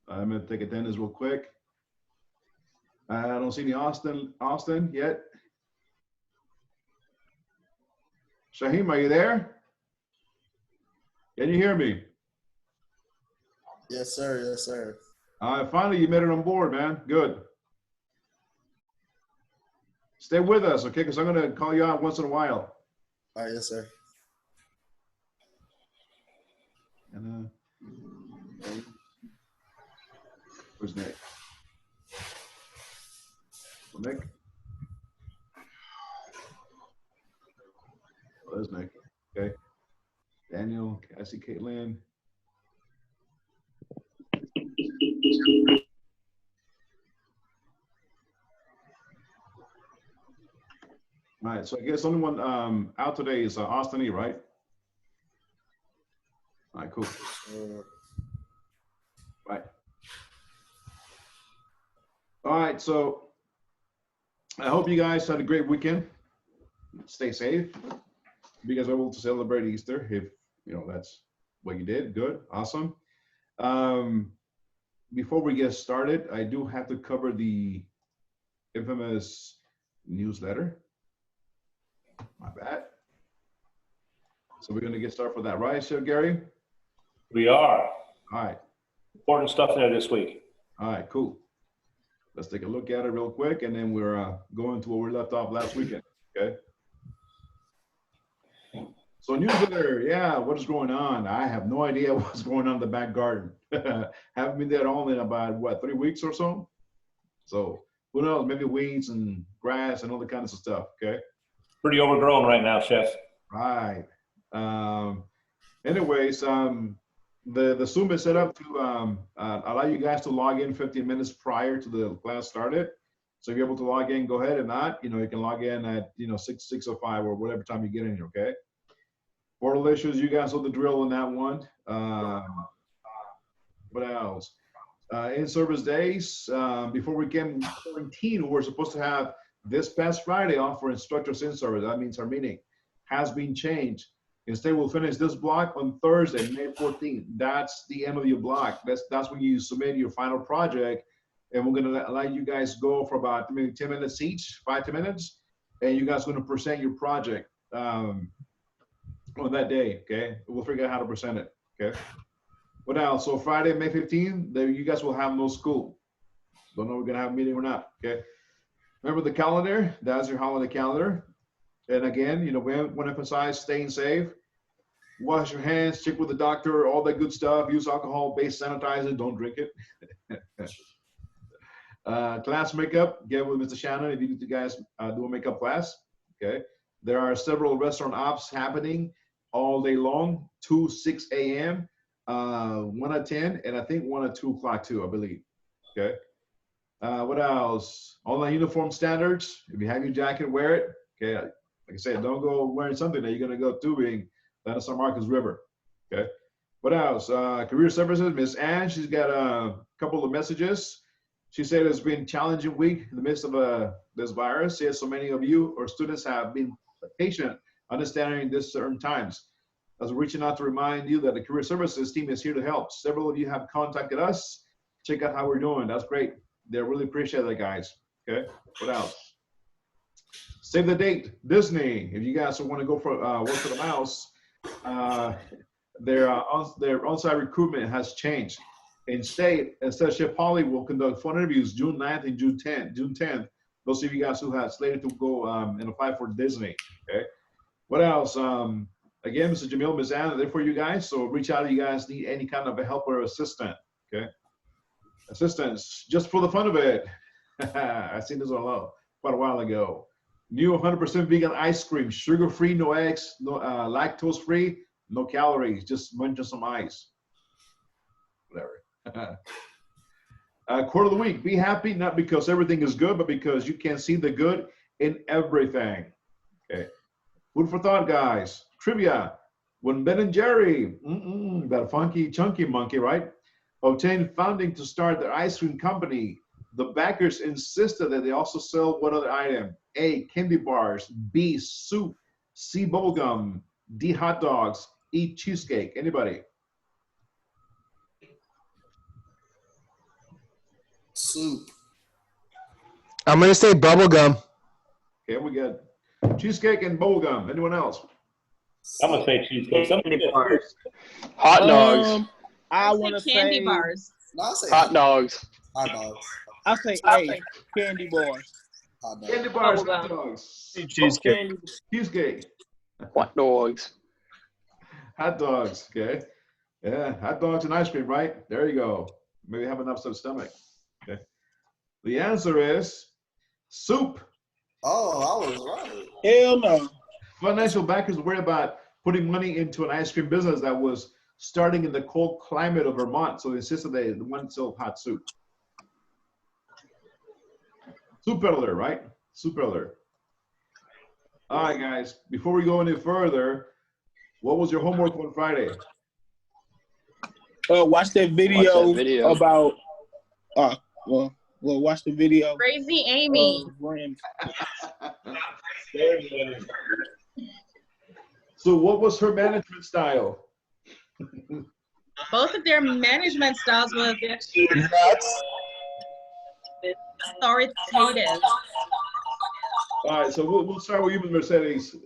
I'm gonna take attendance real quick. I don't see any Austin yet. Shaheem, are you there? Can you hear me? Yes, sir. Yes, sir. Finally, you made it on board, man. Good. Stay with us, okay? Because I'm gonna call you out once in a while. All right, yes, sir. And where's Nick? Nick? Oh, there's Nick. Okay. Daniel, I see Caitlin. All right, so I guess only one out today is Austin E, right? All right, cool. Right. All right, so I hope you guys had a great weekend. Stay safe. You guys are able to celebrate Easter if that's what you did. Good, awesome. Before we get started, I do have to cover the infamous newsletter. My bad. So we're gonna get started with that, right, Chef Gary? We are. All right. Important stuff there this week. All right, cool. Let's take a look at it real quick, and then we're going to where we left off last weekend, okay? So newsletter, yeah, what is going on? I have no idea what's going on in the back garden. Haven't been there all in about, what, 3 weeks or so? So who knows, maybe weeds and grass and all the kinds of stuff, okay? Pretty overgrown right now, Chef. Right. Anyways, the Zoom is set up to allow you guys to log in 15 minutes prior to the class started. So if you're able to log in, go ahead. If not, you can log in at 6:05 or whatever time you get in here, okay? Portal issues, you guys know the drill on that one. What else? In-service days. Before we came quarantine, we're supposed to have this past Friday off for instructors in-service. That means our meeting has been changed. Instead, we'll finish this block on Thursday, May 14th. That's the end of your block. That's when you submit your final project. And we're going to let you guys go for about maybe 10 minutes each, 5 to 10 minutes. And you guys are going to present your project on that day, okay? We'll figure out how to present it, okay? What else? So Friday, May 15th, you guys will have no school. Don't know if we're going to have a meeting or not, okay? Remember the calendar? That's your holiday calendar. And again, we want to emphasize staying safe. Wash your hands, check with the doctor, all that good stuff. Use alcohol-based sanitizer. Don't drink it. Class makeup, get with Mr. Shannon if you need to guys do a makeup class. Okay. There are several restaurant ops happening all day long, 6 a.m., 1 at 10, and I think 1 at 2 o'clock too, I believe. Okay. What else? Online uniform standards. If you have your jacket, wear it. Okay. Like I said, don't go wearing something that you're going to go tubing down the San Marcos River. Okay. What else? Career services, Miss Ann, she's got a couple of messages. She said it's been a challenging week in the midst of this virus. She says so many of you or students have been patient, understanding this certain times. As we're reaching out to remind you that the career services team is here to help. Several of you have contacted us. Check out how we're doing. That's great. They really appreciate that, guys. Okay. What else? Save the date. Disney. If you guys want to go for work for the mouse, their on-site recruitment has changed. Instead, Chef Polly will conduct phone interviews June 9th and June 10th. Those of you guys who have slated to go and apply for Disney. Okay. What else? Again, Mr. Jamil, Ms. Anna, they're for you guys. So reach out if you guys need any kind of a help or assistant. Okay. Assistance, just for the fun of it. I seen this all quite a while ago. New 100% vegan ice cream, sugar-free, no eggs, no lactose-free, no calories, just munching some ice. Whatever. Quote of the week, be happy, not because everything is good, but because you can see the good in everything. Okay. Food for thought, guys. Trivia. When Ben and Jerry, that funky, chunky monkey, right, obtained funding to start their ice cream company, the backers insisted that they also sell what other item? A, candy bars. B, soup. C, bubblegum. D, hot dogs. E, cheesecake. Anybody? Soup. I'm gonna say bubblegum. Okay, we got cheesecake and bubblegum. Anyone else? I'm gonna say cheesecake. Something bars. Hot dogs. I I'll want to say candy say bars. No, I'll say Hot dogs. hot dogs. I'll say A, candy bars. Hot dogs. Candy bars, Bubblegum. hot dogs, Cheesecake. cheesecake, Hot dogs. hot dogs. Okay, yeah, hot dogs and ice cream. Right there, you go. Maybe have an upset stomach. Okay, the answer is soup. Oh, I was right. Hell no. Financial backers worried about putting money into an ice cream business that was starting in the cold climate of Vermont, so they insisted they wanted to sell hot soup. Soup peddler, right? Soup peddler. All right, guys. Before we go any further, what was your homework on Friday? Watch that video, Watch that video. about. Well, watch the video. Crazy Amy. Rams. So, what was her management style? Both of their management styles were authoritative. All right, so we'll start with you, Ms. Mercedes.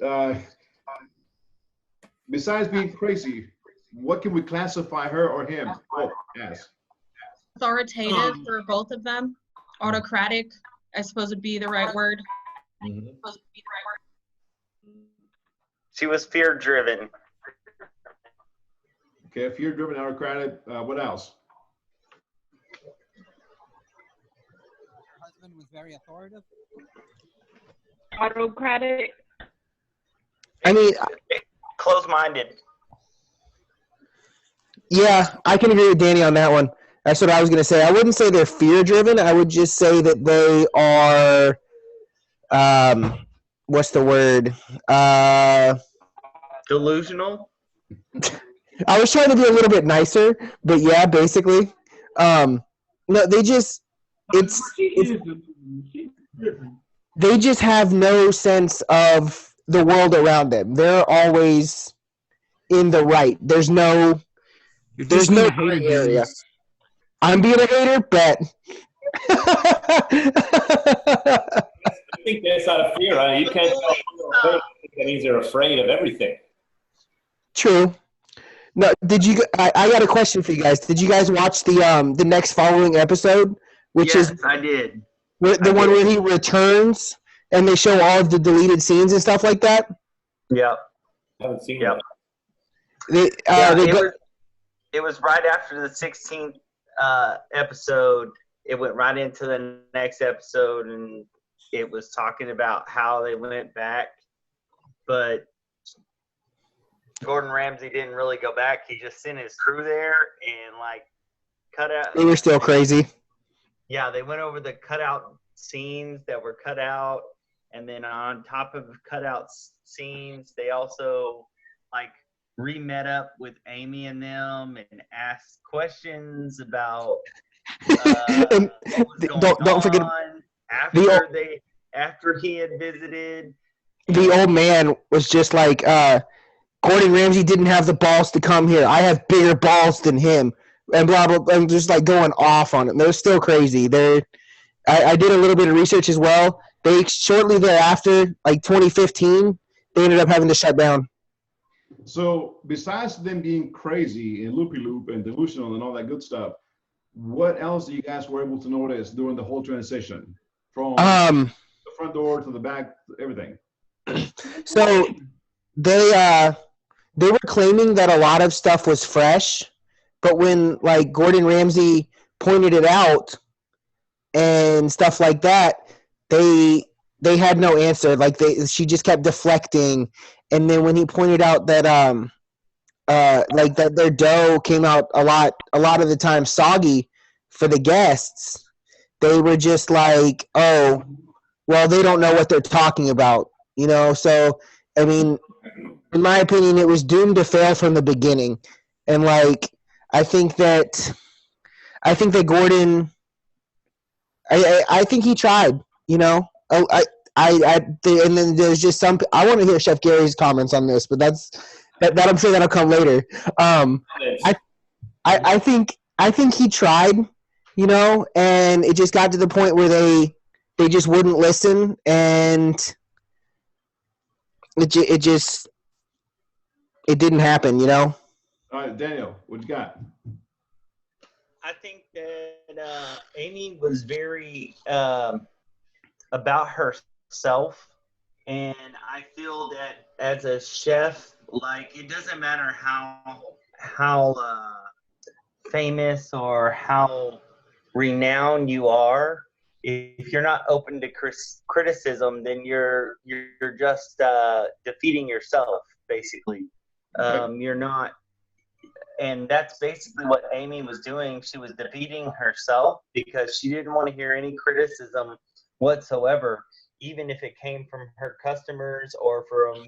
Besides being crazy, what can we classify her or him as? Authoritative for both of them. Autocratic, I suppose would be the right word. She was fear-driven. Okay, fear-driven, autocratic. What else? Her husband was very authoritative. Autocratic. I mean, Close-minded. yeah, I can agree with Danny on that one. That's what I was gonna say. I wouldn't say they're fear-driven. I would just say that they are. What's the word? Delusional. I was trying to be a little bit nicer, but yeah, basically. No, they just they just have no sense of the world around them. They're always in the right. There's no gray area. I'm being a hater, bet. I think that's out of fear. I mean, you can't tell that means they're afraid of everything. True. No, did you? I got a question for you guys. Did you guys watch the next following episode, which Yes, is I did. the one where he returns and they show all of the deleted scenes and stuff like that? Yep. I haven't seen Yep. that. It was right after the 16th episode. It went right into the next episode, and it was talking about how they went back, but Gordon Ramsay didn't really go back. He just sent his crew there and cut out. They were still crazy. Yeah, they went over the cutout scenes that were cut out, and then on top of cutout scenes, they also re-met up with Amy and them and asked questions about And what was going don't forget on after he had visited. the old man was just like, Gordon Ramsay didn't have the balls to come here. I have bigger balls than him, and blah blah. And just going off on it. They're still crazy. I did a little bit of research as well. They shortly thereafter, 2015, they ended up having to shut down. So, besides them being crazy and loopy-loop and delusional and all that good stuff, what else you guys were able to notice during the whole transition from the front door to the back, everything? So they were claiming that a lot of stuff was fresh, but when Gordon Ramsay pointed it out and stuff like that, they had no answer. She just kept deflecting, and then when he pointed out that that their dough came out a lot of the time soggy for the guests, they were just like, oh, well, they don't know what they're talking about, So, I mean, in my opinion, it was doomed to fail from the beginning, and I think that Gordon, I think he tried, and then there's just some. I want to hear Chef Gary's comments on this, but that I'm sure that'll come later. I think he tried, you know, and it just got to the point where they just wouldn't listen, and it didn't happen, you know. All right, Daniel, what you got? I think that Amy was very about herself, and I feel that as a chef, like it doesn't matter how famous or how renowned you are. If you're not open to criticism, then you're just defeating yourself, basically. You're not, and that's basically what Amy was doing. She was defeating herself because she didn't want to hear any criticism whatsoever, even if it came from her customers or from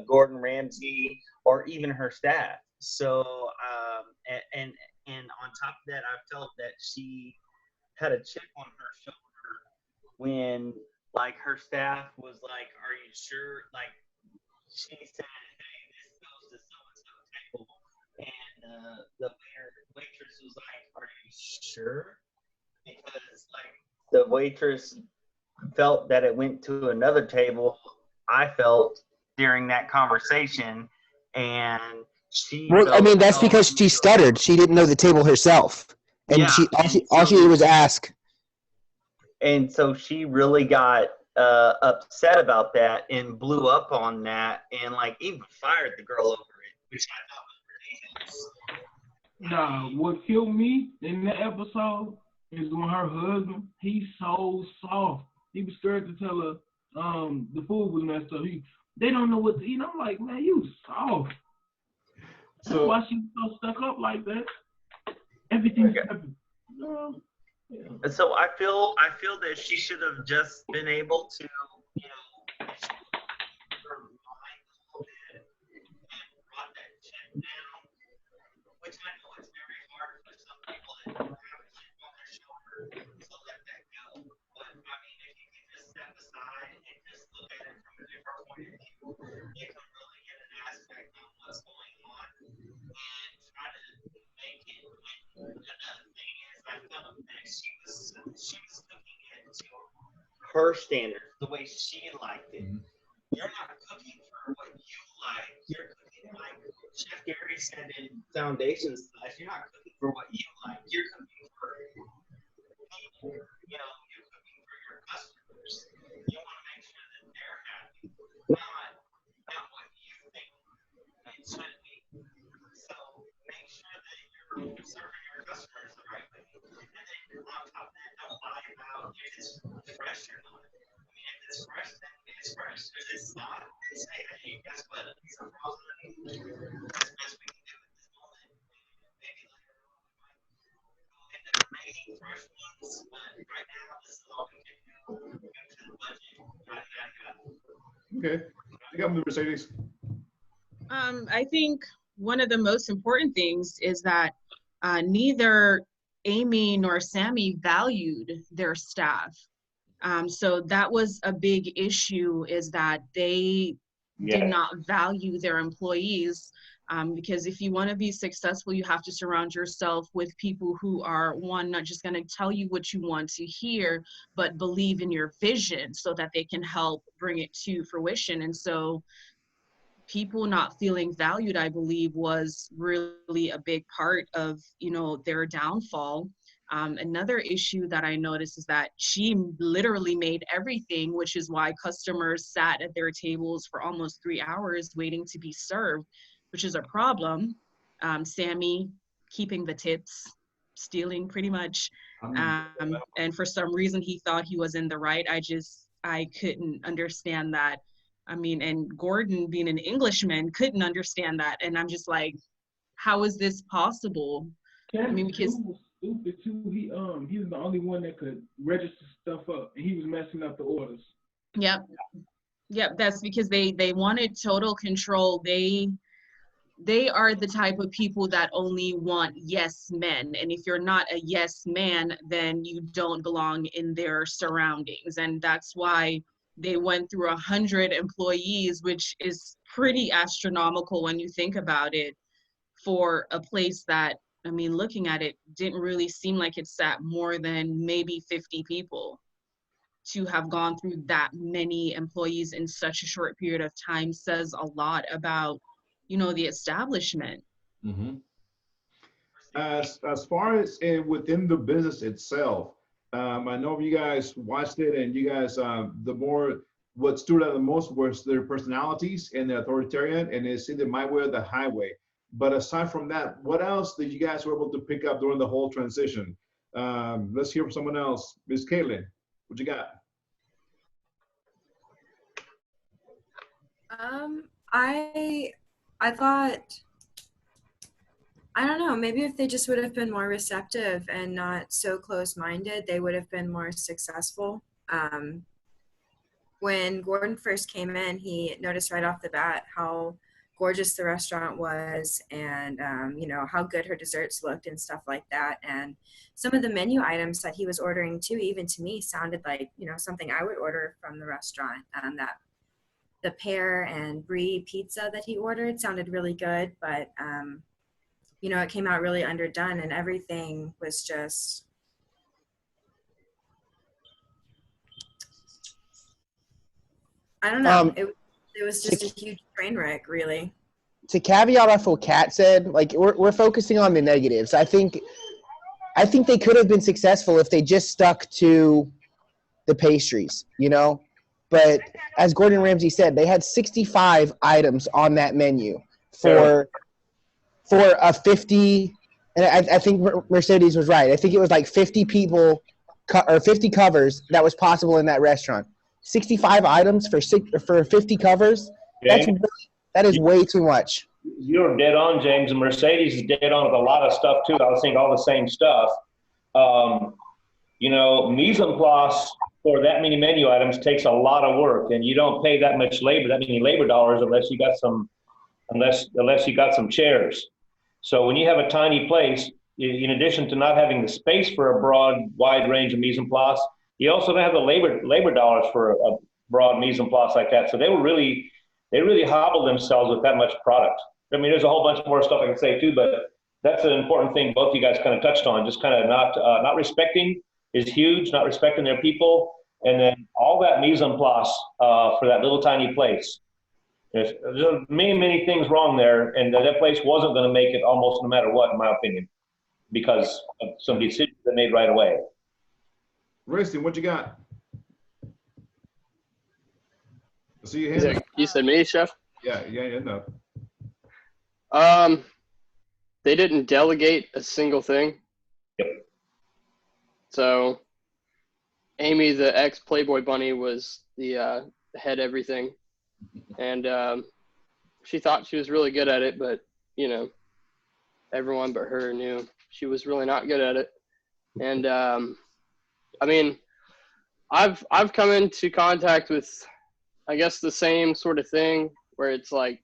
Gordon Ramsay or even her staff. So, and on top of that, I felt that she had a chip on her shoulder when, like, her staff was like, "Are you sure?" Like, she said, "Hey, this goes to so and so table," and the waitress was like, "Are you sure?" Because like the waitress felt that it went to another table. I felt during that conversation, and she. Well, I mean, that's felt because she stuttered. She didn't know the table herself, and Yeah, all she did was ask. And so she really got upset about that and blew up on that, and like even fired the girl over it, which I thought was ridiculous. Nah, what killed me in that episode is when her husband, he's so soft. He was scared to tell her the food was messed up. They don't know what to eat. I'm like, man, you soft. That's why she's so stuck up like that. Everything's happening. And so I feel that she should have just been able to, you know, her mind a little bit and brought that chip down, which I know it's very hard for some people that don't have a chip on their shoulder to let that go. But I mean, if you can just step aside and just look at it from a different point of view, you can really get an aspect on what's going on and try to make it. Another thing is, I felt that she was cooking it to her standards, the way she liked it. You're not cooking for what you like. You're cooking like Chef Gary said in Foundations class. You're not cooking for what you like. You're cooking for people. You know, you're cooking for your customers. You want to make sure that they're happy, not what you think it should be. So make sure that you're serving your customers the right way. And then on top of that, don't lie about if it's fresh or not. I mean, if it's fresh, then it's fresh. If it's not, then say, hey, guess what? These are frozen. That's the best we can do at this moment. Maybe later on we might go into making fresh ones, but right now this is all we can do due to the budget. Okay. You got the Mercedes. I think one of the most important things is that neither Amy nor Sammy valued their staff. So that was a big issue, is that they did not value their employees. Because if you want to be successful, you have to surround yourself with people who are, one, not just going to tell you what you want to hear, but believe in your vision so that they can help bring it to fruition. And so people not feeling valued, I believe, was really a big part of, you know, their downfall. Another issue that I noticed is that she literally made everything, which is why customers sat at their tables for almost 3 hours waiting to be served, which is a problem. Sammy keeping the tips, stealing pretty much. And for some reason he thought he was in the right. I couldn't understand that. I mean, and Gordon, being an Englishman, couldn't understand that. And I'm just like, how is this possible? I mean, because stupid too. He was the only one that could register stuff up, and he was messing up the orders. Yep. That's because they wanted total control. They are the type of people that only want yes men, and if you're not a yes man, then you don't belong in their surroundings. And that's why they went through 100 employees, which is pretty astronomical when you think about it, for a place that, I mean, looking at it, didn't really seem like it sat more than maybe 50 people. To have gone through that many employees in such a short period of time says a lot about, the establishment. Mm-hmm. As far as within the business itself, I know you guys watched it, and you guys, what stood out the most was their personalities and the authoritarian, and it's either my way or the highway. But aside from that, what else did you guys were able to pick up during the whole transition? Let's hear from someone else. Ms. Caitlin, what you got? I thought, I don't know, maybe if they just would have been more receptive and not so close-minded, they would have been more successful. When Gordon first came in, he noticed right off the bat how gorgeous the restaurant was, and how good her desserts looked and stuff like that. And some of the menu items that he was ordering too, even to me, sounded like something I would order from the restaurant. That the pear and brie pizza that he ordered sounded really good, but it came out really underdone, and everything was just, I don't know. It was just a huge train wreck, really. To caveat off what Kat said, like we're focusing on the negatives. I think they could have been successful if they just stuck to the pastries, But as Gordon Ramsay said, they had 65 items on that menu for a 50, and I think Mercedes was right. I think it was like 50 people or 50 covers that was possible in that restaurant. 65 items for 50 covers. James, that is way too much. You're dead on, James, and Mercedes is dead on with a lot of stuff too. I was thinking all the same stuff. Mise en place for that many menu items takes a lot of work, and you don't pay that much labor, that many labor dollars, unless you got some chairs. So when you have a tiny place, in addition to not having the space for a broad, wide range of mise en place, you also don't have the labor dollars for a broad mise en place like that. So they really hobbled themselves with that much product. I mean, there's a whole bunch more stuff I can say too, but that's an important thing both of you guys kind of touched on. Just kind of not respecting is huge, not respecting their people, and then all that mise en place for that little tiny place. There's many things wrong there, and that place wasn't going to make it almost no matter what, in my opinion, because of some decisions they made right away. Royston, what you got? I see your hand. You said me, Chef? Yeah, no. They didn't delegate a single thing. Yep. So Amy, the ex-Playboy bunny, was the head everything. And she thought she was really good at it, but, everyone but her knew she was really not good at it. And, I mean, I've come into contact with, I guess, the same sort of thing where it's like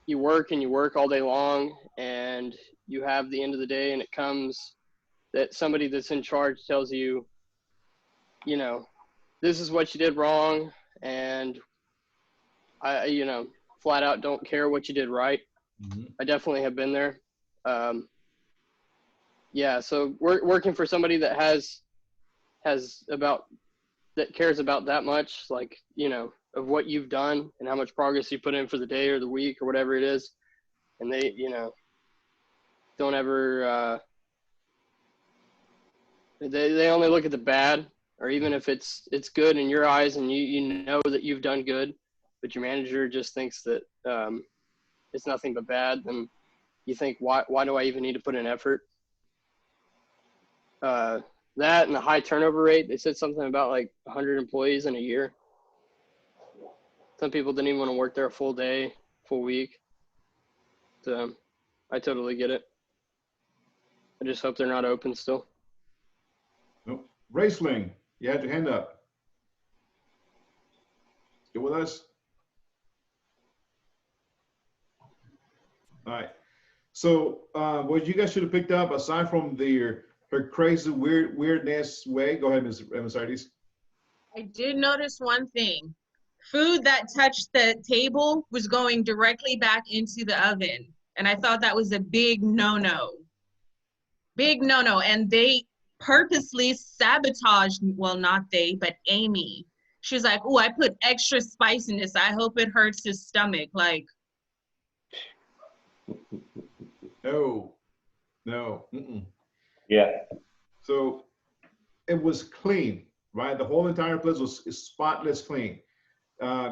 you work all day long, and you have the end of the day, and it comes that somebody that's in charge tells you, this is what you did wrong, and I, flat out don't care what you did right. Mm-hmm. I definitely have been there. So working for somebody that that cares about that much, like, of what you've done and how much progress you put in for the day or the week or whatever it is. And they, don't ever, they only look at the bad, or even if it's good in your eyes and you know that you've done good, but your manager just thinks that it's nothing but bad, then you think, why do I even need to put in effort? That and the high turnover rate. They said something about like 100 employees in a year. Some people didn't even want to work there a full day, full week. So I totally get it. I just hope they're not open still. Nope. Raceling, you had your hand up. Still with us? All right. So what you guys should have picked up, aside from her crazy weirdness way, go ahead, Ms. Mercedes. I did notice one thing. Food that touched the table was going directly back into the oven. And I thought that was a big no-no. Big no-no. And they purposely sabotaged, well, not they, but Amy. She was like, oh, I put extra spice in this. I hope it hurts his stomach. Like, no, no. Mm-mm. Yeah. So it was clean, right? The whole entire place was spotless clean.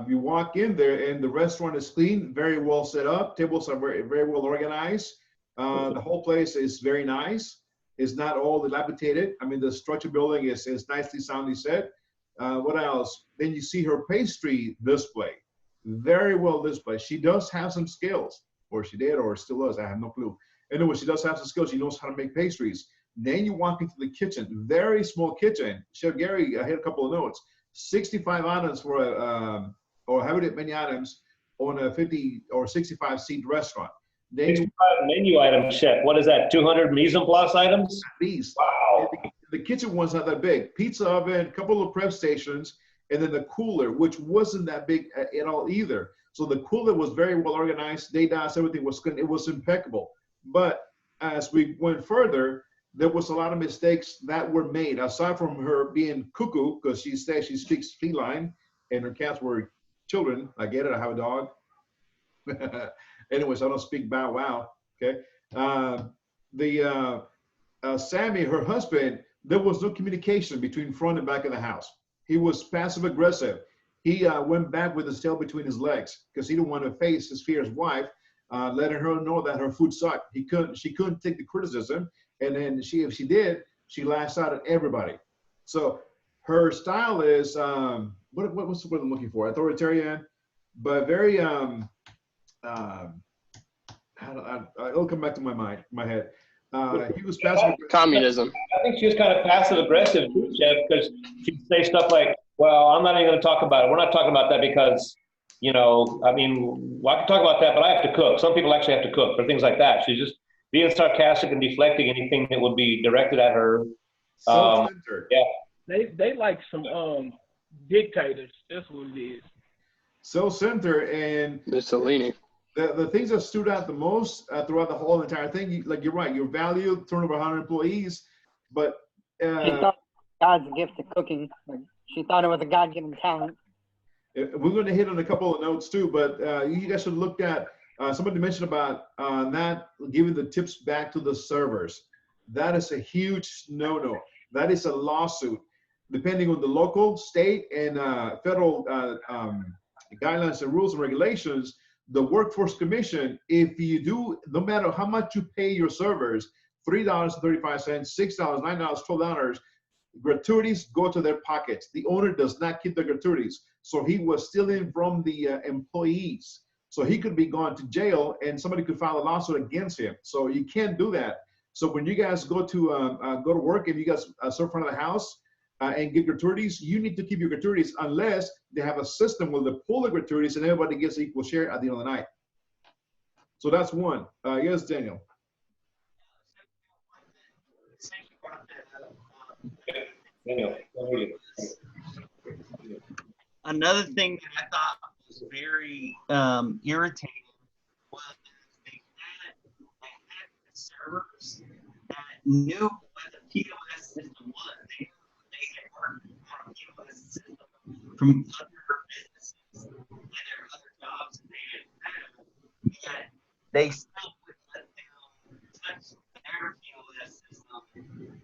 You walk in there and the restaurant is clean, very well set up. Tables are very, very well organized. The whole place is very nice. It's not all dilapidated. I mean, the structure building is nicely soundly set. What else? Then you see her pastry display, very well displayed. She does have some skills, or she did, or still does. I have no clue. Anyway, she does have some skills. She knows how to make pastries. Then you walk into the kitchen, very small kitchen. Chef Gary, I had a couple of notes. 65 items for or however many items on a 50 or 65 seat restaurant. Then 65 menu items, chef. What is that? 200 mise en place items? At least. Wow. The kitchen one's not that big. Pizza oven, a couple of prep stations, and then the cooler, which wasn't that big at all either. So the cooler was very well organized. Everything was good. It was impeccable. But as we went further, there was a lot of mistakes that were made. Aside from her being cuckoo, because she says she speaks feline, and her cats were children. I get it. I have a dog. Anyways, I don't speak bow wow. Okay. Sammy, her husband, there was no communication between front and back of the house. He was passive aggressive. He went back with his tail between his legs because he didn't want to face his fierce wife, letting her know that her food sucked. She couldn't take the criticism, and then if she did, she lashed out at everybody. So her style is what's the word I'm looking for? Authoritarian, but very it'll come back to my head. He was passive. Communism. I think she was kind of passive aggressive too, Chef, because she'd say stuff like, well, I'm not even going to talk about it. We're not talking about that because, I mean, well, I can talk about that, but I have to cook. Some people actually have to cook or things like that. She's just being sarcastic and deflecting anything that would be directed at her. Self-centered. Yeah. They like some dictators. That's what it is. Self-centered and Mussolini. The things that stood out the most throughout the whole entire thing, you're right, your value, turnover 100 employees, but She thought God's gift to cooking. She thought it was a God-given talent. We're going to hit on a couple of notes too, but you guys should look at, somebody mentioned about not giving the tips back to the servers. That is a huge no-no. That is a lawsuit. Depending on the local, state, and federal guidelines and rules and regulations, the Workforce Commission, if you do, no matter how much you pay your servers, $3.35, $6, $9, $12, gratuities go to their pockets. The owner does not keep the gratuities. So he was stealing from the employees. So he could be gone to jail and somebody could file a lawsuit against him. So you can't do that. So when you guys go to work and you guys serve in front of the house, and get gratuities, you need to keep your gratuities unless they have a system where they pull the gratuities and everybody gets equal share at the end of the night. So that's one. Yes, Daniel. Another thing that I thought was very irritating was they had the servers that knew what the POS system was. They had worked on a POS system from other businesses and their other jobs that they had, yet they still would let them touch their POS system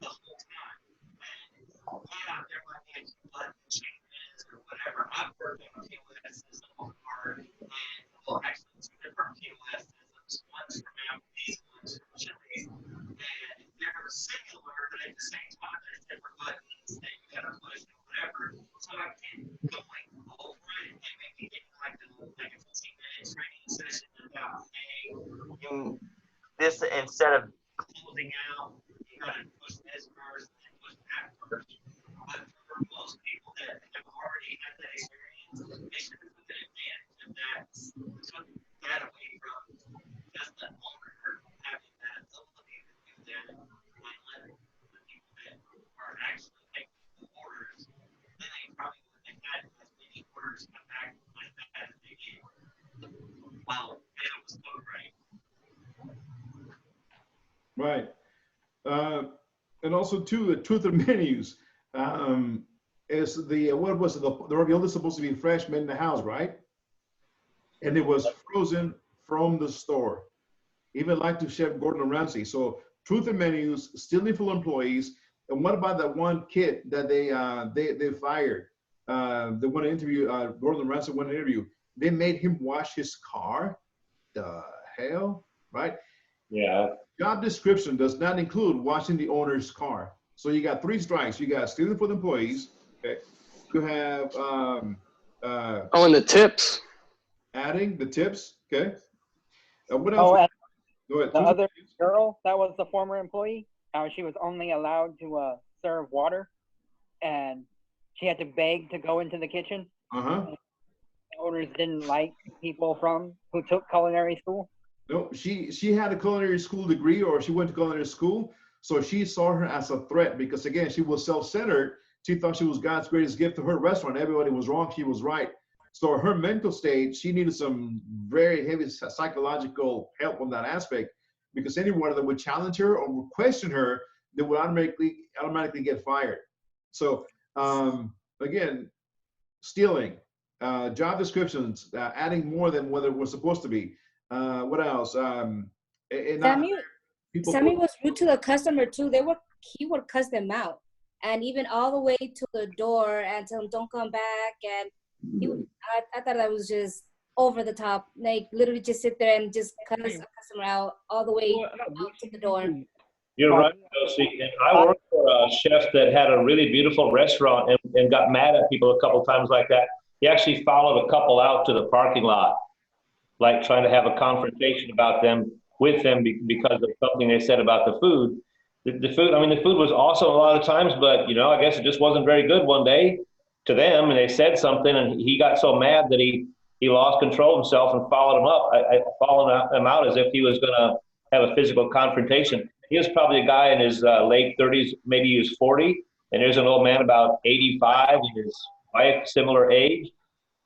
the whole time. And yeah, there might be a few button changes or whatever. I've worked on a POS system before, and well, actually two different POS systems, one's from Applebee's, one's from Chili's, and they're similar, but at the same time, there's different buttons that you gotta push and whatever. So I kept going over it and maybe getting like a 15-minute training session about, hey, this instead of closing out, you gotta push this first and then push that first. But for most people that have already had that experience, they should have taken advantage of that, took that away from just the owner having that ability to do that and let the people that are actually taking the orders, then they probably wouldn't have had as many orders come back like that as they did. Well, it was so right. Right. and also too, the truth of menus. Is the what was it? The ravioli supposed to be fresh, made in the house, right? And it was frozen from the store, even like to Chef Gordon Ramsay. So truth in menus, still need full employees. And what about that one kid that they fired? They want to interview Gordon Ramsay. Want to interview? They made him wash his car. The hell, right? Yeah. Job description does not include washing the owner's car. So you got 3 strikes. You got stealing for the employees. Okay. You have and the tips. Adding the tips. Okay. What Oh, else? and Go ahead. the other girl that was the former employee, how she was only allowed to serve water, and she had to beg to go into the kitchen. Uh-huh. The owners didn't like people who took culinary school. No, she had a culinary school degree, or she went to culinary school. So she saw her as a threat because, again, she was self-centered. She thought she was God's greatest gift to her restaurant. Everybody was wrong. She was right. So her mental state, she needed some very heavy psychological help on that aspect, because anyone that would challenge her or would question her, they would automatically get fired. So again, stealing, job descriptions, adding more than what it was supposed to be. What else? Sammy was rude to the customer too. He would cuss them out, and even all the way to the door and tell them don't come back. And I thought that was just over the top. Like literally just sit there and just cuss a customer out all the way out to the door. You're right, Josie. And I worked for a chef that had a really beautiful restaurant and got mad at people a couple times like that. He actually followed a couple out to the parking lot, like trying to have a confrontation with them because of something they said about the food. The food was awesome a lot of times, but I guess it just wasn't very good one day to them, and they said something, and he got so mad that he lost control of himself and followed him up. I followed him out as if he was going to have a physical confrontation. He was probably a guy in his late 30s, maybe he was 40, and there's an old man about 85, and his wife similar age.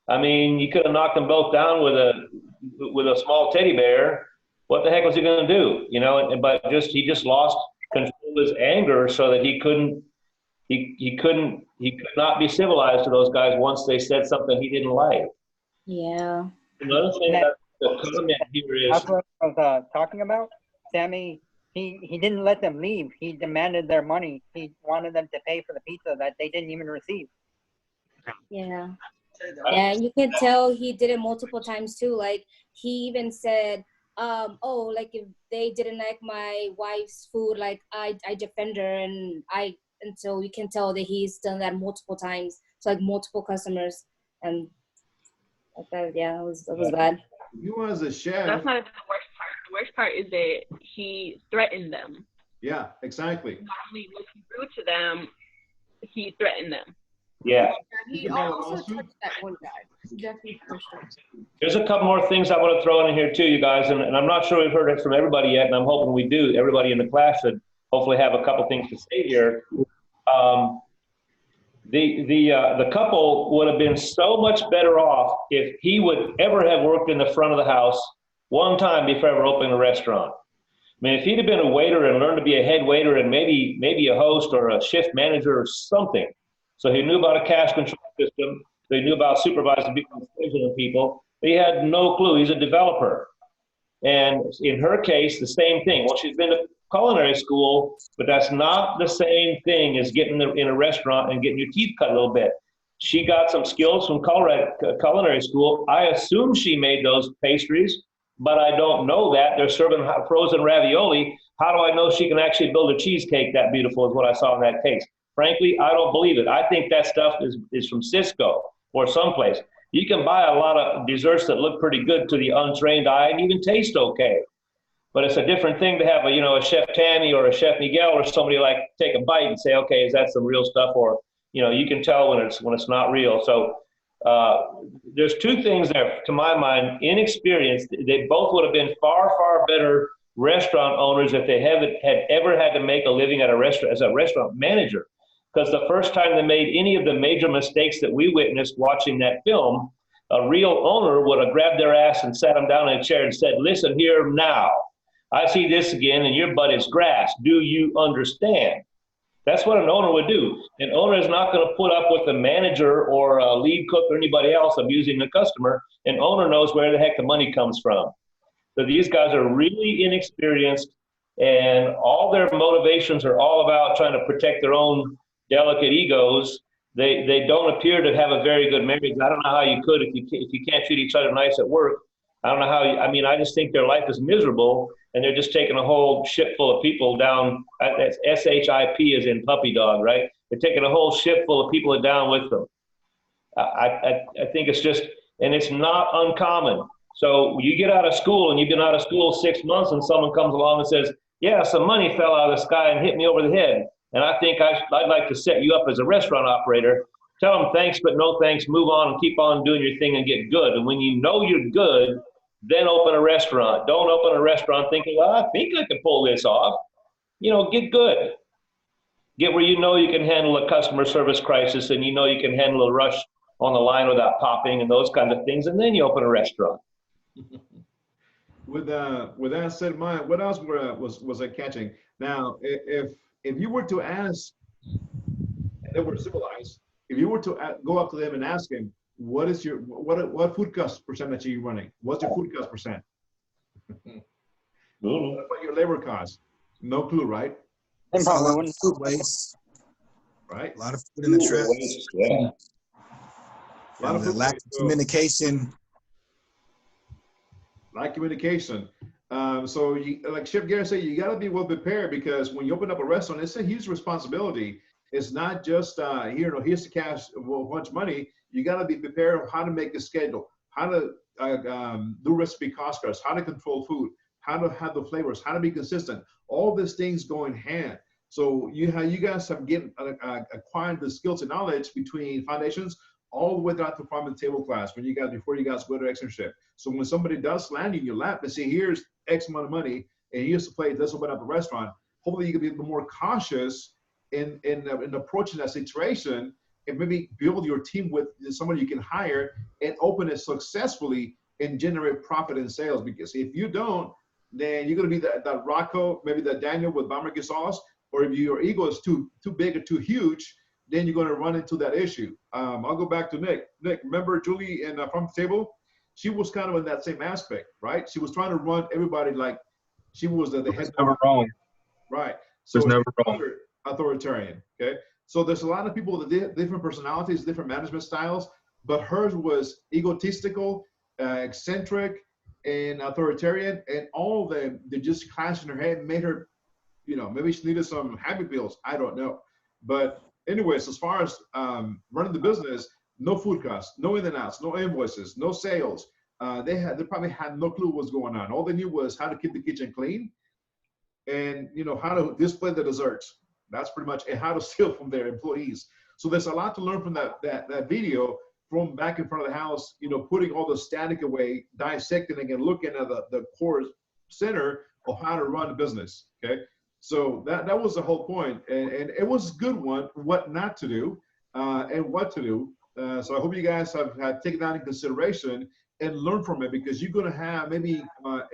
I mean, you could have knocked them both down with a small teddy bear. What the heck was he going to do? But he just lost control of his anger, so that he could not be civilized to those guys once they said something he didn't like. Yeah. Another thing that the comment here is. That's what I was talking about. Sammy, he didn't let them leave. He demanded their money. He wanted them to pay for the pizza that they didn't even receive. Yeah. Yeah, you can tell he did it multiple times too. Like he even said, like if they didn't like my wife's food, like I defend her, and so you can tell that he's done that multiple times. So like multiple customers, and like that, yeah, it was bad. You as a chef. That's not even the worst part. The worst part is that he threatened them. Yeah, exactly. Not only was he rude to them, he threatened them. Yeah. He also touched that one guy. He definitely pushed him. There's a couple more things I want to throw in here too, you guys, and I'm not sure we've heard it from everybody yet, and I'm hoping we do. Everybody in the class should hopefully have a couple things to say here. The couple would have been so much better off if he would ever have worked in the front of the house one time before ever opening a restaurant. I mean, if he'd have been a waiter and learned to be a head waiter and maybe a host or a shift manager or something, so he knew about a cash control system, so he knew about supervising people and scheduling people, but he had no clue. He's a developer. And in her case, the same thing. Well, she's been to culinary school, but that's not the same thing as getting in a restaurant and getting your teeth cut a little bit. She got some skills from culinary school. I assume she made those pastries, but I don't know that. They're serving frozen ravioli. How do I know she can actually build a cheesecake that beautiful is what I saw in that case? Frankly, I don't believe it. I think that stuff is from Cisco or someplace. You can buy a lot of desserts that look pretty good to the untrained eye and even taste okay. But it's a different thing to have a Chef Tammy or a Chef Miguel or somebody like take a bite and say, okay, is that some real stuff? Or, you can tell when it's not real. So there's two things there, to my mind, inexperience. They both would have been far, far better restaurant owners if they had ever had to make a living at a restaurant as a restaurant manager. Because the first time they made any of the major mistakes that we witnessed watching that film, a real owner would have grabbed their ass and sat them down in a chair and said, listen here now. I see this again and your butt is grass. Do you understand? That's what an owner would do. An owner is not going to put up with a manager or a lead cook or anybody else abusing the customer. An owner knows where the heck the money comes from. So these guys are really inexperienced, and all their motivations are all about trying to protect their own delicate egos. They don't appear to have a very good marriage. I don't know how you could if you can't treat each other nice at work. I don't know how I mean, I just think their life is miserable, and they're just taking a whole ship full of people down. That's SHIP as in puppy dog, right? They're taking a whole ship full of people down with them. I think it's just, and it's not uncommon. So you get out of school and you've been out of school 6 months and someone comes along and says, yeah, some money fell out of the sky and hit me over the head. And I think I'd like to set you up as a restaurant operator. Tell them thanks, but no thanks. Move on and keep on doing your thing and get good. And when you know you're good, then open a restaurant. Don't open a restaurant thinking, well, I think I can pull this off. You know, get good. Get where you know you can handle a customer service crisis and you know you can handle a rush on the line without popping and those kinds of things. And then you open a restaurant. With that said in mind, what else was I catching? Now, if you were to ask, and they were civilized, if you were to go up to them and ask them, what food cost percentage are you running? What's your food cost percent? What about your labor cost? No clue, right? A lot of food waste. Right. A lot of food in the trash. Yeah. A lot of the lack of communication. Lack of communication. So you, like Chef Gary said, you got to be well prepared, because when you open up a restaurant, it's a huge responsibility. It's not just here's the cash, a bunch of money. You got to be prepared on how to make a schedule, how to do recipe cost cards, how to control food, how to have the flavors, how to be consistent. All these things go in hand. So you guys have acquired the skills and knowledge between foundations all the way down to farm and table class before you guys go to externship. So when somebody does land in your lap and say, here's X amount of money, and here's the plate, let's open up a restaurant, hopefully you can be a little more cautious in approaching that situation, and maybe build your team with somebody you can hire and open it successfully and generate profit and sales. Because if you don't, then you're going to be that Rocco, maybe that Daniel with barbecue sauce, or if your ego is too big or too huge, then you're going to run into that issue. I'll go back to Nick. Nick, remember Julie in Farm to Table? She was kind of in that same aspect, right? She was trying to run everybody like she was the head. Never wrong. Right. So There's never wrong. Authoritarian, okay? So there's a lot of people with different personalities, different management styles, but hers was egotistical, eccentric, and authoritarian, and all of them, they just clashed in her head and made her, maybe she needed some happy pills. I don't know. But anyways, as far as running the business, no food costs, no in and outs, no invoices, no sales. They probably had no clue what's going on. All they knew was how to keep the kitchen clean, and how to display the desserts. That's pretty much, and how to steal from their employees. So there's a lot to learn from that video, from back in front of the house, putting all the static away, dissecting and looking at the core center of how to run a business. Okay. So that was the whole point, and it was a good one, what not to do and what to do. So I hope you guys have taken that in consideration and learn from it, because you're going to have maybe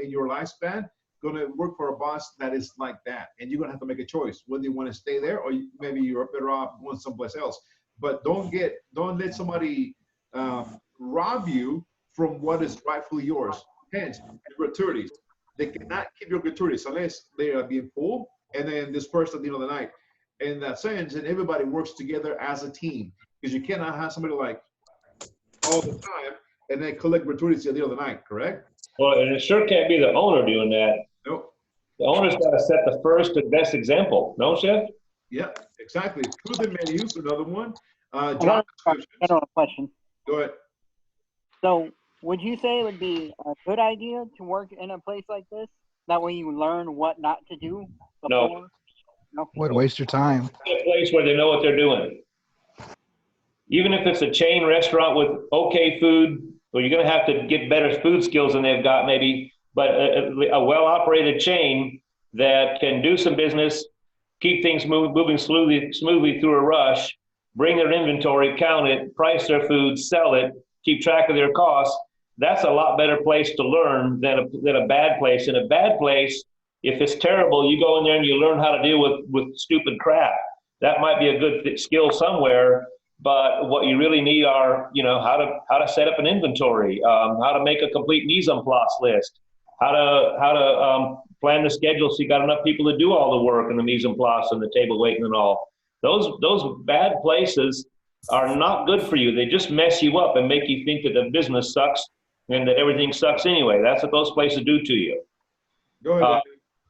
in your lifespan, going to work for a boss that is like that, and you're going to have to make a choice whether you want to stay there or maybe you're better off going someplace else. But don't let somebody rob you from what is rightfully yours. Hence, gratuities. They cannot keep your gratuities unless they are being full and then dispersed at the end of the night. In that sense, and everybody works together as a team, because you cannot have somebody like all the time and then collect gratuities at the end of the night, correct? Well, and it sure can't be the owner doing that. Nope. The owner's got to set the first and best example, no, Chef? Yeah, exactly. Proven menus, another one. I got a question. Go ahead. So, would you say it would be a good idea to work in a place like this? That way you learn what not to do before? No. Would waste your time. A place where they know what they're doing. Even if it's a chain restaurant with okay food, well, you're going to have to get better food skills than they've got maybe, but a well-operated chain that can do some business, keep things moving smoothly through a rush, bring their inventory, count it, price their food, sell it, keep track of their costs. That's a lot better place to learn than a bad place. In a bad place, if it's terrible, you go in there and you learn how to deal with stupid crap. that might be a good skill somewhere. But what you really need are, how to set up an inventory, how to make a complete mise en place list, how to plan the schedule so you got enough people to do all the work and the mise en place and the table waiting and all. Those bad places are not good for you. They just mess you up and make you think that the business sucks and that everything sucks anyway. That's what those places do to you. Go ahead.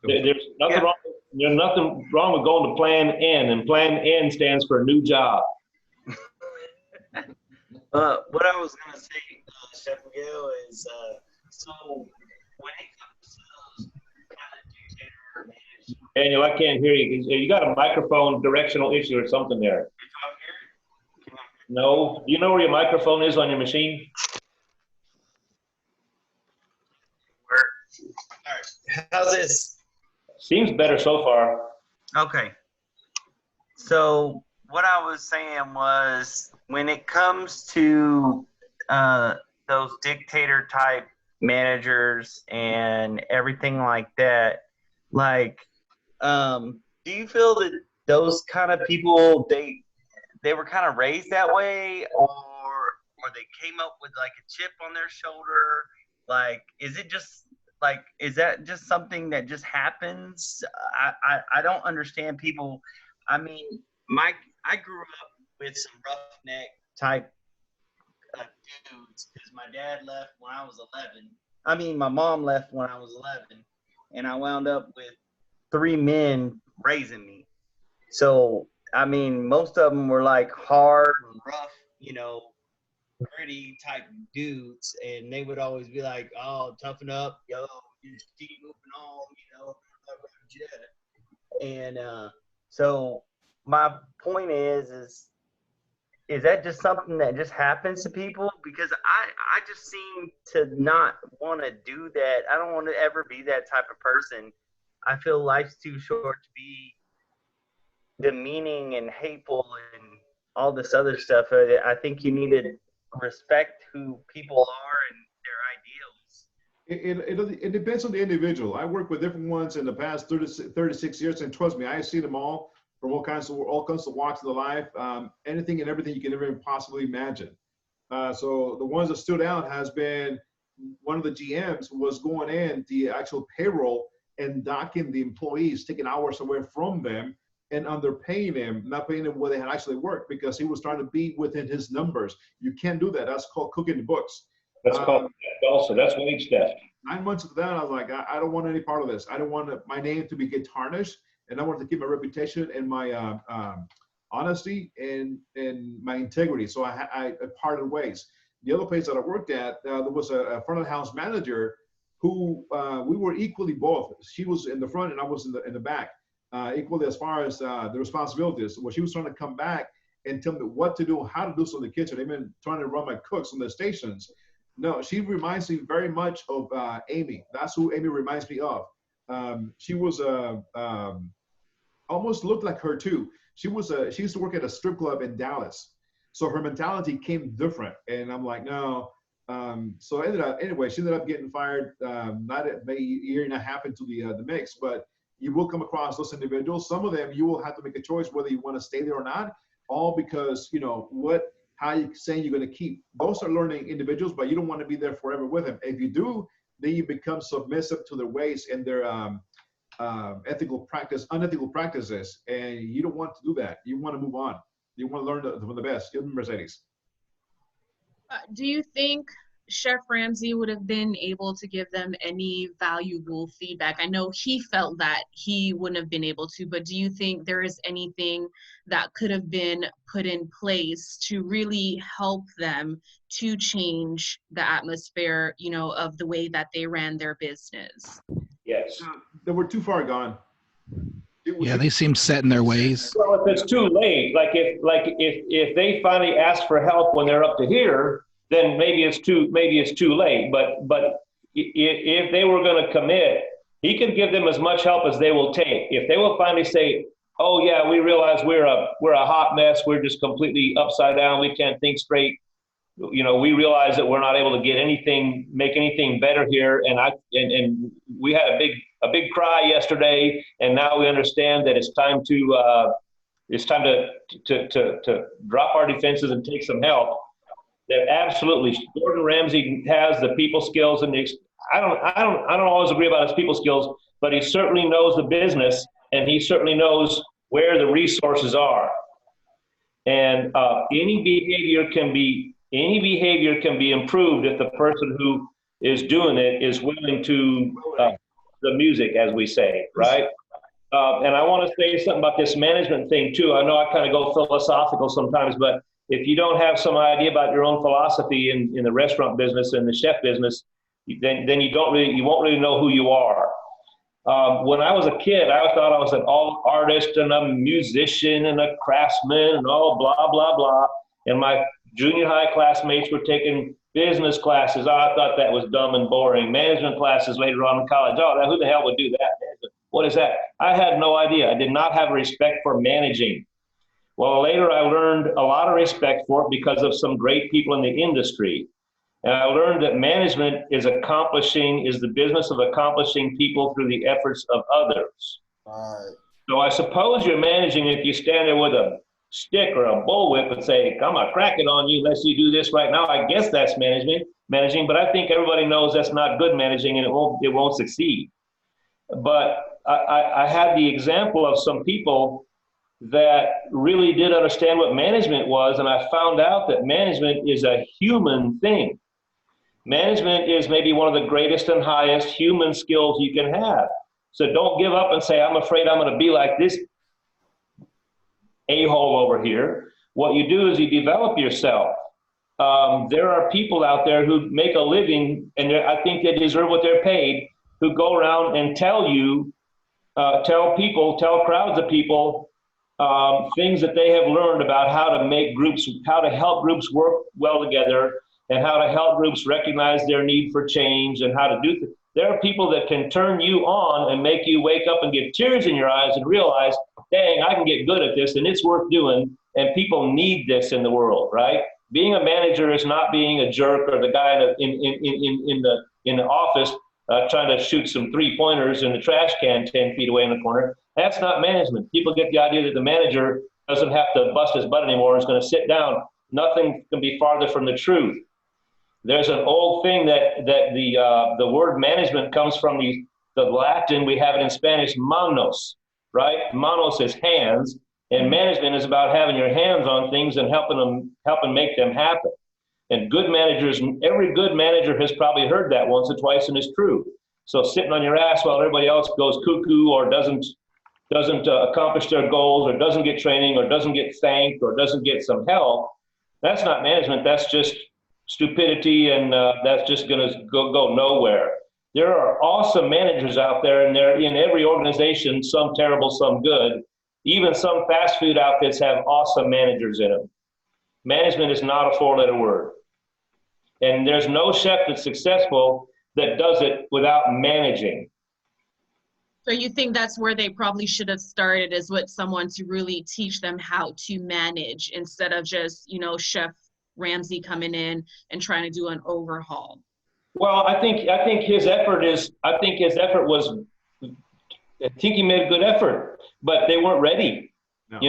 There's nothing wrong with going to Plan N, and Plan N stands for new job. What I was gonna say, Chef Miguel, is so when it comes to those kind of dictator managers. Daniel, I can't hear you. You got a microphone directional issue or something there. No. Do you know where your microphone is on your machine? All right. How's this? Seems better so far. Okay. So what I was saying was, when it comes to those dictator type managers and everything like that, like, do you feel that those kind of people, they were kind of raised that way, or they came up with like a chip on their shoulder? Like, is that just something that just happens? I don't understand people. I mean, I grew up with some roughneck type dudes, because my dad left when I was 11. I mean, my mom left when I was 11, and I wound up with 3 men raising me. So, I mean, most of them were like hard and rough, gritty type dudes, and they would always be like, "Oh, toughen up, yo, you just keep moving on, And so my point is that just something that just happens to people? Because I just seem to not want to do that. I don't want to ever be that type of person. I feel life's too short to be demeaning and hateful and all this other stuff. I think you need to respect who people are and their ideals. It depends on the individual. I worked with different ones in the past 36 years, and trust me, I see them all from all kinds of walks of the life, anything and everything you can ever possibly imagine. So the ones that stood out has been one of the GMs was going in the actual payroll and docking the employees, taking hours away from them and underpaying them, not paying them what they had actually worked, because he was trying to be within his numbers. You can't do that. That's called cooking the books. That's called also. That's wage theft. 9 months of that, I was like, I don't want any part of this. I don't want my name to get tarnished, and I wanted to keep my reputation and my honesty and my integrity. So I parted ways. The other place that I worked at, there was a front of the house manager who we were equally both. She was in the front and I was in the back, equally as far as the responsibilities. Well, she was trying to come back and tell me what to do, how to do so in the kitchen. They've been trying to run my cooks on the stations. No, she reminds me very much of Amy. That's who Amy reminds me of. She was almost looked like her too. She used to work at a strip club in Dallas. So her mentality came different. And I'm like, no. So she ended up getting fired, not maybe a year and a half into the mix, but you will come across those individuals. Some of them you will have to make a choice whether you want to stay there or not, all because, how you saying you're going to keep. Those are learning individuals, but you don't want to be there forever with them. If you do, then you become submissive to their ways and their unethical practices, and you don't want to do that. You want to move on. You want to learn from the best. Give them Mercedes. Do you think Chef Ramsay would have been able to give them any valuable feedback? I know he felt that he wouldn't have been able to, but do you think there is anything that could have been put in place to really help them to change the atmosphere, of the way that they ran their business? Yes. They were too far gone. Yeah, they seem set in their ways. Well, if it's too late, if they finally ask for help when they're up to here, then maybe it's too late. But if they were going to commit, he can give them as much help as they will take. If they will finally say, "Oh yeah, we realize we're a hot mess. We're just completely upside down. We can't think straight. We realize that we're not able to make anything better here, and we had a big cry yesterday, and now we understand that it's time to it's time to drop our defenses and take some help. That absolutely, Gordon Ramsay has the people skills, and I don't always agree about his people skills, but he certainly knows the business, and he certainly knows where the resources are. And any behavior can be improved if the person who is doing it is willing to the music, as we say, right? And I want to say something about this management thing too. I know I kind of go philosophical sometimes, but if you don't have some idea about your own philosophy in the restaurant business and the chef business, then you won't really know who you are. When I was a kid, I thought I was an artist and a musician and a craftsman and all blah, blah, blah. And my junior high classmates were taking business classes. I thought that was dumb and boring. Management classes later on in college. Oh, who the hell would do that? What is that? I had no idea. I did not have respect for managing. Well, later I learned a lot of respect for it because of some great people in the industry. And I learned that management is the business of accomplishing people through the efforts of others. Right. So I suppose you're managing if you stand there with a stick or a bullwhip and say, I'm gonna crack it on you unless you do this right now. I guess that's managing, but I think everybody knows that's not good managing, and it won't succeed. But I had the example of some people that really did understand what management was, and I found out that management is a human thing. Management is maybe one of the greatest and highest human skills you can have. So don't give up and say, I'm afraid I'm going to be like this a-hole over here. What you do is you develop yourself. There are people out there who make a living, and I think they deserve what they're paid, who go around and tell crowds of people things that they have learned about how to help groups work well together, and how to help groups recognize their need for change, and how to do things. There are people that can turn you on and make you wake up and get tears in your eyes and realize, dang, I can get good at this and it's worth doing, and people need this in the world, right? Being a manager is not being a jerk or the guy in the office trying to shoot some 3-pointers in the trash can 10 feet away in the corner. That's not management. People get the idea that the manager doesn't have to bust his butt anymore, is going to sit down. Nothing can be farther from the truth. There's an old thing that the word management comes from the Latin. We have it in Spanish, manos, right? Manos is hands, and management is about having your hands on things and helping make them happen. And good managers, every good manager has probably heard that once or twice, and it's true. So sitting on your ass while everybody else goes cuckoo or doesn't accomplish their goals, or doesn't get training, or doesn't get thanked, or doesn't get some help, that's not management. That's just stupidity, and that's just going to go nowhere. There are awesome managers out there, and they're in every organization, some terrible, some good. Even some fast food outfits have awesome managers in them. Management is not a 4-letter word. And there's no chef that's successful that does it without managing. So you think that's where they probably should have started, is with someone to really teach them how to manage, instead of just, Chef Ramsay coming in and trying to do an overhaul? Well, I think his effort he made a good effort, but they weren't ready, and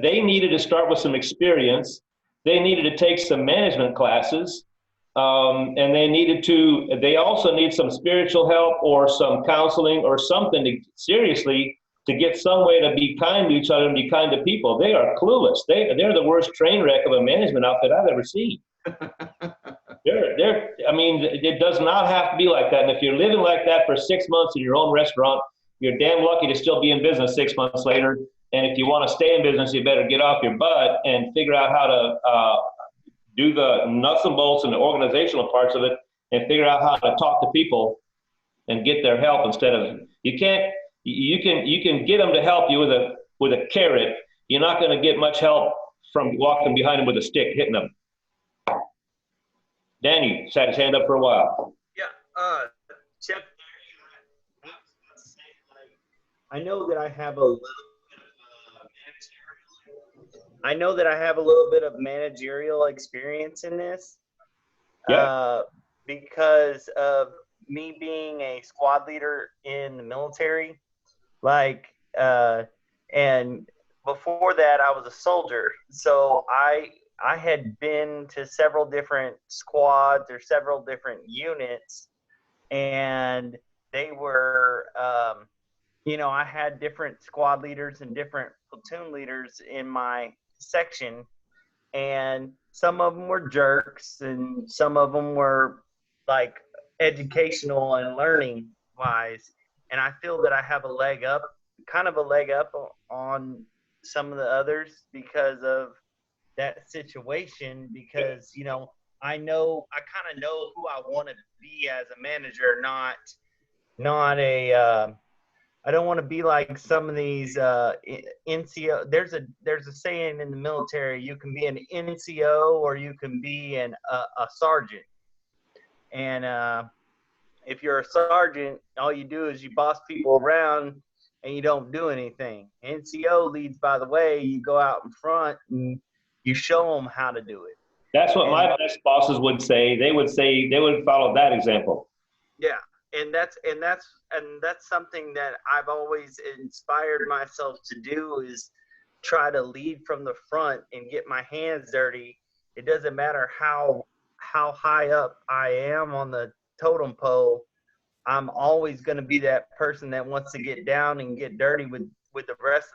they needed to start with some experience. They needed to take some management classes, and they also need some spiritual help or some counseling or something to get some way to be kind to each other and be kind to people. They are clueless. They're the worst train wreck of a management outfit I've ever seen. It does not have to be like that. And if you're living like that for 6 months in your own restaurant, you're damn lucky to still be in business 6 months later. And if you want to stay in business, you better get off your butt and figure out how to do the nuts and bolts and the organizational parts of it, and figure out how to talk to people and get their help instead of, you can get them to help you with a carrot. You're not going to get much help from walking behind them with a stick, hitting them. Danny had his hand up for a while. Yeah, Chef, I know that I have a little bit of managerial experience in this. Yeah. Because of me being a squad leader in the military. Like, And before that, I was a soldier. So I had been to several different squads or several different units, and they were, I had different squad leaders and different platoon leaders in my section, and some of them were jerks and some of them were like educational and learning wise. And I feel that I have kind of a leg up on some of the others because of that situation, because, I kind of know who I want to be as a manager, not I don't want to be like some of these NCO. There's a saying in the military: you can be an NCO or you can be a sergeant. And if you're a sergeant, all you do is you boss people around and you don't do anything. NCO leads by the way. You go out in front and you show them how to do it. That's what my best bosses would say. They would follow that example. Yeah. And that's something that I've always inspired myself to do, is try to lead from the front and get my hands dirty. It doesn't matter how high up I am on the totem pole. I'm always going to be that person that wants to get down and get dirty with the rest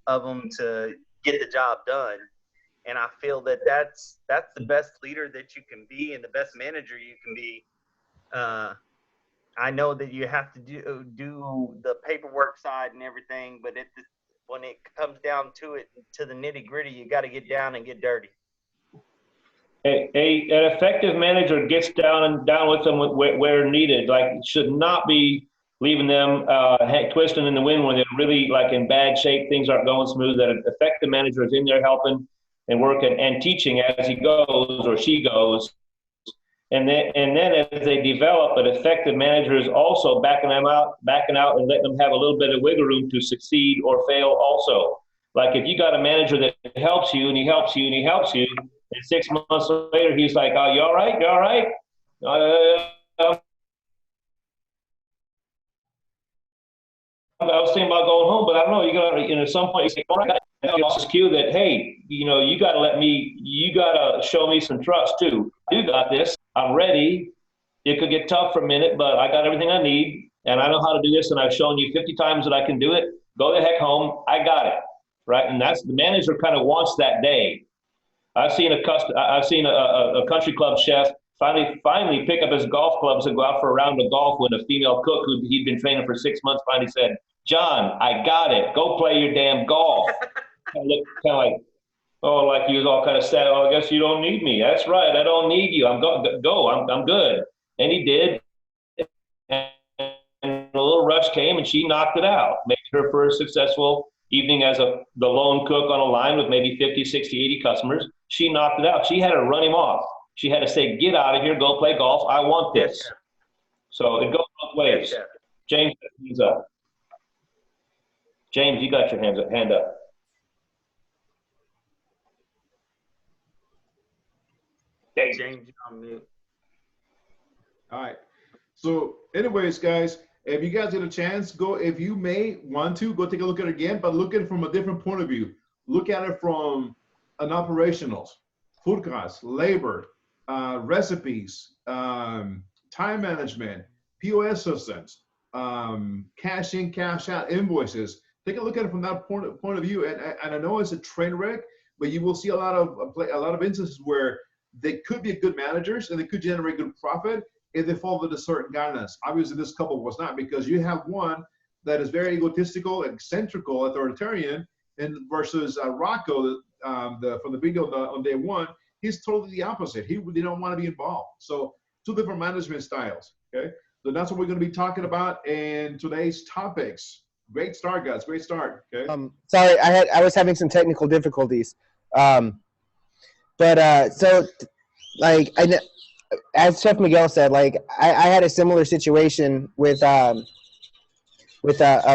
of them to get the job done. And I feel that that's the best leader that you can be and the best manager you can be. I know that you have to do the paperwork side and everything, but when it comes down to it, to the nitty gritty, you got to get down and get dirty. An effective manager gets down with them where needed. Like, should not be leaving them twisting in the wind when they're really like in bad shape, things aren't going smooth. That an effective manager is in there helping and working and teaching as he goes or she goes. And then as they develop, an effective manager is also backing out and letting them have a little bit of wiggle room to succeed or fail also. Like if you got a manager that helps you and he helps you and he helps you, and 6 months later he's like, "Oh, you all right? You all right?" I was thinking about going home, but I don't know. You got at some point you say, "All right." It's cue that, hey, you got to show me some trust too. You got this. I'm ready. It could get tough for a minute, but I got everything I need, and I know how to do this, and I've shown you 50 times that I can do it. Go the heck home. I got it, right? And that's the manager kind of wants that day. I've seen a country club chef finally pick up his golf clubs and go out for a round of golf when a female cook who he'd been training for 6 months finally said, "John, I got it. Go play your damn golf." Kind of like, oh, like he was all kind of sad. "Oh, I guess you don't need me." That's right. I don't need you. I'm good. And he did. And a little rush came and she knocked it out. Made her first successful evening as the lone cook on a line with maybe 50, 60, 80 customers. She knocked it out. She had to run him off. She had to say, "Get out of here. Go play golf. I want this." So it goes both ways. James, hands up. James, you got your hand up. James, on mute. All right. So anyways, guys, if you guys get a chance, if you may want to, go take a look at it again, but look at it from a different point of view. Look at it from an operationals, food costs, labor, recipes, time management, POS systems, cash in, cash out, invoices. Take a look at it from that point of view. And I know it's a train wreck, but you will see a lot of instances where they could be good managers and they could generate good profit if they follow the certain guidelines. Obviously, this couple was not, because you have one that is very egotistical, eccentrical, authoritarian, and versus Rocco, from the video on day one, he's totally the opposite. He don't want to be involved. So two different management styles. Okay, so that's what we're going to be talking about in today's topics. Great start, guys. Great start. Okay. Sorry, I was having some technical difficulties. So, like, as Chef Miguel said, like, I had a similar situation with a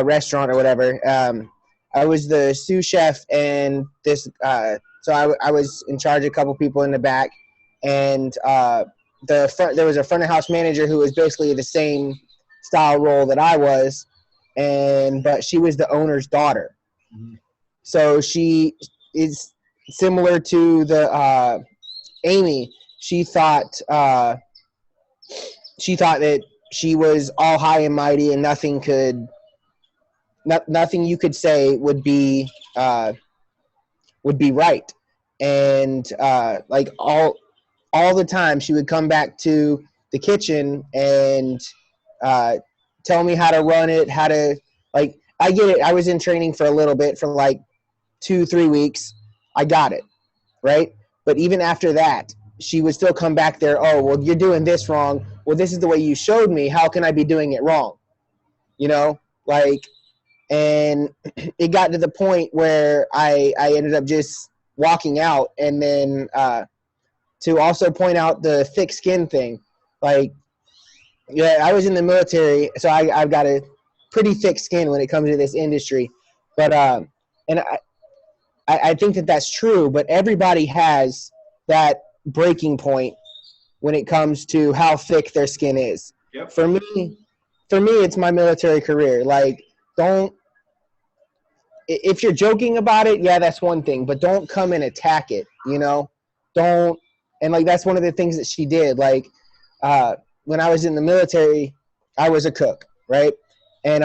restaurant or whatever. I was the sous chef, and this, so I was in charge of a couple people in the back, and there was a front of house manager who was basically the same style role that I was, but she was the owner's daughter. So she is similar to the Amy. She thought that she was all high and mighty, and nothing you could say would be right. And like all the time, she would come back to the kitchen and tell me how to run it, how to, like, I get it. I was in training for a little bit, for like 2-3 weeks. I got it, right? But even after that, she would still come back there. Oh, well, you're doing this wrong. Well, this is the way you showed me. How can I be doing it wrong? You know, like, and it got to the point where I ended up just walking out. And then to also point out the thick skin thing, like, yeah, I was in the military, so I've got a pretty thick skin when it comes to this industry. But and I think that that's true, but everybody has that breaking point when it comes to how thick their skin is. Yep. For me, it's my military career. Like, if you're joking about it, yeah, that's one thing, but don't come and attack it, you know? And like, that's one of the things that she did. Like, when I was in the military, I was a cook, right? And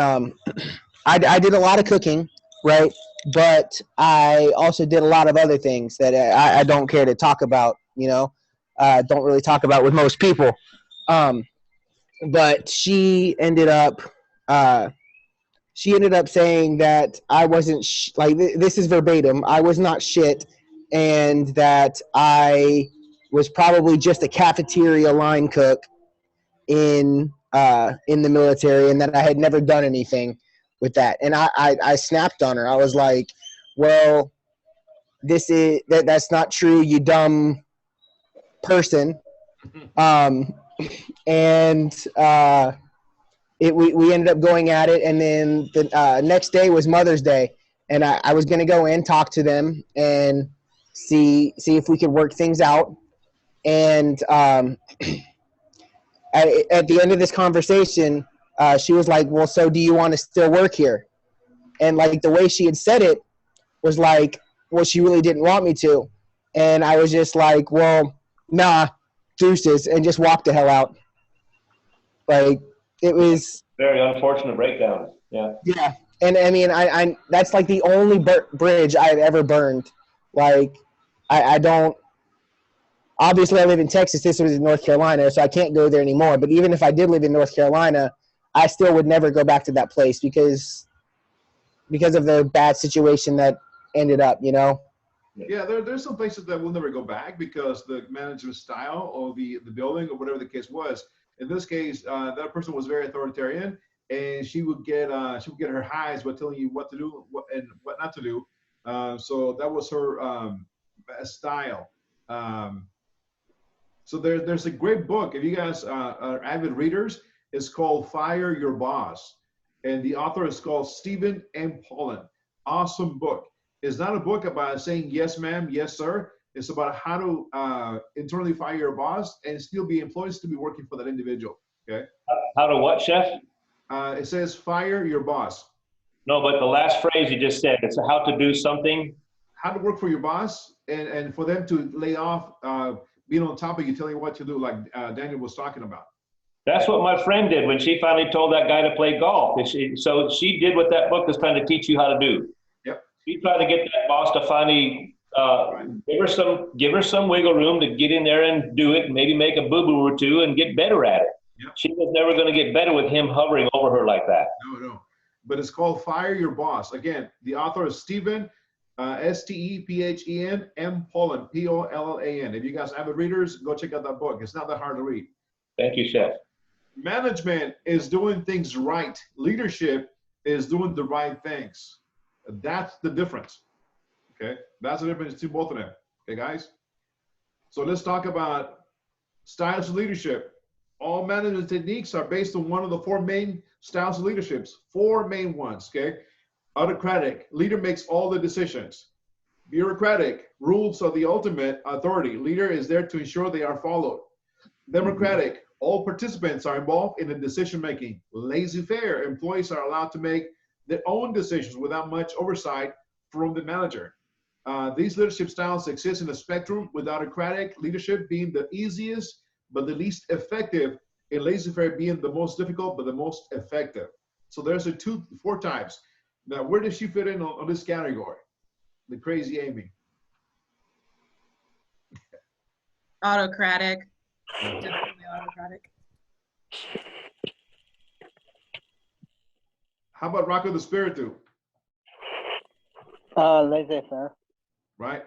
I did a lot of cooking, right? But I also did a lot of other things that I don't care to talk about, you know? Don't really talk about with most people. But she ended up saying that I wasn't this is verbatim. I was not shit, and that I was probably just a cafeteria line cook in the military, and that I had never done anything with that. And I snapped on her. I was like, well, that's not true, you dumb person. And we ended up going at it, and then the next day was Mother's Day, and I was going to go in, talk to them, and see if we could work things out. And at the end of this conversation, she was like, well, so do you want to still work here? And like, the way she had said it was like, well, she really didn't want me to. And I was just like, well, nah, deuces, and just walked the hell out. Like, it was very unfortunate breakdown. Yeah. Yeah. And I mean, I that's like the only bridge I've ever burned. Like, I don't, obviously I live in Texas. This was in North Carolina, so I can't go there anymore. But even if I did live in North Carolina, I still would never go back to that place because of the bad situation that ended up, you know? Yeah, there's some places that will never go back because the management style or the building or whatever the case was. In this case, that person was very authoritarian, and she would get her highs by telling you what to do and what not to do. So that was her style. So there's a great book. If you guys are avid readers, it's called Fire Your Boss, and the author is called Stephen M. Pollan. Awesome book. It's not a book about saying yes, ma'am, yes, sir. It's about how to internally fire your boss and still be employed, to be working for that individual. Okay. How to what, Chef? It says fire your boss. No, but the last phrase you just said, it's how to do something. How to work for your boss and for them to lay off being on top of you, telling you what to do, like Daniel was talking about. That's what my friend did when she finally told that guy to play golf. So she did what that book was trying to teach you how to do. Yep. She tried to get that boss to finally give her some wiggle room to get in there and do it, and maybe make a boo-boo or two and get better at it. Yep. She was never going to get better with him hovering over her like that. No. But it's called Fire Your Boss. Again, the author is Stephen, Stephen M. Pollan, Pollan. If you guys are avid readers, go check out that book. It's not that hard to read. Thank you, Chef. Management is doing things right. Leadership is doing the right things. That's the difference. Okay, that's the difference between both of them. Okay, guys. So let's talk about styles of leadership. All management techniques are based on one of the 4 main styles of leaderships. 4 main ones. Okay, autocratic, leader makes all the decisions. Bureaucratic, rules are the ultimate authority. Leader is there to ensure they are followed. Democratic, all participants are involved in the decision making. Laissez-faire, employees are allowed to make their own decisions without much oversight from the manager. These leadership styles exist in a spectrum, with autocratic leadership being the easiest but the least effective, and laissez-faire being the most difficult but the most effective. So there's four types. Now, where does she fit in on this category? The crazy Amy. Autocratic. Definitely autocratic. How about Rocco the Spiritu? Laissez-faire. Right.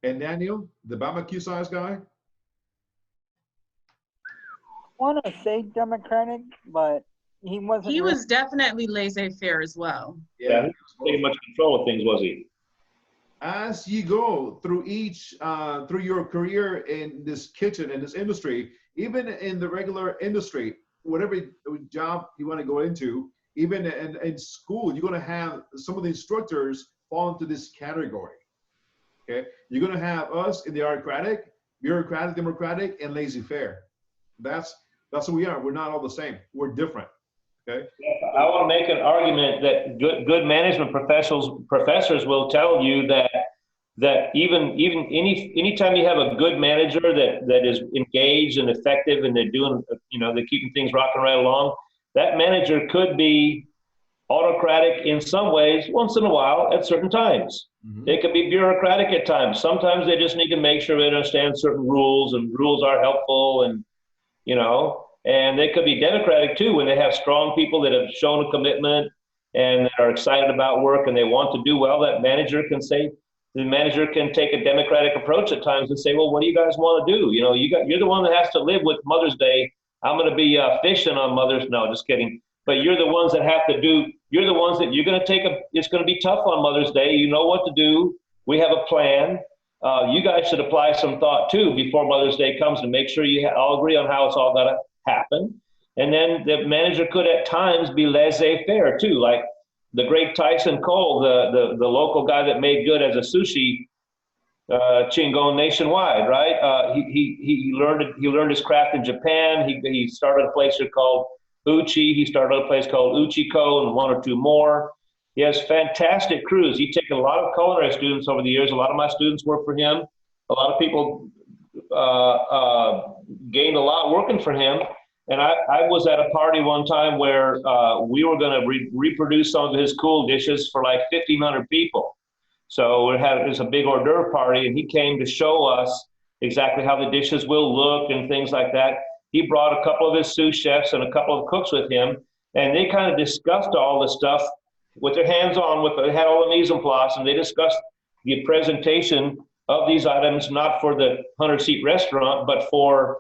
And Daniel, the barbecue size guy? I want to say Democratic, but he wasn't. He was definitely laissez-faire as well. Yeah, he was pretty much control of things, was he? As you go through through your career in this kitchen, in this industry, even in the regular industry, whatever job you want to go into, even in school, you're going to have some of the instructors fall into this category. Okay, you're going to have us in the autocratic, bureaucratic, democratic, and laissez-faire. That's what we are. We're not all the same. We're different. Okay. I want to make an argument that good management professors will tell you that even anytime you have a good manager that is engaged and effective and they're doing, they're keeping things rocking right along, that manager could be autocratic in some ways once in a while at certain times. Mm-hmm. They could be bureaucratic at times. Sometimes they just need to make sure they understand certain rules, and rules are helpful, and and they could be democratic too when they have strong people that have shown a commitment and that are excited about work and they want to do well. The manager can take a democratic approach at times and say, well, what do you guys want to do? You're the one that has to live with Mother's Day. I'm going to be fishing on no, just kidding. But you're the ones that you're the ones that you're going to it's going to be tough on Mother's Day. You know what to do. We have a plan. You guys should apply some thought too before Mother's Day comes and make sure you all agree on how it's all going to happen. And then the manager could at times be laissez-faire too, like the great Tyson Cole, the local guy that made good as a sushi chingon nationwide, right? He learned his craft in Japan. He started a place called Uchi. He started a place called Uchiko and one or two more. He has fantastic crews. He's taken a lot of culinary students over the years. A lot of my students work for him. A lot of people gained a lot working for him. And I was at a party one time where we were going to reproduce some of his cool dishes for like 1,500 people. So it was a big hors d'oeuvre party, and he came to show us exactly how the dishes will look and things like that. He brought a couple of his sous chefs and a couple of cooks with him, and they kind of discussed all the stuff with their hands on. They had all the mise en place, and they discussed the presentation of these items, not for the 100-seat restaurant, but for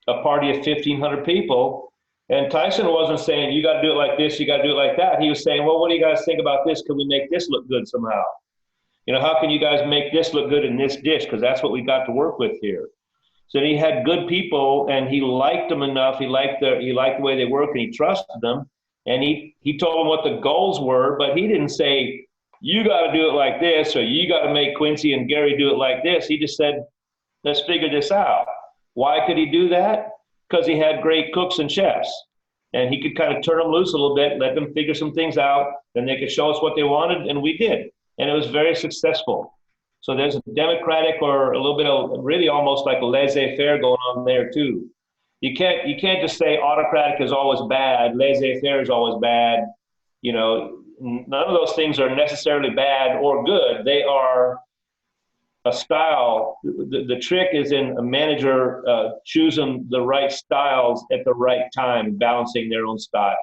a party of 1,500 people. And Tyson wasn't saying, you got to do it like this, you got to do it like that. He was saying, well, what do you guys think about this? Can we make this look good somehow? How can you guys make this look good in this dish? Because that's what we got to work with here. So he had good people, and he liked them enough. He liked the way they work, and he trusted them. And he told them what the goals were, but he didn't say, you got to do it like this, or you got to make Quincy and Gary do it like this. He just said, let's figure this out. Why could he do that? Because he had great cooks and chefs, and he could kind of turn them loose a little bit, let them figure some things out, then they could show us what they wanted, and we did. And it was very successful. So there's a democratic or a little bit of really almost like a laissez-faire going on there too. You can't just say autocratic is always bad, laissez-faire is always bad. None of those things are necessarily bad or good. They are a style. The trick is in a manager choosing the right styles at the right time, balancing their own style.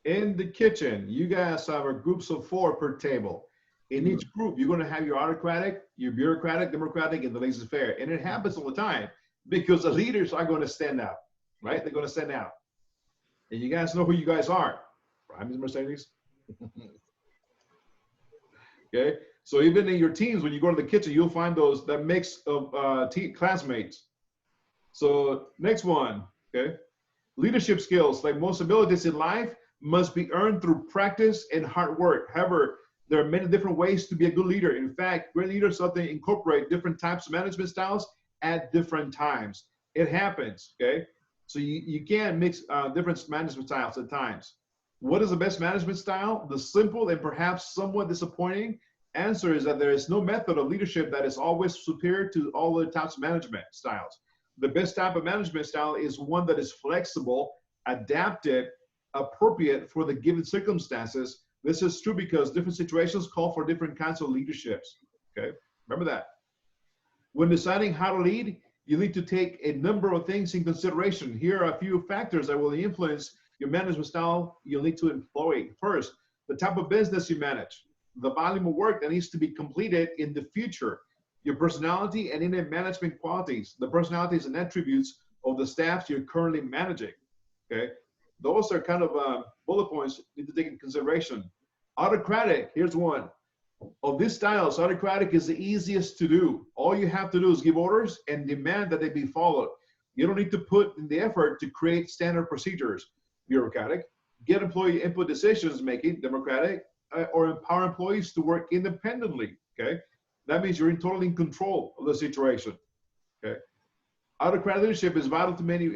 In the kitchen, you guys have groups of 4 per table. In each group, you're going to have your autocratic, your bureaucratic, democratic, and the laissez-faire. And it happens all the time because the leaders are going to stand out, right? They're going to stand out. And you guys know who you guys are. Right, Ms. Mercedes? Okay. So even in your teams, when you go to the kitchen, you'll find that mix of classmates. So next one, okay. Leadership skills, like most abilities in life, must be earned through practice and hard work. However, there are many different ways to be a good leader. In fact, great leaders often incorporate different types of management styles at different times. It happens, okay? So you can mix different management styles at times. What is the best management style? The simple and perhaps somewhat disappointing answer is that there is no method of leadership that is always superior to all the types of management styles. The best type of management style is one that is flexible, adapted, appropriate for the given circumstances. This is true because different situations call for different kinds of leaderships. Okay, remember that. When deciding how to lead, you need to take a number of things in consideration. Here are a few factors that will influence your management style you'll need to employ. First, the type of business you manage, the volume of work that needs to be completed in the future, your personality and innate management qualities, the personalities and attributes of the staff you're currently managing. Okay, those are kind of bullet points you need to take in consideration. Autocratic, here's one. Of these styles, autocratic is the easiest to do. All you have to do is give orders and demand that they be followed. You don't need to put in the effort to create standard procedures. Bureaucratic, get employee input decisions making, democratic, or empower employees to work independently. Okay, that means you're totally in control of the situation. Okay, autocratic leadership is vital to many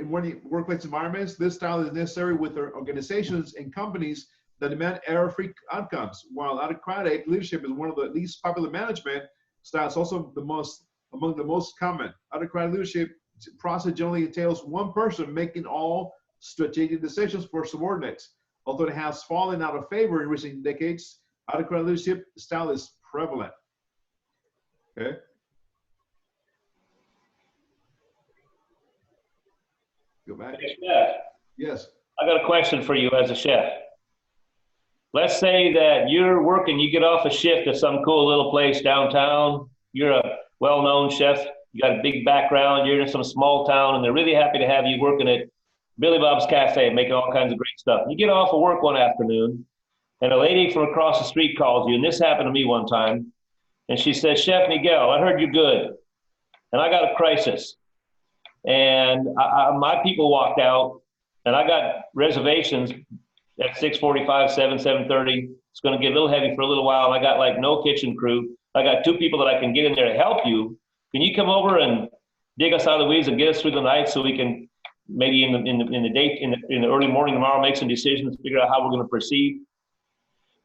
workplace environments. This style is necessary with organizations and companies that demand error-free outcomes. While autocratic leadership is one of the least popular management styles, also among the most common. Autocratic leadership process generally entails one person making all strategic decisions for subordinates. Although it has fallen out of favor in recent decades, autocratic leadership style is prevalent. Okay. Go back. Hey, Chef, yes. I got a question for you as a chef. Let's say that you're working, you get off a shift at some cool little place downtown. You're a well-known chef. You got a big background. You're in some small town, and they're really happy to have you working at Billy Bob's Cafe, making all kinds of great stuff. You get off of work one afternoon, and a lady from across the street calls you, and this happened to me one time, and she says, Chef Miguel, I heard you're good, and I got a crisis. And my people walked out, and I got reservations at 6:45, 7:30. It's going to get a little heavy for a little while. I got like no kitchen crew. I got 2 people that I can get in there to help you. Can you come over and dig us out of the weeds and get us through the night so we can maybe in the early morning tomorrow make some decisions, figure out how we're going to proceed?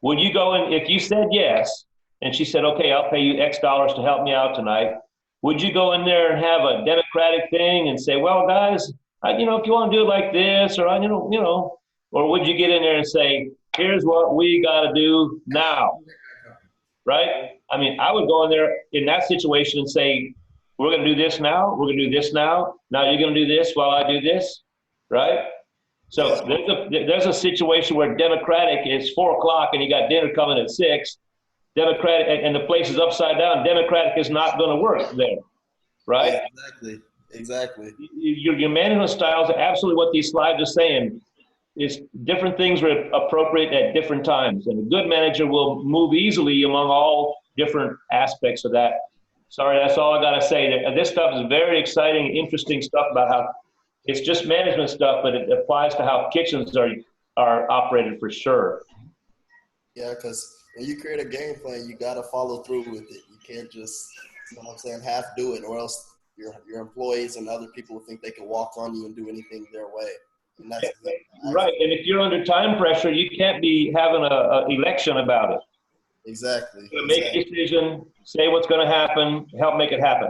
Would you go in, if you said yes, and she said, okay, I'll pay you X dollars to help me out tonight, would you go in there and have a democratic thing and say, well, guys, if you want to do it like this, or, or would you get in there and say, here's what we got to do now, right? I mean, I would go in there in that situation and say, we're going to do this now. We're going to do this now. Now you're going to do this while I do this, right? So there's a situation where democratic is 4 o'clock and you got dinner coming at 6. Democratic, and the place is upside down. Democratic is not going to work there, right? Yeah, exactly. Your management styles are absolutely what these slides are saying. Is different things are appropriate at different times, and a good manager will move easily among all different aspects of that. Sorry, that's all I got to say. This stuff is very exciting, interesting stuff about how it's just management stuff, but it applies to how kitchens are operated for sure. Yeah, because when you create a game plan, you got to follow through with it. You can't just, half do it, or else your employees and other people will think they can walk on you and do anything their way. And that's right, and if you're under time pressure, you can't be having an election about it. Exactly. Make a decision, say what's going to happen, help make it happen.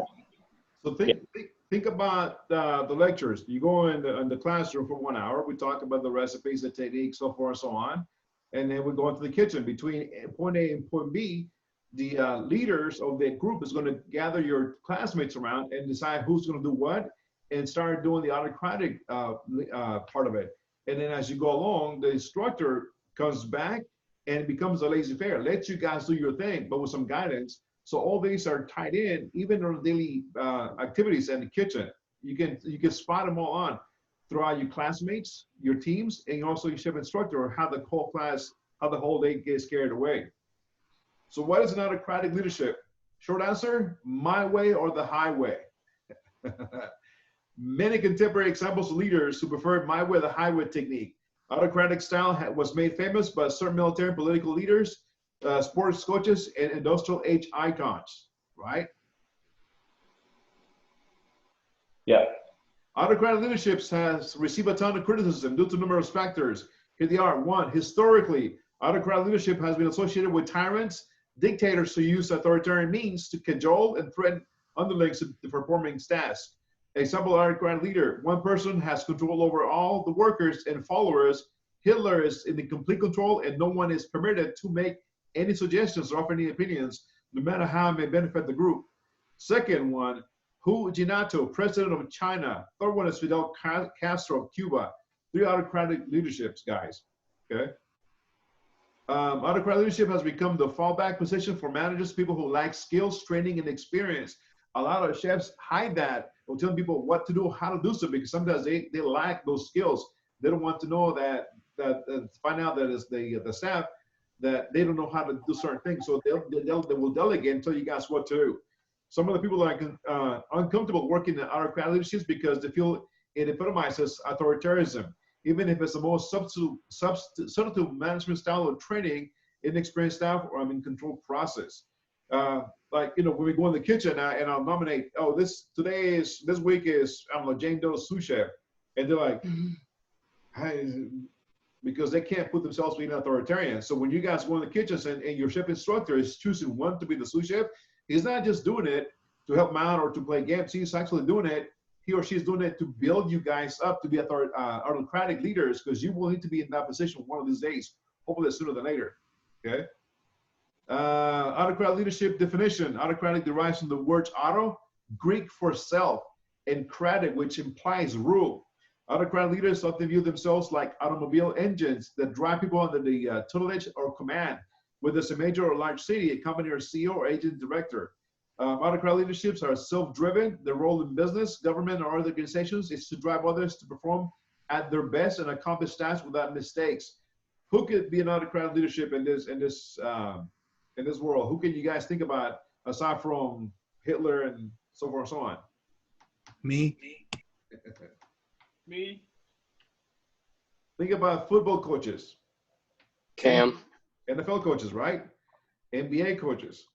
So think about the lectures. You go in the classroom for 1 hour. We talk about the recipes, the techniques, so forth and so on. And then we go into the kitchen. Between point A and point B, the leaders of the group is going to gather your classmates around and decide who's going to do what and start doing the autocratic part of it. And then as you go along, the instructor comes back and it becomes a laissez-faire. Let you guys do your thing, but with some guidance. So all these are tied in, even on daily activities in the kitchen. You can spot them all on throughout your classmates, your teams, and also your chef instructor, or how the whole class, how the whole day gets carried away. So what is an autocratic leadership? Short answer, my way or the highway. Many contemporary examples of leaders who preferred my way or the highway technique. Autocratic style was made famous by certain military and political leaders, sports coaches, and industrial age icons, right? Yeah. Autocratic leadership has received a ton of criticism due to numerous factors. Here they are. One, historically, autocratic leadership has been associated with tyrants, dictators who use authoritarian means to cajole and threaten underlings to performing tasks. Example, autocratic leader. One person has control over all the workers and followers. Hitler is in the complete control, and no one is permitted to make any suggestions or offer any opinions, no matter how it may benefit the group. Second one, Hu Jintao, president of China. Third one is Fidel Castro of Cuba. 3 autocratic leaderships, guys. Okay. Autocratic leadership has become the fallback position for managers, people who lack skills, training, and experience. A lot of chefs hide that or tell people what to do, how to do so, because sometimes they lack those skills. They don't want to know that find out that it's the staff that they don't know how to do certain things. So they will delegate and tell you guys what to do. Some of the people are uncomfortable working in autocratic leaderships because they feel it epitomizes authoritarianism, even if it's the most subtle management style of training, inexperienced staff, or control process. Like, when we go in the kitchen and I'll nominate, oh, this week is, I don't know, Jane Doe's sous chef. And they're like, because they can't put themselves being authoritarian. So when you guys go in the kitchens and your chef instructor is choosing one to be the sous chef, he's not just doing it to help them out or to play games. He's actually doing it, he or she is doing it to build you guys up to be autocratic leaders, because you will need to be in that position one of these days, hopefully sooner than later, okay? Autocratic leadership definition. Autocratic derives from the words auto, Greek for self, and kratic, which implies rule. Autocratic leaders often view themselves like automobile engines that drive people under the tutelage or command, whether it's a major or large city, a company or CEO or agent director. Autocratic leaderships are self-driven. Their role in business, government, or other organizations is to drive others to perform at their best and accomplish tasks without mistakes. Who could be an autocratic leadership in this world? Who can you guys think about aside from Hitler and so forth and so on? Me. Me. Think about football coaches. Cam. NFL coaches, right? NBA coaches,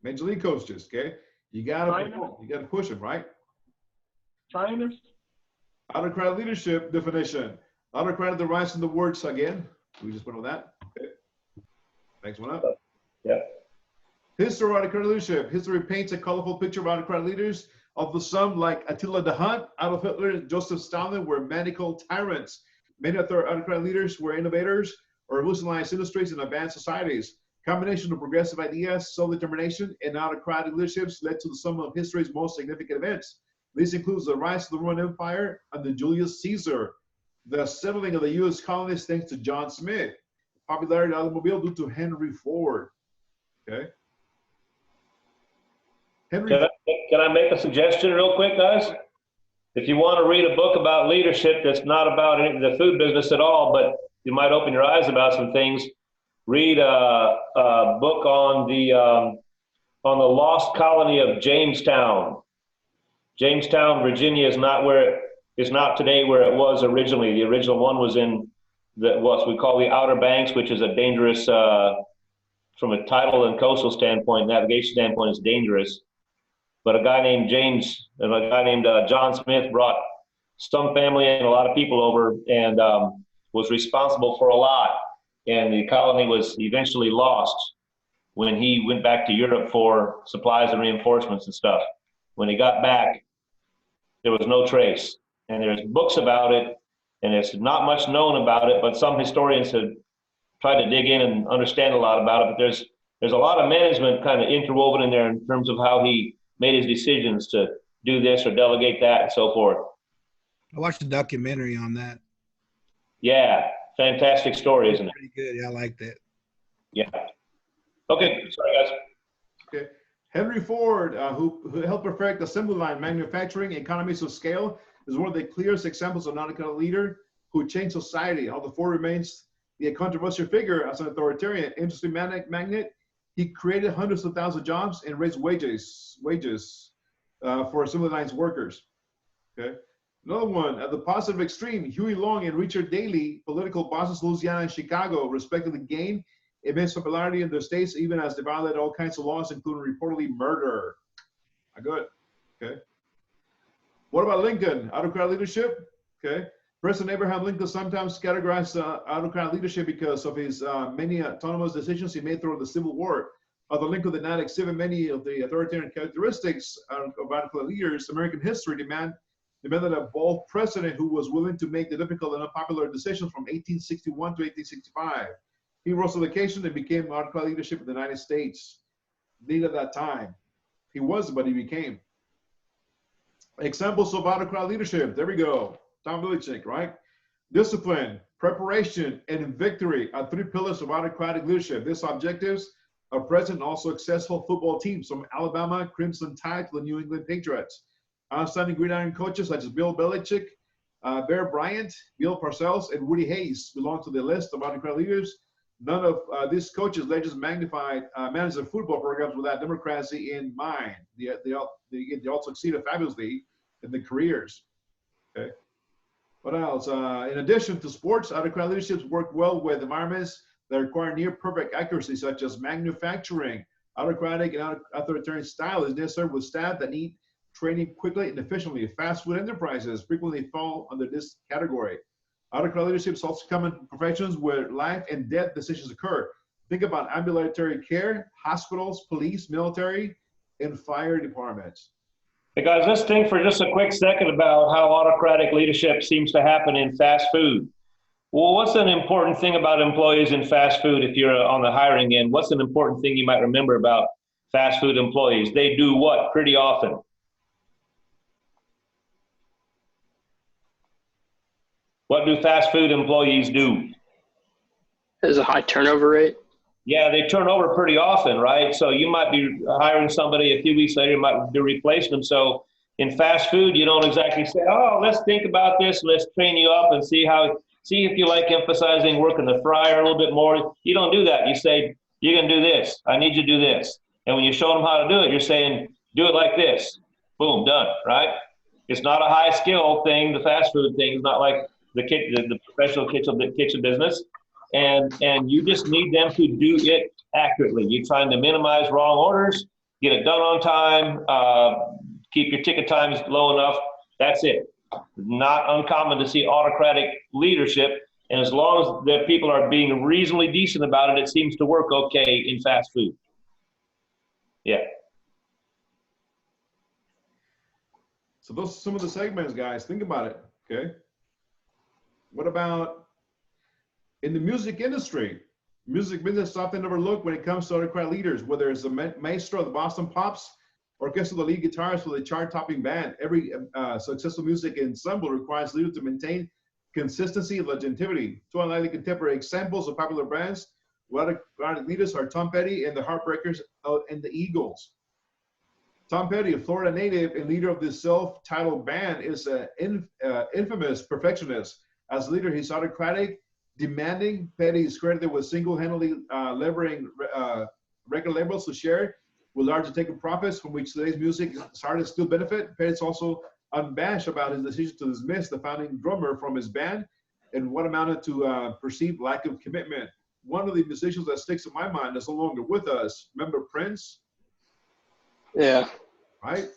Major League coaches. Okay, you gotta push them, right? Trainers. Autocratic leadership definition. Autocratic derives from the words again. We just went on that. Okay. Next one up. Yeah. History of autocratic leadership. History paints a colorful picture of autocratic leaders. Of the some, like Attila the Hun, Adolf Hitler, and Joseph Stalin, were maniacal tyrants. Many other autocratic leaders were innovators or revolutionized industries and advanced societies. Combination of progressive ideas, self-determination, and autocratic leaderships led to some of history's most significant events. This includes the rise of the Roman Empire under Julius Caesar, the settling of the U.S. colonies thanks to John Smith, popularity of the automobile due to Henry Ford. Okay. Can I make a suggestion real quick, guys? If you want to read a book about leadership that's not about the food business at all, but you might open your eyes about some things, read a book on the lost colony of Jamestown. Jamestown, Virginia is not today where it was originally. The original one was in what we call the Outer Banks, which is a dangerous, from a tidal and coastal standpoint, navigation standpoint, it's dangerous. But a guy named John Smith brought some family and a lot of people over and was responsible for a lot. And the colony was eventually lost when he went back to Europe for supplies and reinforcements and stuff. When he got back, there was no trace. And there's books about it, and there's not much known about it, but some historians have tried to dig in and understand a lot about it. But there's a lot of management kind of interwoven in there in terms of how he made his decisions to do this or delegate that and so forth. I watched a documentary on that. Yeah, fantastic story, isn't it? Pretty good. Yeah, I like that. Yeah. Okay, sorry guys. Okay. Henry Ford, who helped perfect assembly line manufacturing economies of scale, is one of the clearest examples of an autocratic leader who changed society. Although Ford remains a controversial figure as an authoritarian industry magnate, he created hundreds of thousands of jobs and raised wages for assembly lines workers. Okay. Another one, at the positive extreme, Huey Long and Richard Daley, political bosses Louisiana and Chicago, respectively gained immense popularity in their states, even as they violated all kinds of laws, including reportedly murder. Good. Okay. What about Lincoln? Autocratic leadership. Okay. President Abraham Lincoln sometimes categorized autocratic leadership because of his many autonomous decisions he made throughout the Civil War. Although Lincoln did not exhibit many of the authoritarian characteristics of autocratic leaders, American history demanded a bold president who was willing to make the difficult and unpopular decisions from 1861 to 1865. He rose to the occasion and became autocratic leadership in the United States. Needed that time. He was, but he became. Examples of autocratic leadership. There we go. Tom Belichick, right? Discipline, preparation, and victory are three pillars of autocratic leadership. These objectives are present in all successful football teams, from Alabama Crimson Tide to the New England Patriots. Outstanding gridiron coaches such as Bill Belichick, Bear Bryant, Bill Parcells, and Woody Hayes belong to the list of autocratic leaders. None of these coaches managed their football programs without democracy in mind. They all succeeded fabulously in their careers. Okay. What else? In addition to sports, autocratic leaderships work well with environments that require near perfect accuracy, such as manufacturing. Autocratic and authoritarian style is necessary with staff that need training quickly and efficiently. Fast food enterprises frequently fall under this category. Autocratic leadership is also common in professions where life and death decisions occur. Think about ambulatory care, hospitals, police, military, and fire departments. Hey guys, let's think for just a quick second about how autocratic leadership seems to happen in fast food. Well, what's an important thing about employees in fast food if you're on the hiring end? What's an important thing you might remember about fast food employees? They do what pretty often? What do fast food employees do? There's a high turnover rate. Yeah, they turn over pretty often, right? So you might be hiring somebody a few weeks later, you might be replacing them. So in fast food, you don't exactly say, oh, let's think about this. Let's train you up and see if you like emphasizing working the fryer a little bit more. You don't do that. You say, you're going to do this. I need you to do this. And when you show them how to do it, you're saying, do it like this. Boom, done, right? It's not a high skill thing. The fast food thing is not like the professional kitchen business. And you just need them to do it accurately. You're trying to minimize wrong orders, get it done on time, keep your ticket times low enough. That's it. Not uncommon to see autocratic leadership. And as long as the people are being reasonably decent about it, it seems to work okay in fast food. Yeah. So those are some of the segments, guys. Think about it, okay? What about in the music industry? Music business is often overlooked when it comes to autocratic leaders, whether it's the maestro of the Boston Pops, orchestra, the lead guitarist for the chart-topping band. Every successful music ensemble requires leaders to maintain consistency and longevity. Two unlikely contemporary examples of popular bands with autocratic leaders are Tom Petty and the Heartbreakers and the Eagles. Tom Petty, a Florida native and leader of this self-titled band, is an infamous perfectionist. As leader, he's autocratic, demanding. Petty is credited with single-handedly levering record labels to share with larger taking profits from which today's music artists still benefit. Petty's also unabashed about his decision to dismiss the founding drummer from his band and what amounted to perceived lack of commitment. One of the musicians that sticks in my mind is no longer with us. Remember Prince? Yeah. Right?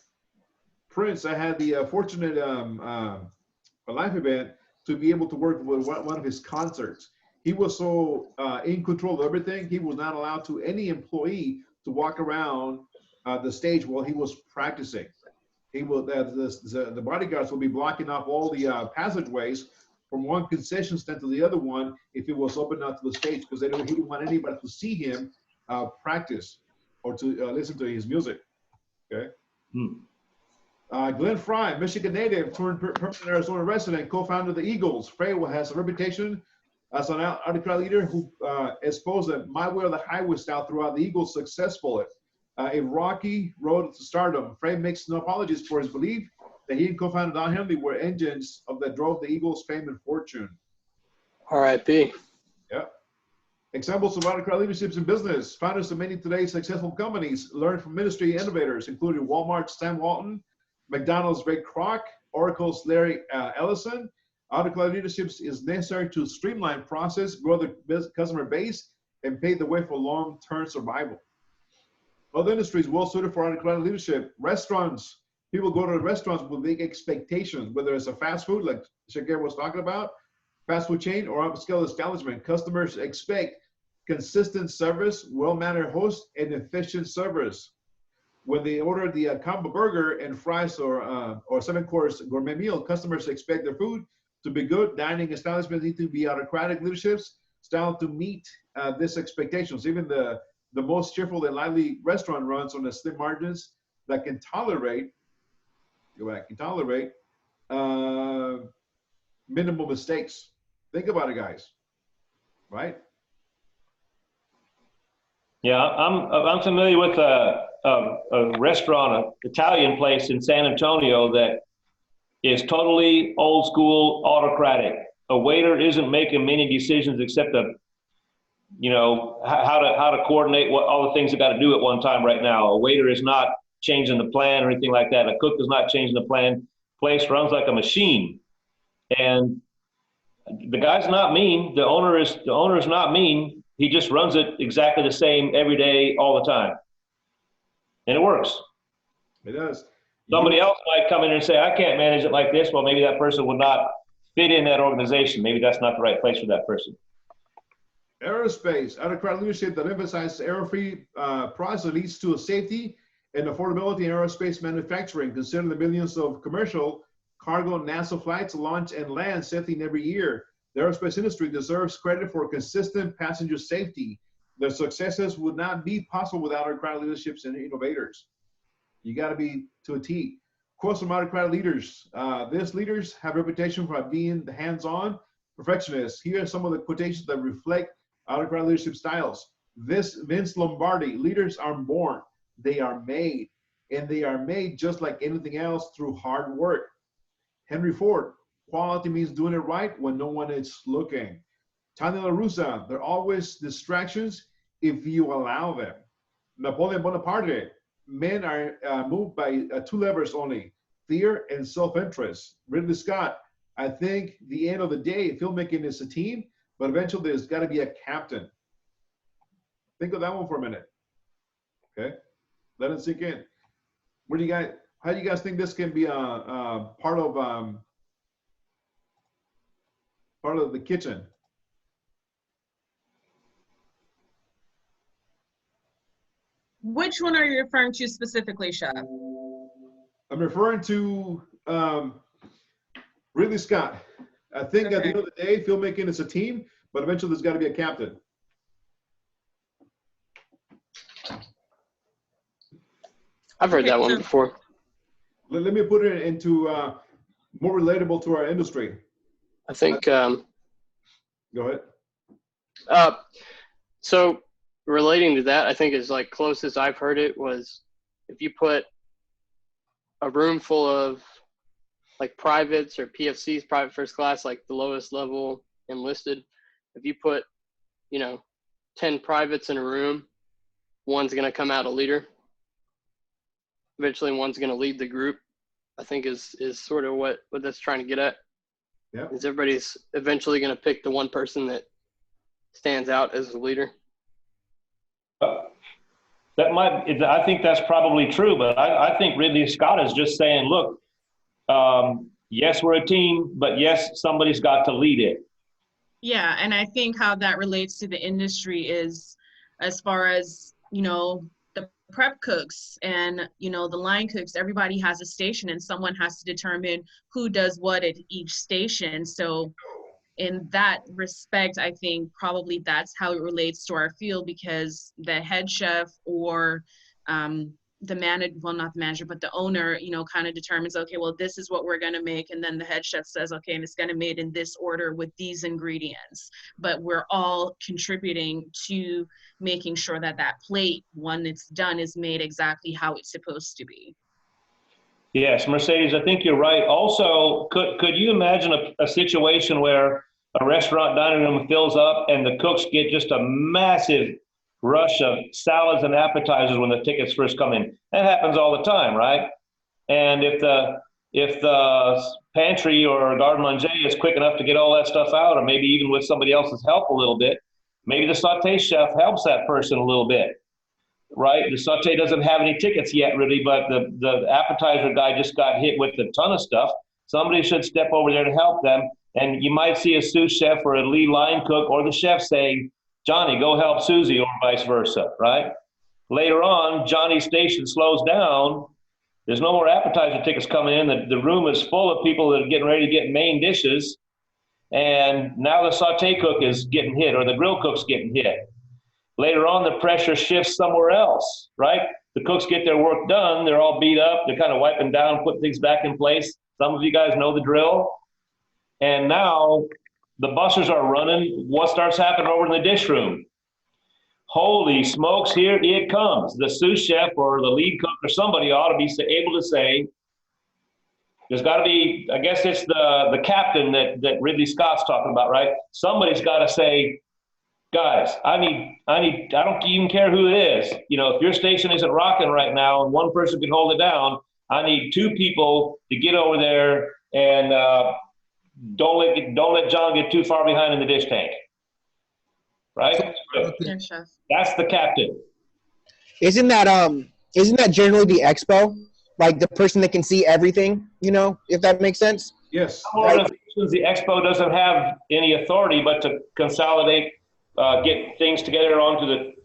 Prince, I had the fortunate live event to be able to work with one of his concerts. He was so in control of everything, he was not allowed to any employee to walk around the stage while he was practicing. He will, the bodyguards will be blocking off all the passageways from one concession stand to the other one if it was open out to the stage, because he didn't want anybody to see him practice or to listen to his music. Okay. Glenn Fry, Michigan native, turned permanent Arizona resident, co-founder of the Eagles. Fry has a reputation as an autocratic leader who exposed the my way or the highway style throughout the Eagles' successful a rocky road to stardom. Fry makes no apologies for his belief that he and co-founder Don Henley were engines that drove the Eagles' fame and fortune. R.I.P. Yep. Examples of autocratic leaderships in business. Founders of many today's successful companies learned from industry innovators, including Walmart's Sam Walton, McDonald's Ray Kroc, Oracle's Larry Ellison. Autocratic leadership is necessary to streamline process, grow the customer base, and pave the way for long-term survival. Other industries well suited for autocratic leadership. Restaurants. People go to restaurants with big expectations, whether it's a fast food like Shakir was talking about, fast food chain or upscale establishment, customers expect consistent service, well-mannered host, and efficient service. When they order the combo burger and fries or 7-course gourmet meal, customers expect their food to be good. Dining establishments need to be autocratic leaderships style to meet these expectations. Even the most cheerful and lively restaurant runs on the slim margins that can tolerate minimal mistakes. Think about it, guys. Right? Yeah, I'm familiar with a restaurant, an Italian place in San Antonio that is totally old school, autocratic. A waiter isn't making many decisions except how to coordinate all the things they got to do at one time right now. A waiter is not changing the plan or anything like that. A cook is not changing the plan. Place runs like a machine, and the guy's not mean. The owner is not mean. He just runs it exactly the same every day, all the time. And it works. It does. Somebody else might come in and say, I can't manage it like this. Well, maybe that person would not fit in that organization. Maybe that's not the right place for that person. Aerospace, autocratic leadership that emphasizes error-free process leads to a safety and affordability in aerospace manufacturing. Consider the millions of commercial, cargo, NASA flights launch and land safety every year. The aerospace industry deserves credit for consistent passenger safety. Their successes would not be possible without autocratic leaderships and innovators. You got to be to a T. Quotes from autocratic leaders. These leaders have a reputation for being hands-on perfectionists. Here are some of the quotations that reflect autocratic leadership styles. This Vince Lombardi: leaders aren't born, they are made. And they are made just like anything else through hard work. Henry Ford: quality means doing it right when no one is looking. Tanya LaRussa: there are always distractions if you allow them. Napoleon Bonaparte: men are moved by 2 levers only, fear and self-interest. Ridley Scott: I think the end of the day, filmmaking is a team, but eventually there's got to be a captain. Think of that one for a minute. Okay, let it sink in. How do you guys think this can be part of the kitchen? Which one are you referring to specifically, Chef? I'm referring to Ridley Scott. I think at the end of the day, filmmaking is a team, but eventually there's got to be a captain. I've heard that one before. Let me put it into more relatable to our industry. I think. Go ahead. So relating to that, I think is like closest I've heard it was if you put a room full of like privates or PFCs, private first class, like the lowest level enlisted, if you put, 10 privates in a room, one's going to come out a leader. Eventually one's going to lead the group, I think is sort of what that's trying to get at. Yeah. Is everybody's eventually going to pick the one person that stands out as a leader. I think that's probably true, but I think Ridley Scott is just saying, look, yes, we're a team, but yes, somebody's got to lead it. Yeah, and I think how that relates to the industry is as far as, the prep cooks and, the line cooks, everybody has a station and someone has to determine who does what at each station. So in that respect, I think probably that's how it relates to our field, because the head chef or the manager, well, not the manager, but the owner, kind of determines, okay, well, this is what we're going to make. And then the head chef says, okay, and it's going to be made in this order with these ingredients. But we're all contributing to making sure that that plate, when it's done, is made exactly how it's supposed to be. Yes, Mercedes, I think you're right. Also, could you imagine a situation where a restaurant dining room fills up and the cooks get just a massive rush of salads and appetizers when the tickets first come in? That happens all the time, right? And if the pantry or garde manger is quick enough to get all that stuff out, or maybe even with somebody else's help a little bit, maybe the sauté chef helps that person a little bit, right? The sauté doesn't have any tickets yet, really, but the appetizer guy just got hit with a ton of stuff. somebody should step over there to help them. And you might see a sous chef or a lead line cook or the chef say, Johnny, go help Susie, or vice versa, right? Later on, Johnny's station slows down. There's no more appetizer tickets coming in. The room is full of people that are getting ready to get main dishes. And now the saute cook is getting hit, or the grill cook's getting hit. Later on, the pressure shifts somewhere else, right? The cooks get their work done. They're all beat up. They're kind of wiping down, putting things back in place. Some of you guys know the drill. And now the bussers are running. What starts happening over in the dish room? Holy smokes, here it comes. The sous chef or the lead cook or somebody ought to be able to say, there's got to be, I guess it's the captain that Ridley Scott's talking about, right? Somebody's got to say, guys, I don't even care who it is. You know, if your station isn't rocking right now and one person can hold it down, I need 2 people to get over there and don't let John get too far behind in the dish tank. Right? That's the captain. Isn't that generally the expo? Like the person that can see everything, you know, if that makes sense? Yes. Some organizations, the expo doesn't have any authority but to consolidate, get things together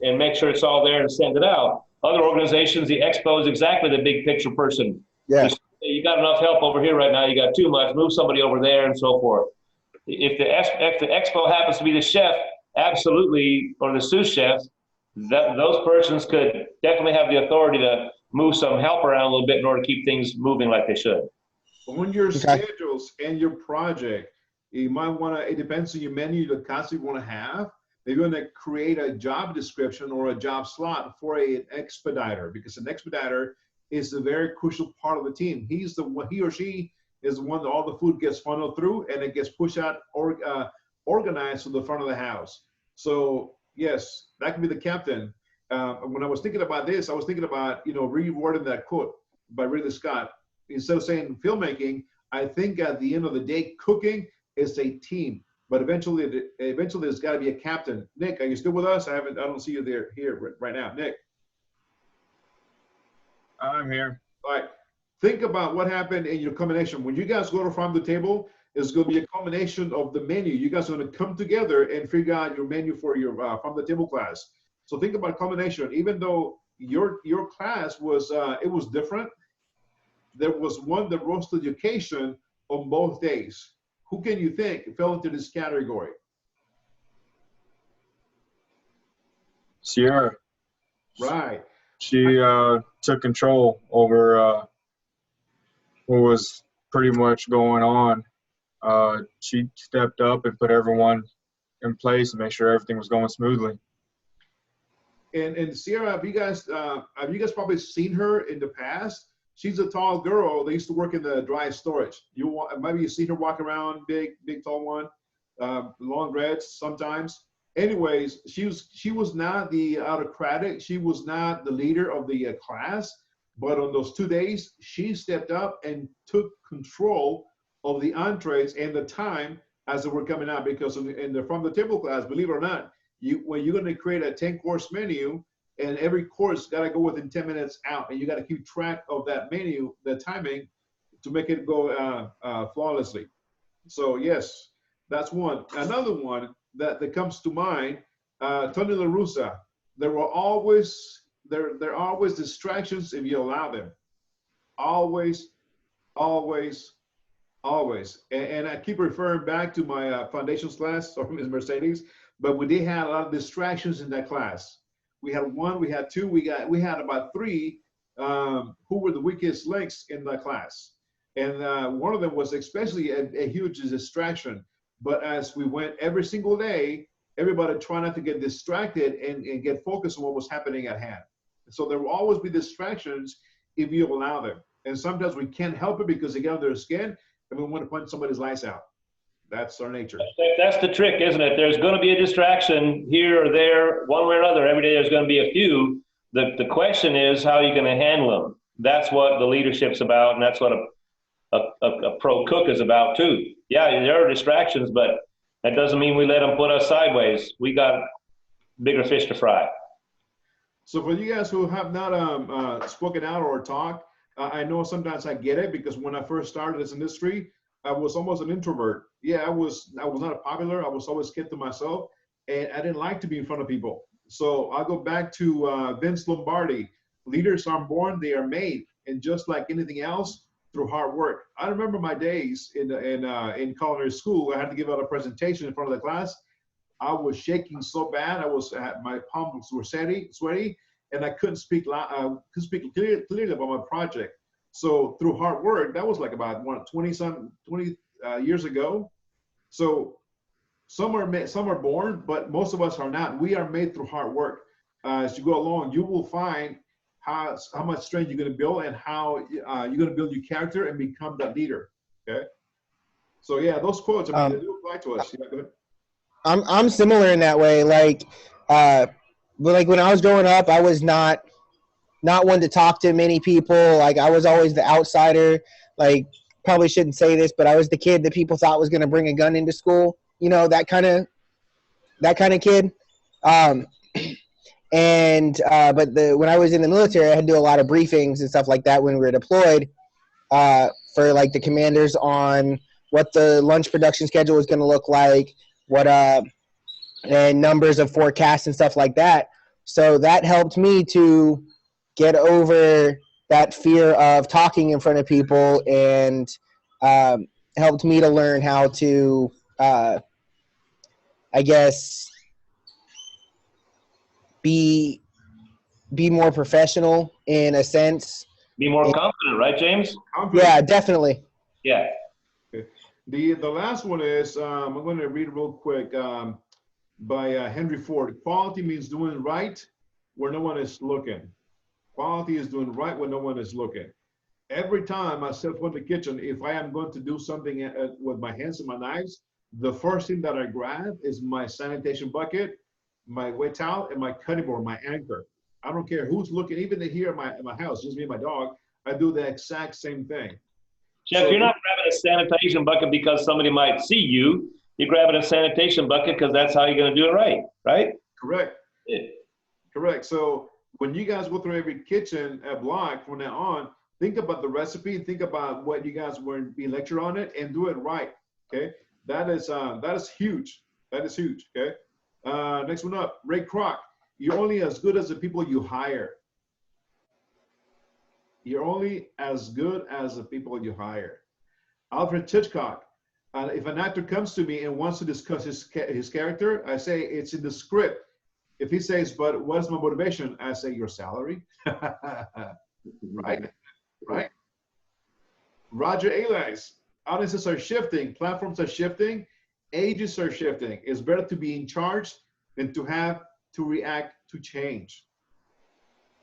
and make sure it's all there and send it out. Other organizations, the expo is exactly the big picture person. Yeah. You got enough help over here right now. You got too much. Move somebody over there and so forth. If the expo happens to be the chef, absolutely, or the sous chefs, those persons could definitely have the authority to move some help around a little bit in order to keep things moving like they should. On your schedules and your project, you might want to, it depends on your menu, the concept you want to have. Maybe you want to create a job description or a job slot for an expediter, because an expediter is a very crucial part of the team. He or she is the one that all the food gets funneled through and it gets pushed out or organized to the front of the house. So yes, that could be the captain. When I was thinking about this, I was thinking about, rewording that quote by Ridley Scott. Instead of saying filmmaking, I think at the end of the day, cooking is a team. But eventually there's got to be a captain. Nick, are you still with us? I don't see you here right now. Nick. I'm here. All right. Think about what happened in your combination. When you guys go to Farm to Table, it's going to be a combination of the menu. You guys are going to come together and figure out your menu for your Farm to Table class. So think about combination. Even though your class was it was different, there was one that rose to the occasion on both days. Who can you think fell into this category? Sierra. Right. She took control over what was pretty much going on. She stepped up and put everyone in place and make sure everything was going smoothly. And Sierra, have you guys probably seen her in the past? She's a tall girl. They used to work in the dry storage. Maybe you've seen her walk around, big tall one, long dreads sometimes. Anyways, she was not the autocratic. She was not the leader of the class. But on those 2 days, she stepped up and took control of the entrees and the time as they were coming out. Because in the From the Table class, believe it or not, when you're going to create a 10-course menu, and every course got to go within 10 minutes out, and you got to keep track of that menu, the timing, to make it go flawlessly. So yes, that's one. Another one that comes to mind, Tony La Russa. There are always distractions if you allow them. Always. And I keep referring back to my foundations class, or Ms. Mercedes, but we did have a lot of distractions in that class. We had one, we had two, we had about three who were the weakest links in the class. And one of them was especially a huge distraction. But as we went every single day, everybody tried not to get distracted and get focused on what was happening at hand. So there will always be distractions if you allow them. And sometimes we can't help it because they get under their skin and we want to punch somebody's lights out. That's our nature. That's the trick, isn't it? There's going to be a distraction here or there, one way or another. Every day there's going to be a few. The question is, how are you going to handle them? That's what the leadership's about, and that's what a pro cook is about too. Yeah, there are distractions, but that doesn't mean we let them put us sideways. We got bigger fish to fry. So for you guys who have not spoken out or talked, I know sometimes I get it because when I first started this industry, I was almost an introvert. Yeah, I was not popular. I was always kept to myself, and I didn't like to be in front of people. So I'll go back to Vince Lombardi. Leaders aren't born, they are made. And just like anything else, through hard work. I remember my days in culinary school. I had to give out a presentation in front of the class. I was shaking so bad. My palms were sweaty, and I couldn't speak clearly about my project. So through hard work, that was like about 20 years ago. So some are born, but most of us are not. We are made through hard work. As you go along, you will find how much strength you're going to build and how you're going to build your character and become that leader. Okay. So yeah, those quotes, I mean, they do apply to us. Yeah, go ahead. I'm similar in that way. Like, but like when I was growing up, I was not one to talk to many people. Like I was always the outsider. Like probably shouldn't say this, but I was the kid that people thought was going to bring a gun into school. You know, that kind of kid. But when I was in the military, I had to do a lot of briefings and stuff like that when we were deployed for like the commanders on what the lunch production schedule was going to look like, what and numbers of forecasts and stuff like that. So that helped me to get over that fear of talking in front of people, and helped me to learn how to, I guess, be more professional in a sense. Be more confident, right, James? Yeah, definitely. Yeah. The last one is, I'm going to read real quick by Henry Ford. Quality means doing right where no one is looking. Quality is doing right when no one is looking. Every time I step in the kitchen, if I am going to do something with my hands and my knives, the first thing that I grab is my sanitation bucket, my wet towel, and my cutting board, my anchor. I don't care who's looking, even here in my house, just me and my dog, I do the exact same thing. Jeff, you're not grabbing a sanitation bucket because somebody might see you. You're grabbing a sanitation bucket because that's how you're going to do it right? Correct. Yeah. Correct. So when you guys go through every kitchen block from now on, think about the recipe, think about what you guys were being lectured on it, and do it right. Okay, that is huge. That is huge. Okay. Next one up, Ray Kroc. You're only as good as the people you hire. You're only as good as the people you hire. Alfred Hitchcock. If an actor comes to me and wants to discuss his character, I say it's in the script. If he says, but what is my motivation? I say, your salary. Right? Roger Ailes. Audiences are shifting. Platforms are shifting. Ages are shifting. It's better to be in charge than to have to react to change.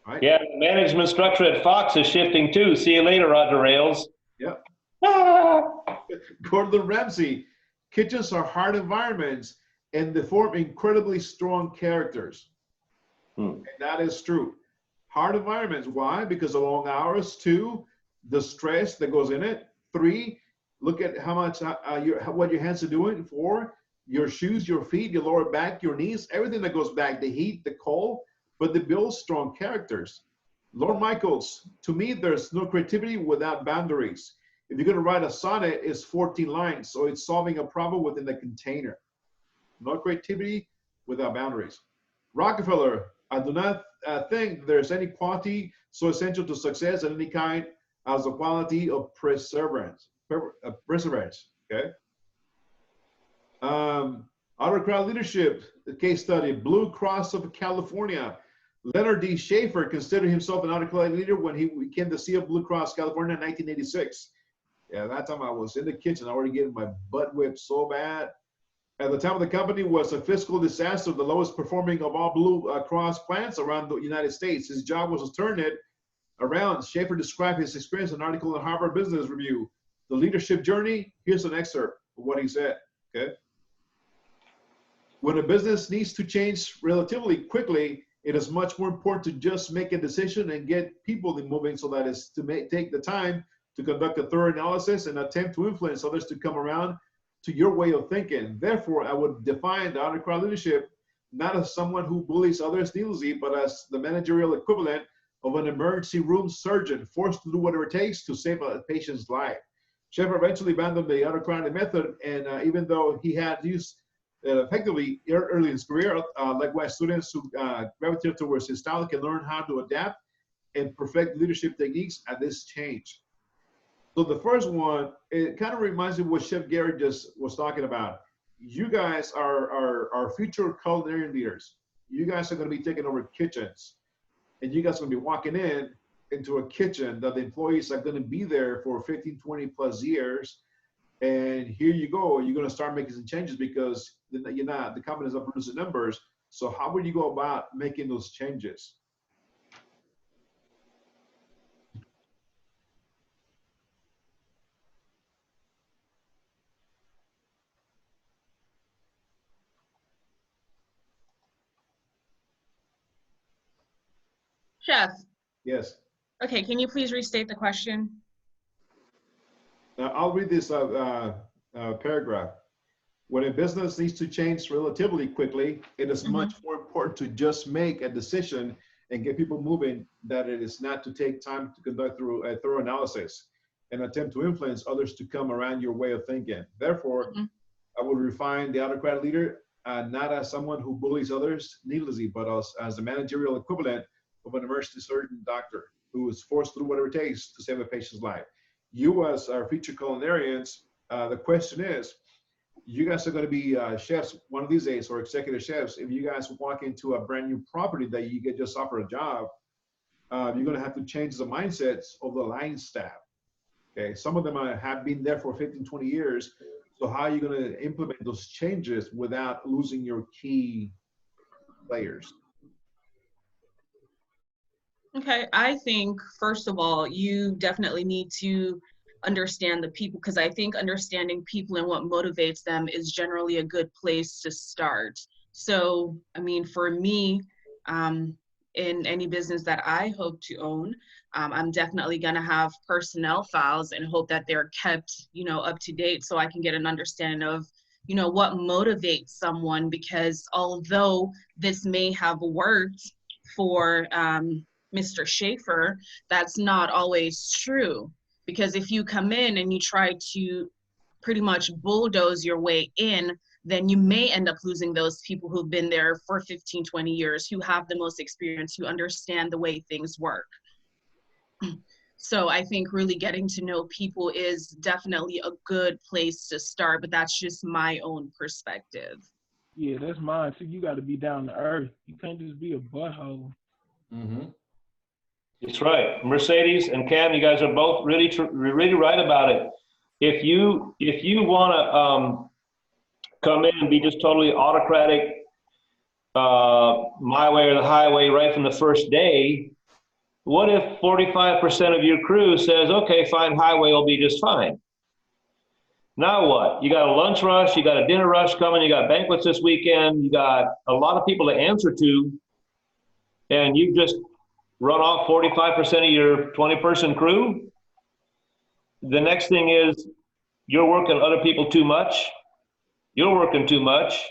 Right? Yeah, the management structure at Fox is shifting too. See you later, Roger Ailes. Yep. Gordon Ramsay. Kitchens are hard environments, and they form incredibly strong characters. And that is true. Hard environments. Why? Because of long hours. 2, the stress that goes in it. 3, look at how much what your hands are doing. 4, your shoes, your feet, your lower back, your knees, everything that goes back, the heat, the cold, but they build strong characters. Lorne Michaels, to me, there's no creativity without boundaries. If you're going to write a sonnet, it's 14 lines, so it's solving a problem within the container. No creativity without boundaries. Rockefeller, I do not think there's any quality so essential to success of any kind as the quality of perseverance. Okay. Autocrat leadership, the case study, Blue Cross of California. Leonard D. Schaefer considered himself an autocrat leader when he became the CEO of Blue Cross California in 1986. Yeah, that time I was in the kitchen, already getting my butt whipped so bad. At the time of the company was a fiscal disaster, the lowest performing of all Blue Cross plants around the United States. His job was to turn it around. Schaefer described his experience in an article in Harvard Business Review. The leadership journey, here's an excerpt of what he said, okay? When a business needs to change relatively quickly, it is much more important to just make a decision and get people moving, so that is to take the time to conduct a thorough analysis and attempt to influence others to come around to your way of thinking. Therefore, I would define the autocrat leadership not as someone who bullies others needlessly, but as the managerial equivalent of an emergency room surgeon forced to do whatever it takes to save a patient's life. Schaefer eventually abandoned the autocratic method, and even though he had used effectively early in his career, likewise students who gravitate towards his style can learn how to adapt and perfect leadership techniques at this change. So the first one, it kind of reminds me of what Chef Gary just was talking about. You guys are future culinary leaders. You guys are going to be taking over kitchens, and you guys are going to be walking into a kitchen that the employees are going to be there for 15, 20 plus years. And here you go, you're going to start making some changes because the company is not producing numbers. So how would you go about making those changes? Chef. Yes. Okay, can you please restate the question? I'll read this paragraph. When a business needs to change relatively quickly, it is much more important to just make a decision and get people moving than it is not to take time to conduct through a thorough analysis and attempt to influence others to come around your way of thinking. Therefore, I would refine the autocratic leader not as someone who bullies others needlessly, but as the managerial equivalent of an emergency surgeon doctor who is forced to do whatever it takes to save a patient's life. You as our future culinarians, the question is, you guys are going to be chefs one of these days, or executive chefs. If you guys walk into a brand new property that you get just offered a job, you're going to have to change the mindsets of the line staff. Okay, some of them have been there for 15, 20 years. So how are you going to implement those changes without losing your key players? Okay, I think first of all, you definitely need to understand the people, because I think understanding people and what motivates them is generally a good place to start. So, I mean, for me, in any business that I hope to own, I'm definitely going to have personnel files and hope that they're kept, up to date so I can get an understanding of, what motivates someone, because although this may have worked for Mr. Schaefer, that's not always true. Because if you come in and you try to pretty much bulldoze your way in, then you may end up losing those people who've been there for 15, 20 years, who have the most experience, who understand the way things work. So I think really getting to know people is definitely a good place to start, but that's just my own perspective. Yeah, that's mine too. You got to be down to earth. You can't just be a butthole. That's right. Mercedes and Cam, you guys are both really right about it. If you want to come in and be just totally autocratic, my way or the highway right from the first day, what if 45% of your crew says, okay, fine, highway will be just fine? Now what? You got a lunch rush, you got a dinner rush coming, you got banquets this weekend, you got a lot of people to answer to, and you just run off 45% of your 20-person crew. The next thing is you're working other people too much. You're working too much.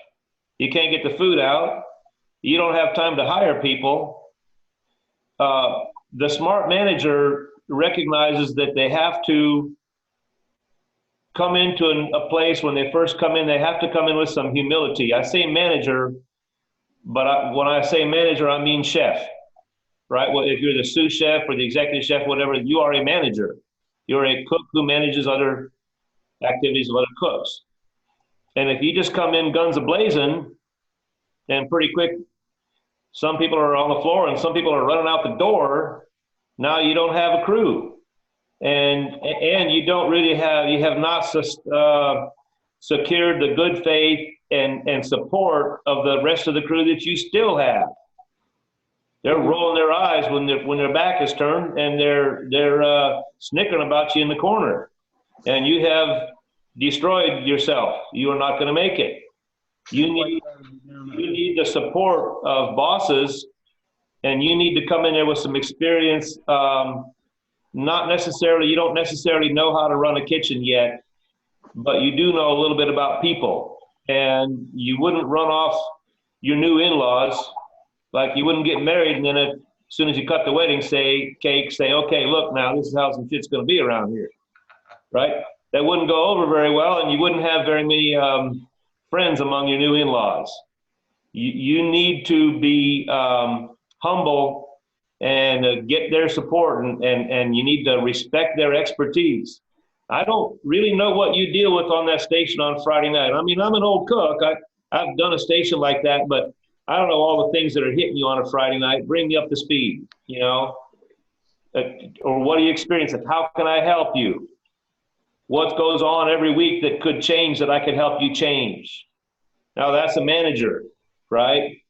You can't get the food out. You don't have time to hire people. The smart manager recognizes that they have to come into a place when they first come in, they have to come in with some humility. I say manager, but when I say manager, I mean chef. Right? Well, if you're the sous chef or the executive chef, whatever, you are a manager. You're a cook who manages other activities of other cooks. And if you just come in guns a-blazing, and pretty quick, some people are on the floor and some people are running out the door, now you don't have a crew. And you don't really have, you have not secured the good faith and support of the rest of the crew that you still have. They're rolling their eyes when their back is turned, and they're snickering about you in the corner, and you have destroyed yourself. You are not going to make it. You need the support of bosses, and you need to come in there with some experience. Not necessarily, you don't necessarily know how to run a kitchen yet, but you do know a little bit about people, and you wouldn't run off your new in-laws. Like you wouldn't get married and then As soon as you cut the wedding cake, say, okay, look, now this is how some shit's going to be around here, right? That wouldn't go over very well, and you wouldn't have very many friends among your new in-laws. You need to be humble and get their support, and you need to respect their expertise. I don't really know what you deal with on that station on Friday night. I mean, I'm an old cook. I've done a station like that, but I don't know all the things that are hitting you on a Friday night. Bring me up to speed, you know? Or what are you experiencing? How can I help you? What goes on every week that could change that I could help you change? Now that's a manager, right?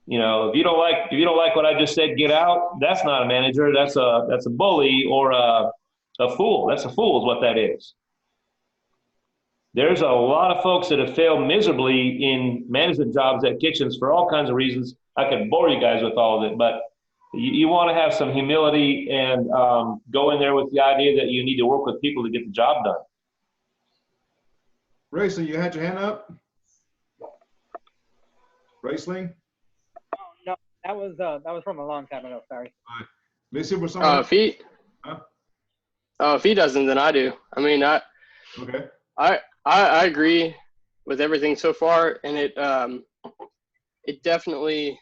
You know, if you don't like what I just said, get out. That's not a manager. That's a bully or a fool. That's a fool is what that is. There's a lot of folks that have failed miserably in management jobs at kitchens for all kinds of reasons. I could bore you guys with all of it, but you want to have some humility and go in there with the idea that you need to work with people to get the job done. Raisling, you had your hand up? Raisling? No, that was from a long time ago. Sorry. All right. Missy, for someone? If he doesn't, then I do. I mean, Okay. I agree with everything so far, and it definitely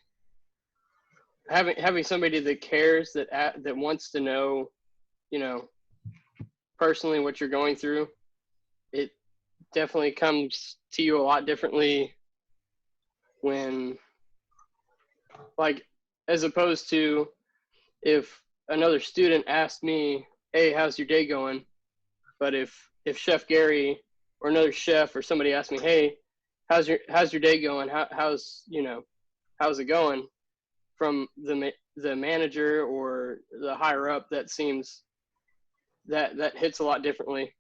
having somebody that cares, that wants to know, you know, personally what you're going through. It definitely comes to you a lot differently when, like, as opposed to if another student asked me, hey, how's your day going? But if Chef Gary or another chef or somebody asked me, hey, how's your day going? How's it going? From the manager or the higher up, that seems that hits a lot differently,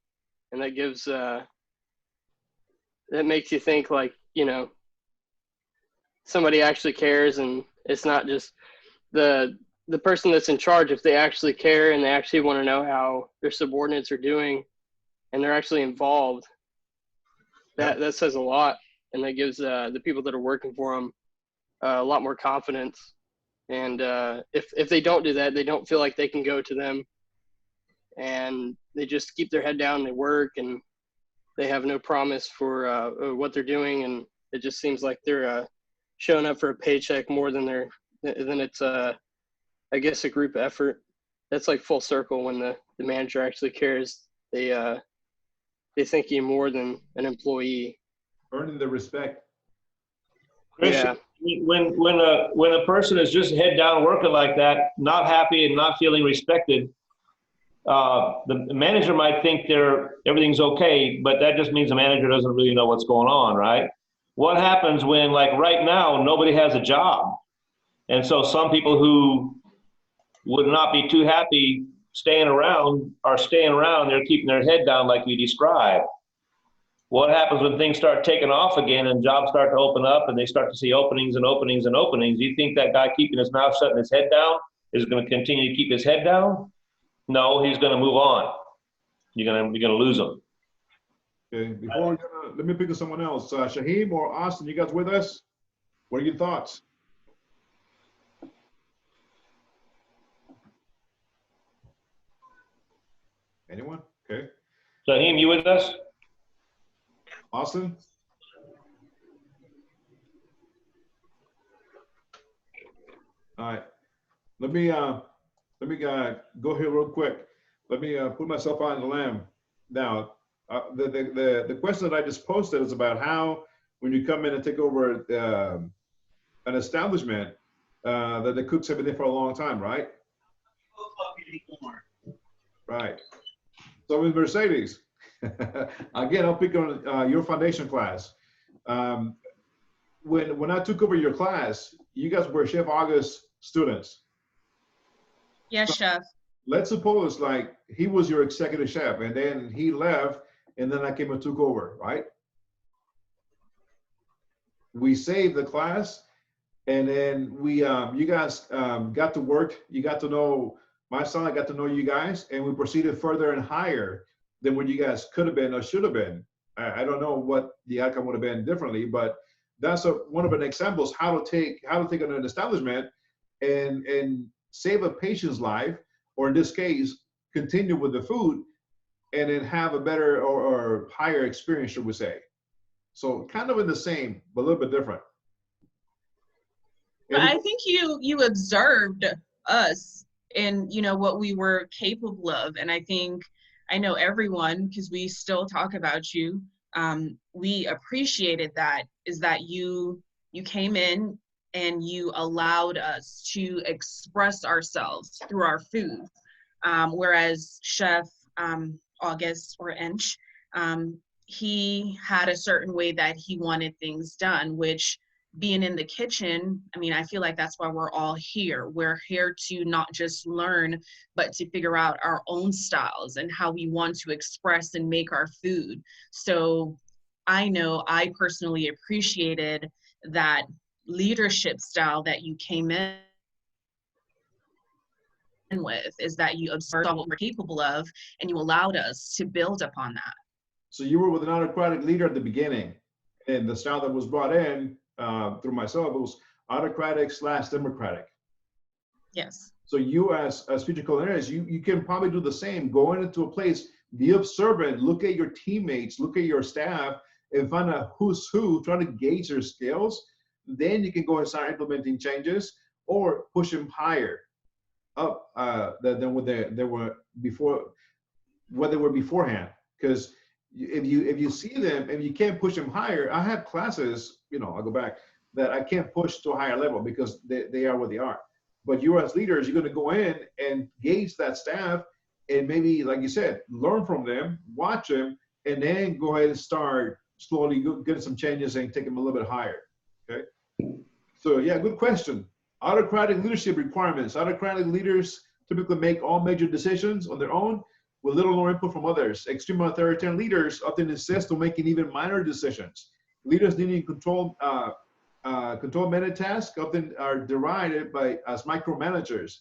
and that gives that makes you think, like, you know, somebody actually cares, and it's not just the person that's in charge. If they actually care and they actually want to know how their subordinates are doing and they're actually involved, that says a lot, and that gives the people that are working for them a lot more confidence. And if they don't do that, they don't feel like they can go to them, and they just keep their head down, they work, and they have no promise for what they're doing, and it just seems like they're showing up for a paycheck more than it's I guess a group effort. That's like full circle. When the manager actually cares, they think you more than an employee. Earning the respect. Yeah. When a person is just head down working like that, not happy and not feeling respected, the manager might think everything's okay, but that just means the manager doesn't really know what's going on, right? What happens when, like right now, nobody has a job, and so some people who would not be too happy staying around are staying around. They're keeping their head down, like you described. What happens when things start taking off again and jobs start to open up and they start to see openings and openings and openings? You think that guy keeping his mouth shut and his head down is going to continue to keep his head down? No, he's going to move on. You're going to lose him. Okay. Let me pick up someone else. Shaheem or Austin, you guys with us? What are your thoughts? Anyone? Okay. Shaheem, you with us? Austin? All right. Let me go here real quick. Let me put myself on the lamb. Now, the question that I just posted is about how, when you come in and take over an establishment, that the cooks have been there for a long time, right? Right. So with Mercedes, again, I'll pick on your foundation class. When I took over your class, you guys were Chef August students. Yes, Chef. Let's suppose like he was your executive chef and then he left and then I came and took over, right? We saved the class and then you guys got to work. You got to know my son, I got to know you guys, and we proceeded further and higher than what you guys could have been or should have been. I don't know what the outcome would have been differently, but that's one of the examples how to take on an establishment and save a patient's life, or in this case, continue with the food and then have a better or higher experience, should we say. So kind of in the same, but a little bit different. But I think you observed us and, you know, what we were capable of. And I know everyone, because we still talk about you, we appreciated that, is that you came in and you allowed us to express ourselves through our food. Whereas Chef August or Ench, he had a certain way that he wanted things done, which, being in the kitchen, I mean, I feel like that's why we're all here. We're here to not just learn, but to figure out our own styles and how we want to express and make our food. So I know I personally appreciated that leadership style that you came in with, is that you observed what we're capable of and you allowed us to build upon that. So you were with an autocratic leader at the beginning, and the style that was brought in through myself was autocratic/democratic. Yes. So you as future culinarians, you can probably do the same. Go into a place, be observant, look at your teammates, look at your staff, and find out who's who, try to gauge their skills. Then you can go and start implementing changes or push them higher up than what they were before, what they were beforehand. Because if you see them and you can't push them higher, I have classes, you know, I'll go back, that I can't push to a higher level because they are where they are. But you as leaders, you're going to go in and gauge that staff and maybe, like you said, learn from them, watch them, and then go ahead and start slowly getting some changes and take them a little bit higher. Okay. So yeah, good question. Autocratic leadership requirements. Autocratic leaders typically make all major decisions on their own with little or no input from others. Extreme authoritarian leaders often insist on making even minor decisions. Leaders needing control many tasks often are derided as micromanagers.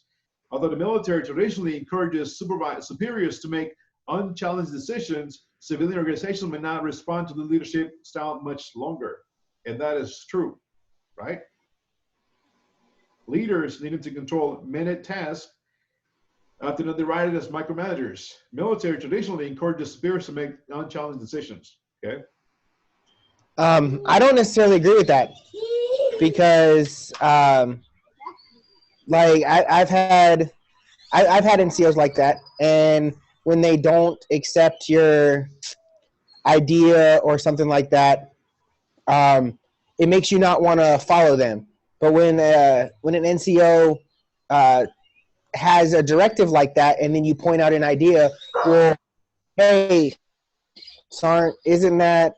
Although the military traditionally encourages superiors to make unchallenged decisions, civilian organizations may not respond to the leadership style much longer. And that is true, right? Leaders needing to control many tasks often are derided as micromanagers. Military traditionally encourages superiors to make unchallenged decisions. Okay. I don't necessarily agree with that, because like I've had NCOs like that, and when they don't accept your idea or something like that, it makes you not want to follow them. But when an NCO has a directive like that, and then you point out an idea, well, hey, Sergeant,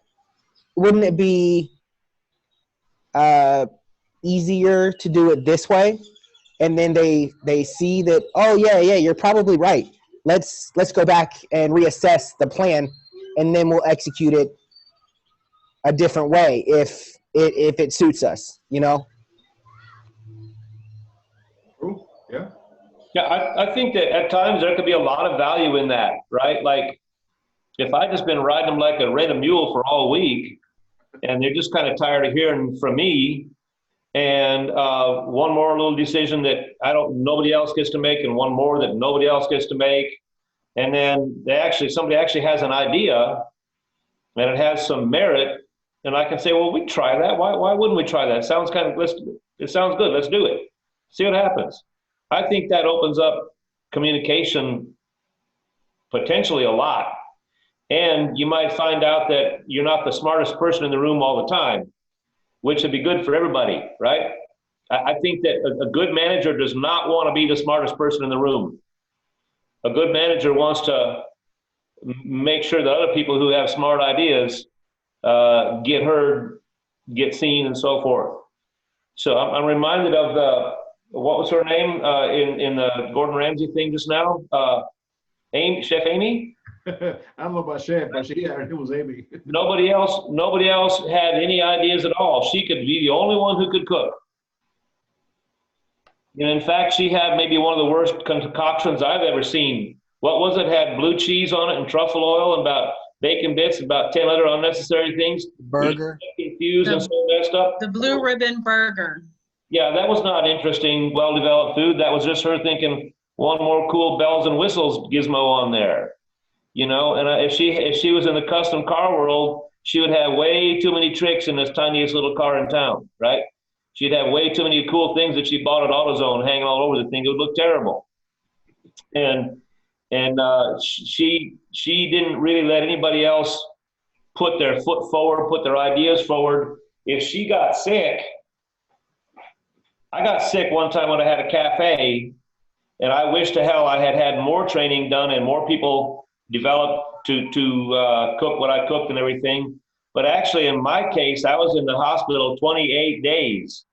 wouldn't it be easier to do it this way? And then they see that, oh yeah, you're probably right. Let's go back and reassess the plan, and then we'll execute it a different way if it suits us, you know? True. Yeah. Yeah, I think that at times there could be a lot of value in that, right? Like, if I just been riding them like a red mule for all week, and they're just kind of tired of hearing from me, and one more little decision that nobody else gets to make, and one more that nobody else gets to make, and then somebody actually has an idea, and it has some merit, and I can say, well, we try that. Why wouldn't we try that? It sounds good. Let's do it. See what happens. I think that opens up communication potentially a lot. And you might find out that you're not the smartest person in the room all the time, which would be good for everybody, right? I think that a good manager does not want to be the smartest person in the room. A good manager wants to make sure that other people who have smart ideas get heard, get seen, and so forth. So I'm reminded of what was her name in the Gordon Ramsay thing just now? Chef Amy? I don't know about Chef, but it was Amy. Nobody else had any ideas at all. She could be the only one who could cook. And in fact, she had maybe one of the worst concoctions I've ever seen. What was it? Had blue cheese on it and truffle oil and about bacon bits, about 10 other unnecessary things. Burger. Confused and so messed up. The blue ribbon burger. Yeah, that was not interesting, well-developed food. That was just her thinking one more cool bells and whistles gizmo on there, you know. And if she was in the custom car world, she would have way too many tricks in this tiniest little car in town, right? She'd have way too many cool things that she bought at AutoZone hanging all over the thing. It would look terrible. And she didn't really let anybody else put their foot forward, put their ideas forward. If she got sick, I got sick one time when I had a cafe, and I wish to hell I had had more training done and more people developed to cook what I cooked and everything. But actually, in my case, I was in the hospital 28 days,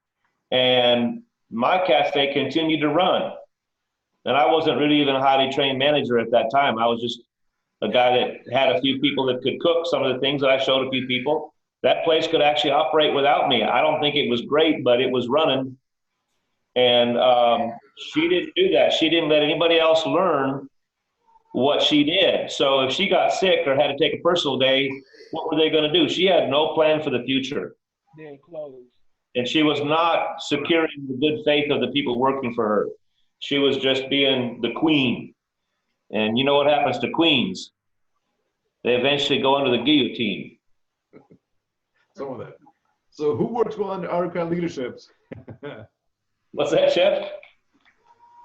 and my cafe continued to run. And I wasn't really even a highly trained manager at that time. I was just a guy that had a few people that could cook some of the things that I showed a few people. That place could actually operate without me. I don't think it was great, but it was running. And she didn't do that. She didn't let anybody else learn what she did. So if she got sick or had to take a personal day, what were they going to do? She had no plan for the future. They're closed. And she was not securing the good faith of the people working for her. She was just being the queen. And you know what happens to queens? They eventually go under the guillotine. Some of that. So who works well under autocrat leaderships? What's that, Chef?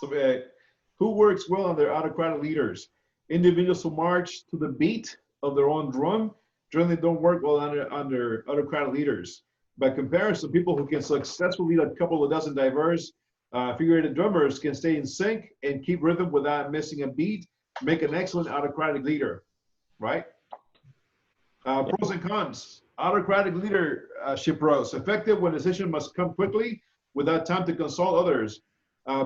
So, who works well under autocratic leaders? Individuals who march to the beat of their own drum generally don't work well under autocratic leaders. By comparison, people who can successfully lead a couple of dozen diverse figurative drummers can stay in sync and keep rhythm without missing a beat, make an excellent autocratic leader, right? Pros and cons. Autocratic leadership roles. Effective when decision must come quickly without time to consult others.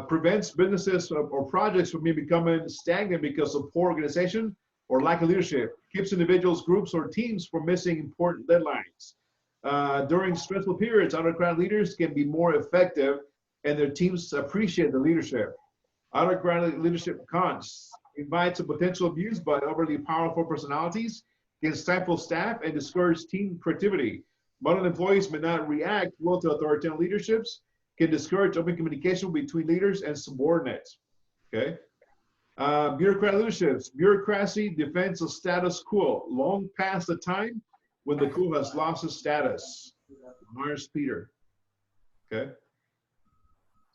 Prevents businesses or projects from becoming stagnant because of poor organization or lack of leadership. Keeps individuals, groups, or teams from missing important deadlines. During stressful periods, autocratic leaders can be more effective and their teams appreciate the leadership. Autocratic leadership cons. Invites a potential abuse by overly powerful personalities, can stifle staff and discourage team creativity. Modern employees may not react well to authoritarian leaderships, can discourage open communication between leaders and subordinates. Okay. Bureaucratic leaderships. Bureaucracy defends the status quo long past the time when the quo has lost its status. Myers Peter. Okay.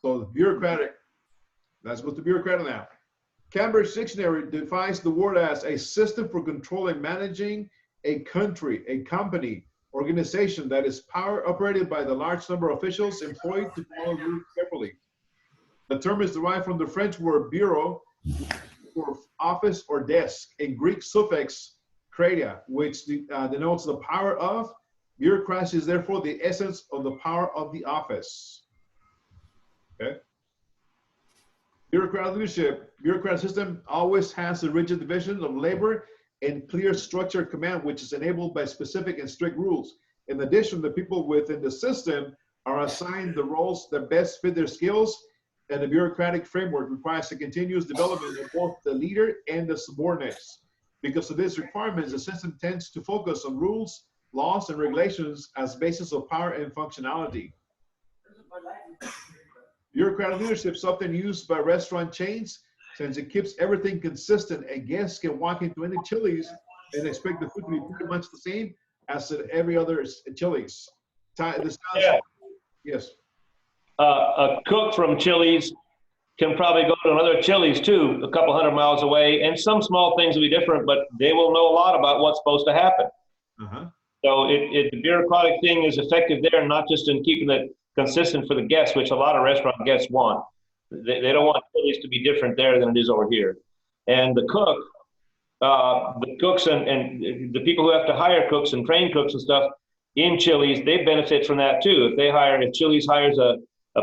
So the bureaucratic, let's go to bureaucratic now. Cambridge Dictionary defines the word as a system for controlling, managing a country, a company, organization that is power operated by the large number of officials employed to follow rules carefully. The term is derived from the French word bureau, for office or desk, a Greek suffix kratia, which denotes the power of. Bureaucracy is therefore the essence of the power of the office. Okay. Bureaucratic leadership. Bureaucratic system always has a rigid division of labor and clear structured command, which is enabled by specific and strict rules. In addition, the people within the system are assigned the roles that best fit their skills, and the bureaucratic framework requires the continuous development of both the leader and the subordinates. Because of these requirements, the system tends to focus on rules, laws, and regulations as basis of power and functionality. Bureaucratic leadership is often used by restaurant chains since it keeps everything consistent. A guest can walk into any Chili's and expect the food to be pretty much the same as at every other Chili's. Yeah. Yes. A cook from Chili's can probably go to another Chili's too, a couple 100 miles away, and some small things will be different, but they will know a lot about what's supposed to happen. So the bureaucratic thing is effective there, not just in keeping it consistent for the guests, which a lot of restaurant guests want. They don't want Chili's to be different there than it is over here. And the cooks and the people who have to hire cooks and train cooks and stuff in Chili's, they benefit from that too. If Chili's hires a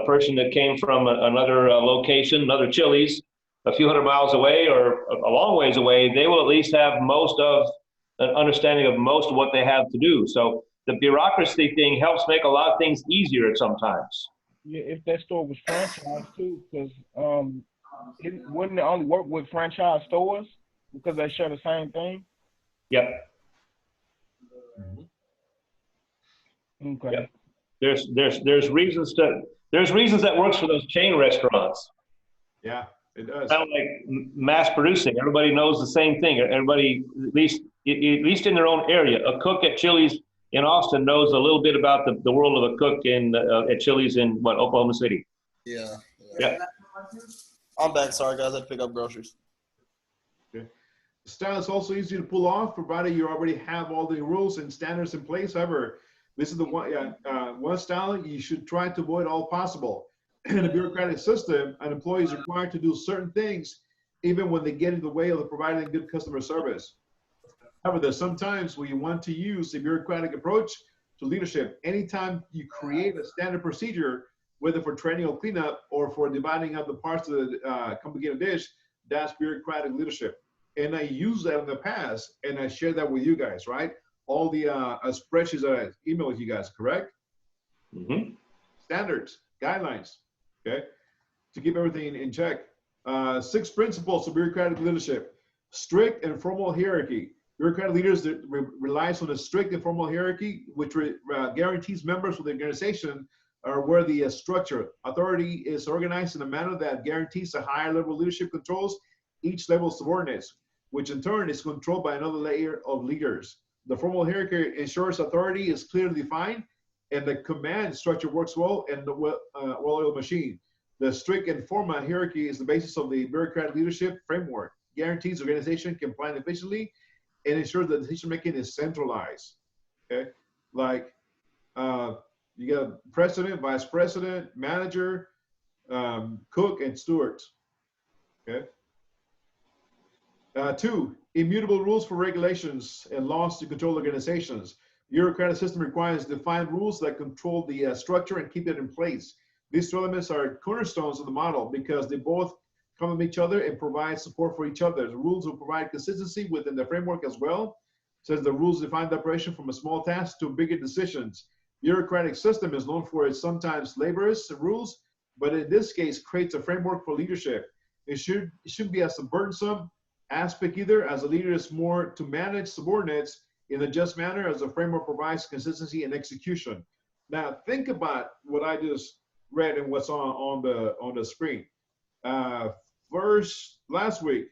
person that came from another location, another Chili's, a few 100 miles away or a long ways away, they will at least have most of an understanding of most of what they have to do. So the bureaucracy thing helps make a lot of things easier sometimes. Yeah, if that store was franchised too, because wouldn't it only work with franchise stores because they share the same thing? Yep. Okay. Yep. There's reasons to There's reasons that works for those chain restaurants. Yeah, it does. Kind of like mass producing. Everybody knows the same thing. Everybody, at least in their own area. A cook at Chili's in Austin knows a little bit about the world of a cook at Chili's in Oklahoma City. Yeah. Yeah. I'm back. Sorry, guys. I had to pick up groceries. Okay. The style is also easy to pull off, provided you already have all the rules and standards in place. However, this is the one style you should try to avoid all possible. In a bureaucratic system, an employee is required to do certain things, even when they get in the way of providing good customer service. However, there's sometimes where you want to use a bureaucratic approach to leadership. Anytime you create a standard procedure, whether for training or cleanup or for dividing up the parts of the complicated dish, that's bureaucratic leadership. And I used that in the past, and I shared that with you guys, right? All the spreadsheets that I emailed you guys, correct? Mm-hmm. Standards, guidelines, okay? To keep everything in check. 6 principles of bureaucratic leadership. Strict and formal hierarchy. Bureaucratic leaders that relies on a strict and formal hierarchy, which guarantees members of the organization are where the structure. Authority is organized in a manner that guarantees a higher level of leadership controls each level of subordinates, which in turn is controlled by another layer of leaders. The formal hierarchy ensures authority is clearly defined and the command structure works well in the well-oiled machine. The strict and formal hierarchy is the basis of the bureaucratic leadership framework, guarantees the organization can plan efficiently and ensures that decision-making is centralized, okay? Like, you got president, vice president, manager, cook, and stewards, okay? 2, immutable rules for regulations and laws to control organizations. Bureaucratic system requires defined rules that control the structure and keep it in place. These 2 elements are cornerstones of the model because they both complement each other and provide support for each other. The rules will provide consistency within the framework as well, since the rules define the operation from a small task to bigger decisions. Bureaucratic system is known for its sometimes laborious rules, but in this case creates a framework for leadership. It shouldn't be as a burdensome aspect either, as a leader is more to manage subordinates in a just manner as the framework provides consistency and execution. Now think about what I just read and what's on the screen. Last week,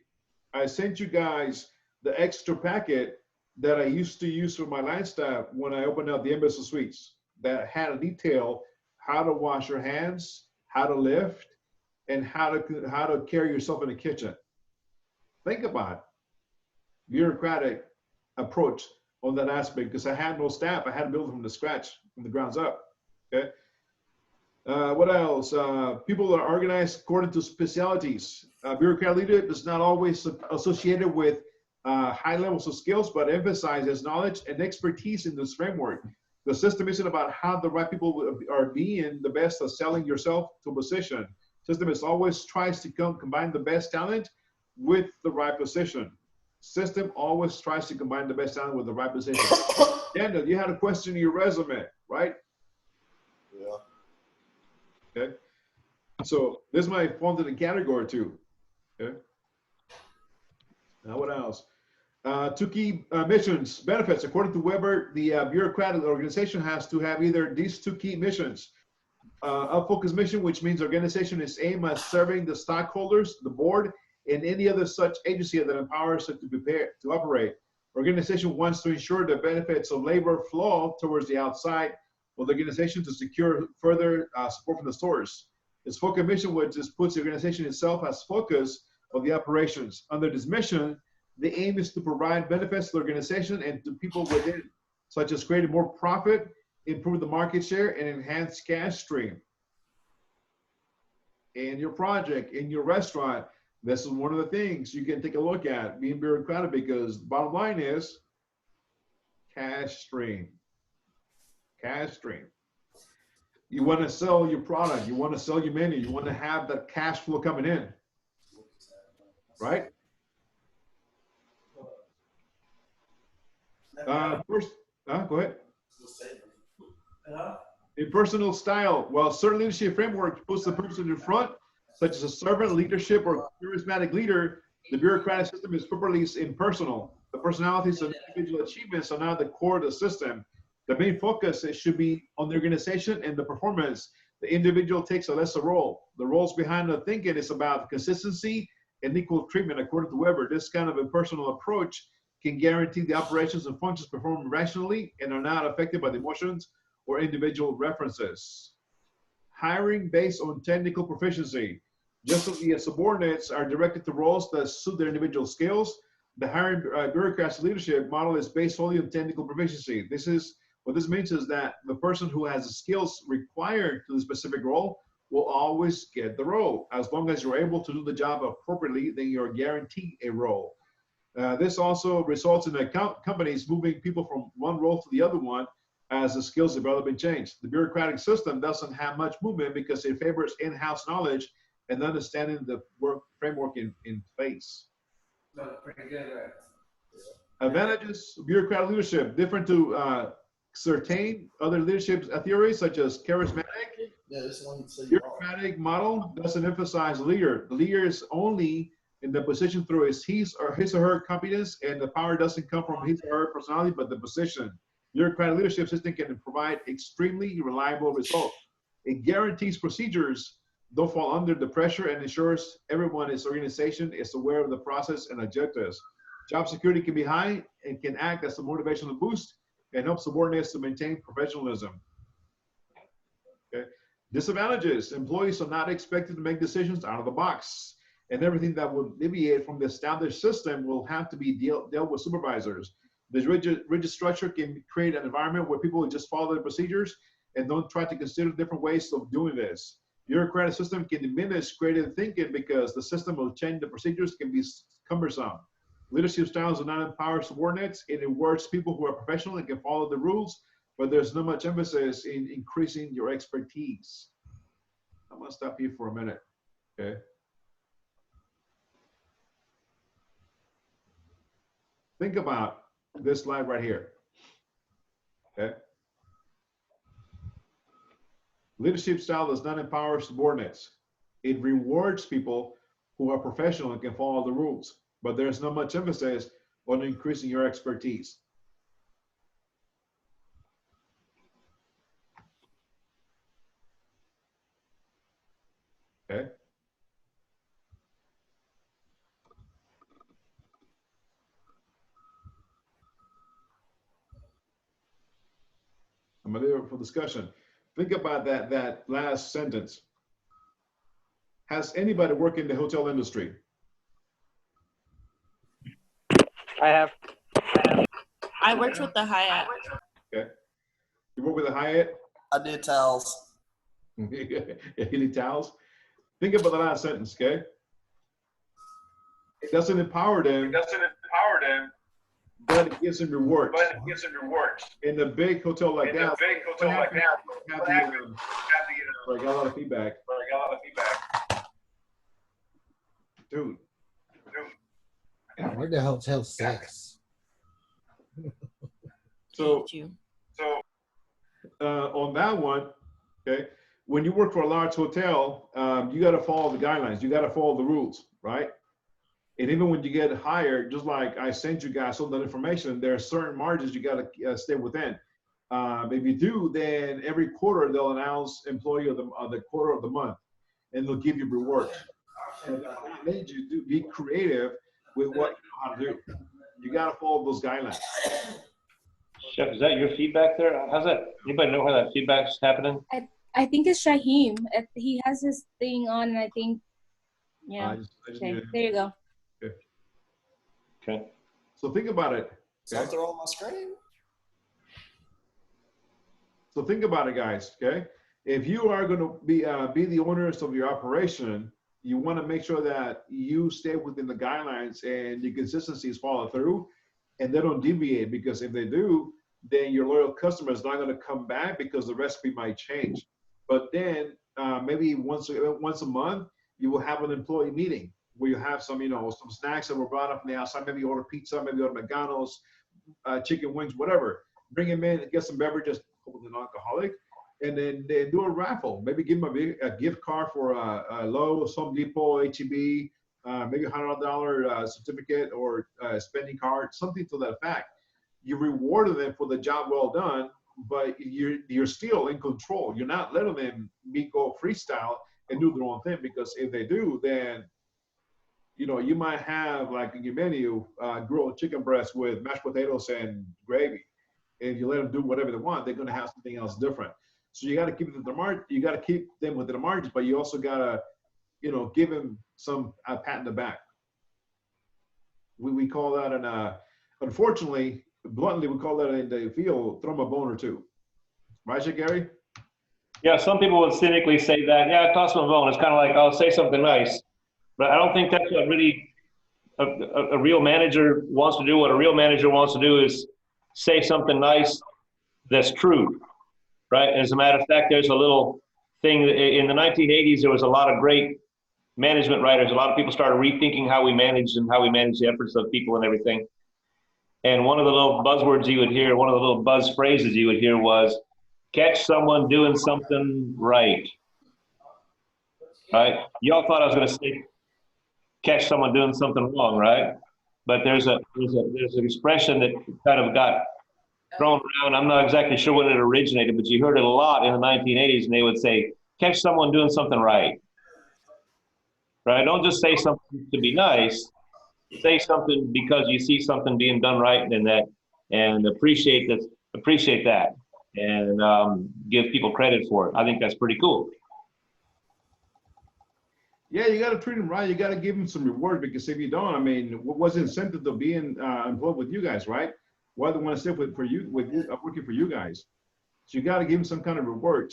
I sent you guys the extra packet that I used to use for my line staff when I opened up the Embassy Suites that had a detail how to wash your hands, how to lift, and how to carry yourself in the kitchen. Think about bureaucratic approach on that aspect because I had no staff. I had to build it from the scratch, from the grounds up. Okay. What else? People are organized according to specialties. Bureaucratic leadership is not always associated with high levels of skills, but emphasizes knowledge and expertise in this framework. The system isn't about how the right people are being the best at selling yourself to a position. System is always tries to combine the best talent with the right position. System always tries to combine the best talent with the right position. Daniel, you had a question in your resume, right? Yeah. Okay. So this might fall into the category too. Okay. Now what else? 2 key missions, benefits. According to Weber, the bureaucratic organization has to have either these 2 key missions. A focus mission, which means organization is aimed at serving the stockholders, the board, and any other such agency that empowers it to prepare to operate. Organization wants to ensure the benefits of labor flow towards the outside of the organization to secure further support from the source. Its focus mission, which just puts the organization itself as focus of the operations. Under this mission, the aim is to provide benefits to the organization and to people within, such as creating more profit, improve the market share, and enhance cash stream. In your project, in your restaurant, this is one of the things you can take a look at, being bureaucratic, because the bottom line is cash stream. Cash stream. You want to sell your product. You want to sell your menu. You want to have that cash flow coming in, right? Go ahead. In personal style, well, certain leadership framework puts the person in front, such as a servant leadership or charismatic leader. The bureaucratic system is properly impersonal. The personalities and individual achievements are not the core of the system. The main focus should be on the organization and the performance. The individual takes a lesser role. The roles behind the thinking is about consistency and equal treatment according to Weber. This kind of impersonal approach can guarantee the operations and functions performed rationally and are not affected by the emotions or individual references. Hiring based on technical proficiency. Just as the subordinates are directed to roles that suit their individual skills, the hiring bureaucrat's leadership model is based solely on technical proficiency. What this means is that the person who has the skills required to the specific role will always get the role. As long as you're able to do the job appropriately, then you're guaranteed a role. This also results in the companies moving people from one role to the other one as the skills development change. The bureaucratic system doesn't have much movement because it favors in-house knowledge and understanding the work framework in place. Pretty good, right? Advantages, bureaucratic leadership, different to certain other leadership theories such as charismatic. Yeah, this one Bureaucratic model doesn't emphasize the leader. The leader is only in the position through his or her competence, and the power doesn't come from his or her personality, but the position. Bureaucratic leadership system can provide extremely reliable results. It guarantees procedures don't fall under the pressure and ensures everyone in its organization is aware of the process and objectives. Job security can be high and can act as a motivational boost and help subordinates to maintain professionalism. Okay. Disadvantages, employees are not expected to make decisions out of the box, and everything that would deviate from the established system will have to be dealt with supervisors. This rigid structure can create an environment where people will just follow the procedures and don't try to consider different ways of doing this. Bureaucratic system can diminish creative thinking because the system will change the procedures can be cumbersome. Leadership styles do not empower subordinates. It rewards people who are professional and can follow the rules, but there's not much emphasis in increasing your expertise. I'm gonna stop here for a minute, okay? Think about this slide right here, okay? Leadership style does not empower subordinates. It rewards people who are professional and can follow the rules, but there's not much emphasis on increasing your expertise. Okay. I'm gonna leave it for discussion. Think about that last sentence. Has anybody worked in the hotel industry? I have. I worked with the Hyatt. Okay. You work with the Hyatt? I did towels. You did towels? Think about the last sentence, okay? It doesn't empower them. But it gives them rewards. In the big hotel like that, I got a lot of feedback. Dude. Where the hotel 6? So on that one, okay, when you work for a large hotel, you got to follow the guidelines. You got to follow the rules, right? And even when you get hired, just like I sent you guys all that information, there are certain margins you got to stay within. If you do, then every quarter they'll announce employee of the quarter of the month, and they'll give you rewards. And that made you be creative with what you know how to do. You got to follow those guidelines. Chef, is that your feedback there? How's that? Anybody know how that feedback's happening? I think it's Shaheem. He has his thing on, and I think, yeah. Okay, there you go. Okay. So think about it. Something on my screen. So think about it, guys. Okay, if you are going to be the owners of your operation, you want to make sure that you stay within the guidelines and your consistencies follow through, and they don't deviate. Because if they do, then your loyal customer is not going to come back because the recipe might change. But then maybe once a month, you will have an employee meeting where you have some, some snacks that were brought up from the outside. Maybe you order pizza, maybe you order McDonald's, chicken wings, whatever. Bring them in, get some beverages, hopefully non-alcoholic, and then they do a raffle. Maybe give them a gift card for a Lowe's, Home Depot, HEB, maybe $100 certificate or spending card, something to that effect. You rewarded them for the job well done but you're still in control. You're not letting them go freestyle and do their own thing, because if they do, then you might have, like in your menu, grilled chicken breast with mashed potatoes and gravy. And if you let them do whatever they want, they're going to have something else different. So you got to keep them the margin. You got to keep them within the margins, but you also got to, give them some pat in the back. We call that unfortunately, bluntly, we call that in the field, throw them a bone or two. Right, Gary? Yeah, some people would cynically say that. Yeah, toss them a bone. It's kind of like, I'll say something nice. But I don't think that's what really a real manager wants to do. What a real manager wants to do is say something nice that's true, right? As a matter of fact, there's a little thing in the 1980s. There was a lot of great management writers. A lot of people started rethinking how we manage and how we manage the efforts of people and everything. And one of the little buzzwords you would hear, one of the little buzz phrases you would hear was, catch someone doing something right. Right? Y'all thought I was going to say, catch someone doing something wrong, right? But there's an expression that kind of got thrown around. I'm not exactly sure when it originated, but you heard it a lot in the 1980s, and they would say, catch someone doing something right. Right? Don't just say something to be nice. Say something because you see something being done right and appreciate that, and give people credit for it. I think that's pretty cool. Yeah, you got to treat them right. You got to give them some reward, because if you don't, I mean, what's the incentive of being employed with you guys, right? Why do they want to stick working for you guys? So you got to give them some kind of reward.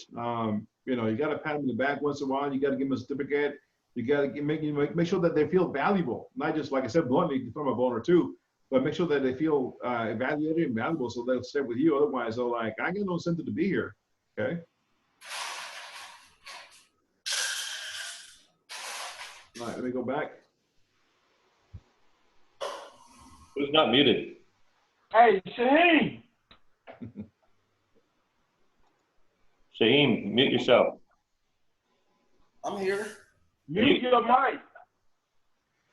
You got to pat them in the back once in a while. You got to give them a certificate. You got to make sure that they feel valuable, not just, like I said, bluntly, throw them a bone or two, but make sure that they feel evaluated and valuable, so they'll stay with you. Otherwise, they're like, I got no incentive to be here. Okay. All right, let me go back. Who's not muted? Hey, Shaheem. Shaheem, mute yourself. I'm here. Mute your mic.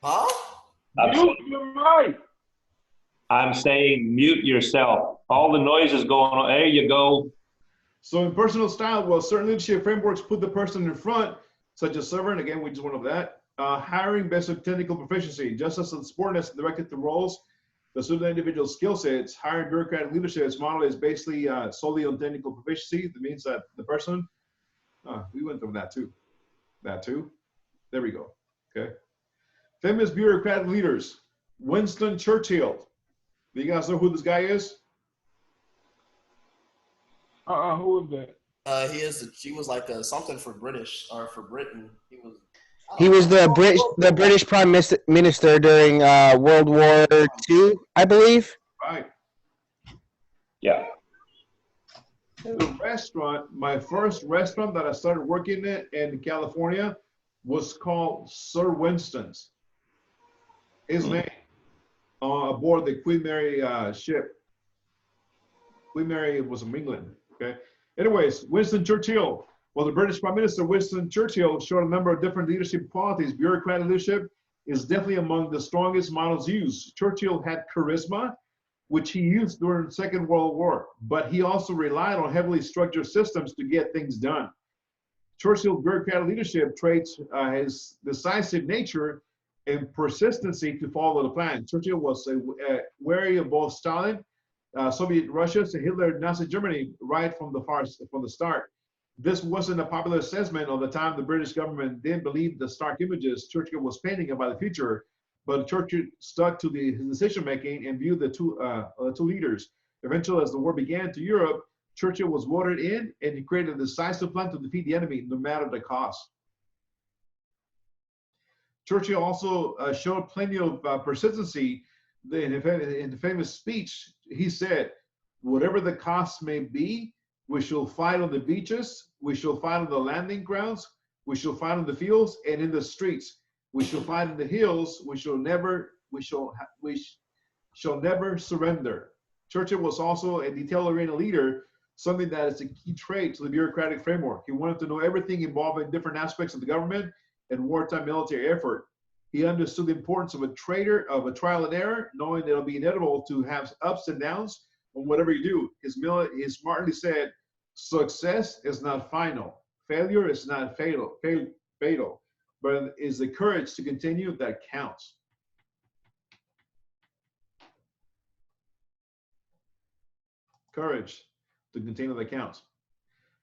Huh? Mute your mic. I'm saying mute yourself. All the noise is going on. There you go. So in personal style, well, certain leadership frameworks put the person in front, such as server, and again, we just went over that. Hiring based on technical proficiency, just as the support is directed to roles, the student individual skill sets. Hiring bureaucratic leadership's model is basically solely on technical proficiency. That means that the person, we went through that too. There we go. Okay. Famous bureaucratic leaders. Winston Churchill. Do you guys know who this guy is? Who is that? She was like something for British or for Britain. He was the British Prime Minister during World War II, I believe. Right. Yeah. The restaurant, my first restaurant that I started working in California was called Sir Winston's. His name aboard the Queen Mary ship. Queen Mary was from England. Okay. Anyways, Winston Churchill. Well, the British Prime Minister Winston Churchill showed a number of different leadership qualities. Bureaucratic leadership is definitely among the strongest models used. Churchill had charisma, which he used during the Second World War, but he also relied on heavily structured systems to get things done. Churchill's bureaucratic leadership traits his decisive nature and persistency to follow the plan. Churchill was wary of both Stalin, Soviet Russia, to Hitler, Nazi Germany, right from the start. This wasn't a popular assessment of the time. The British government didn't believe the stark images Churchill was painting about the future, but Churchill stuck to his decision-making and viewed the two leaders. Eventually, as the war began to Europe, Churchill was voted in, and he created a decisive plan to defeat the enemy, no matter the cost. Churchill also showed plenty of persistency. In the famous speech, he said, whatever the cost may be, we shall fight on the beaches, we shall fight on the landing grounds, we shall fight on the fields and in the streets. We shall fight in the hills, we shall never surrender. Churchill was also a detail-oriented leader, something that is a key trait to the bureaucratic framework. He wanted to know everything involving different aspects of the government and wartime military effort. He understood the importance of a trial and error, knowing that it'll be inevitable to have ups and downs, or whatever you do. He smartly said, success is not final. Failure is not fatal, but it is the courage to continue that counts. Courage to continue that counts.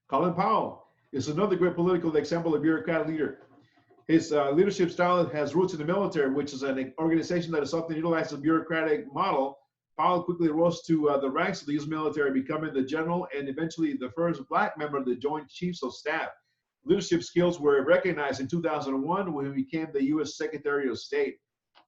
Colin Powell is another great political example of bureaucratic leader. His leadership style has roots in the military, which is an organization that is often utilized as a bureaucratic model. Powell quickly rose to the ranks of the U.S. military, becoming the general and eventually the first Black member of the Joint Chiefs of Staff. Leadership skills were recognized in 2001 when he became the U.S. Secretary of State.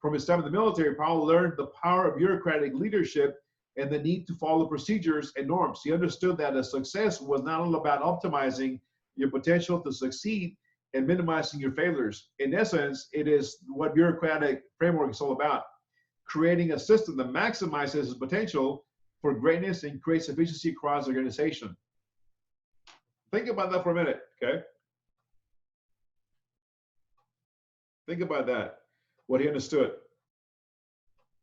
From his time in the military, Powell learned the power of bureaucratic leadership and the need to follow procedures and norms. He understood that a success was not all about optimizing your potential to succeed and minimizing your failures. In essence, it is what bureaucratic framework is all about: creating a system that maximizes its potential for greatness and creates efficiency across the organization. Think about that for a minute, okay? Think about that, what he understood.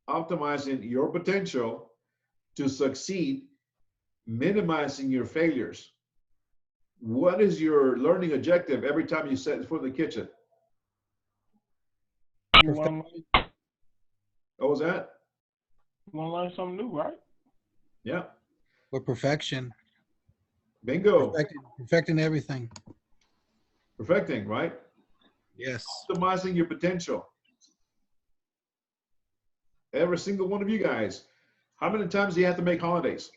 Optimizing your potential to succeed, minimizing your failures. What is your learning objective every time you set foot in the kitchen? What was that? You want to learn something new, right? Yeah. Or perfection. Bingo. Perfecting everything. Perfecting, right? Yes. Optimizing your potential. Every single one of you guys. How many times do you have to make holidays?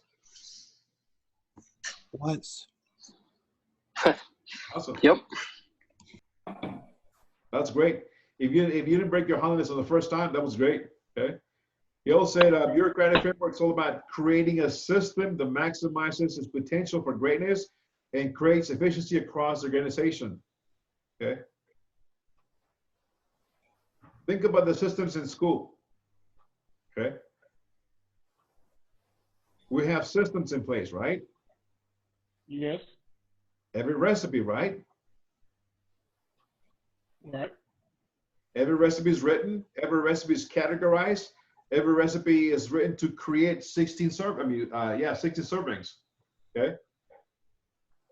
Once. Awesome. Yep. That's great. If you didn't break your holidays on the first time, that was great. Okay. He also said bureaucratic framework is all about creating a system that maximizes its potential for greatness and creates efficiency across the organization. Okay. Think about the systems in school. Okay. We have systems in place, right? Yes. Every recipe, right? Right. Every recipe is written. Every recipe is categorized. Every recipe is written to create 16 servings. Okay.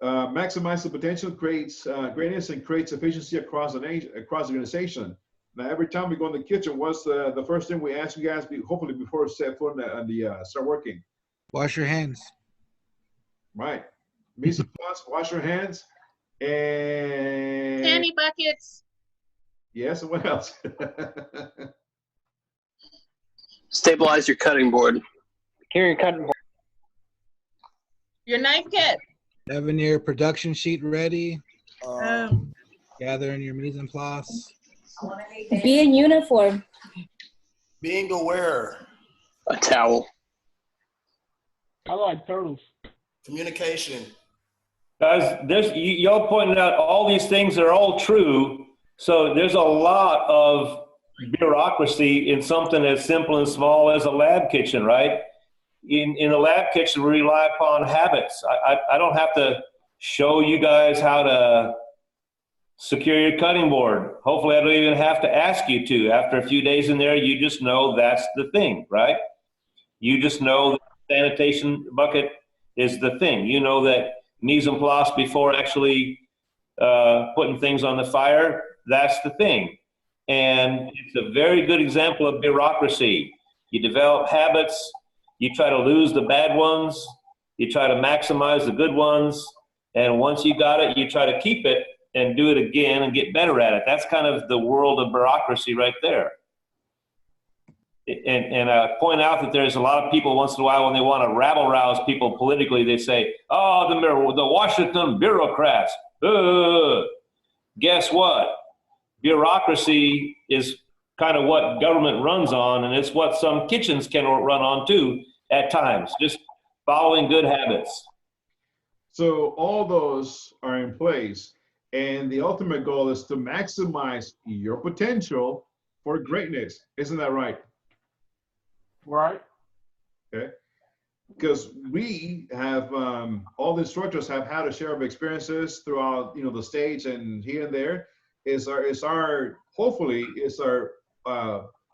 Maximize the potential, creates greatness, and creates efficiency across the organization. Now, every time we go in the kitchen, what's the first thing we ask you guys? Hopefully, before we set foot on the start working. Wash your hands. Right. Mise en place, wash your hands. And Candy buckets. yes, and what else? Stabilize your cutting board. Secure your cutting board. Your knife kit. Having your production sheet ready. Gathering your mise en place. Be in uniform. Being aware. A towel. I like turtles. Communication. Guys, y'all pointed out all these things are all true. So there's a lot of bureaucracy in something as simple and small as a lab kitchen, right? In a lab kitchen, we rely upon habits. I don't have to show you guys how to secure your cutting board. Hopefully I don't even have to ask you to. After a few days in there, you just know that's the thing, right? You just know that the sanitation bucket is the thing. You know that mise en place before actually putting things on the fire, that's the thing. And it's a very good example of bureaucracy. You develop habits, you try to lose the bad ones, you try to maximize the good ones, and once you got it, you try to keep it and do it again and get better at it. That's kind of the world of bureaucracy right there. And I point out that there's a lot of people once in a while when they want to rabble-rouse people politically, they say, oh, the Washington bureaucrats. Guess what? Bureaucracy is kind of what government runs on, and it's what some kitchens can run on too at times, just following good habits. So all those are in place, and the ultimate goal is to maximize your potential for greatness. Isn't that right? Right. Okay. Because we have all the instructors have had a share of experiences throughout, the stage and here and there. Hopefully it's our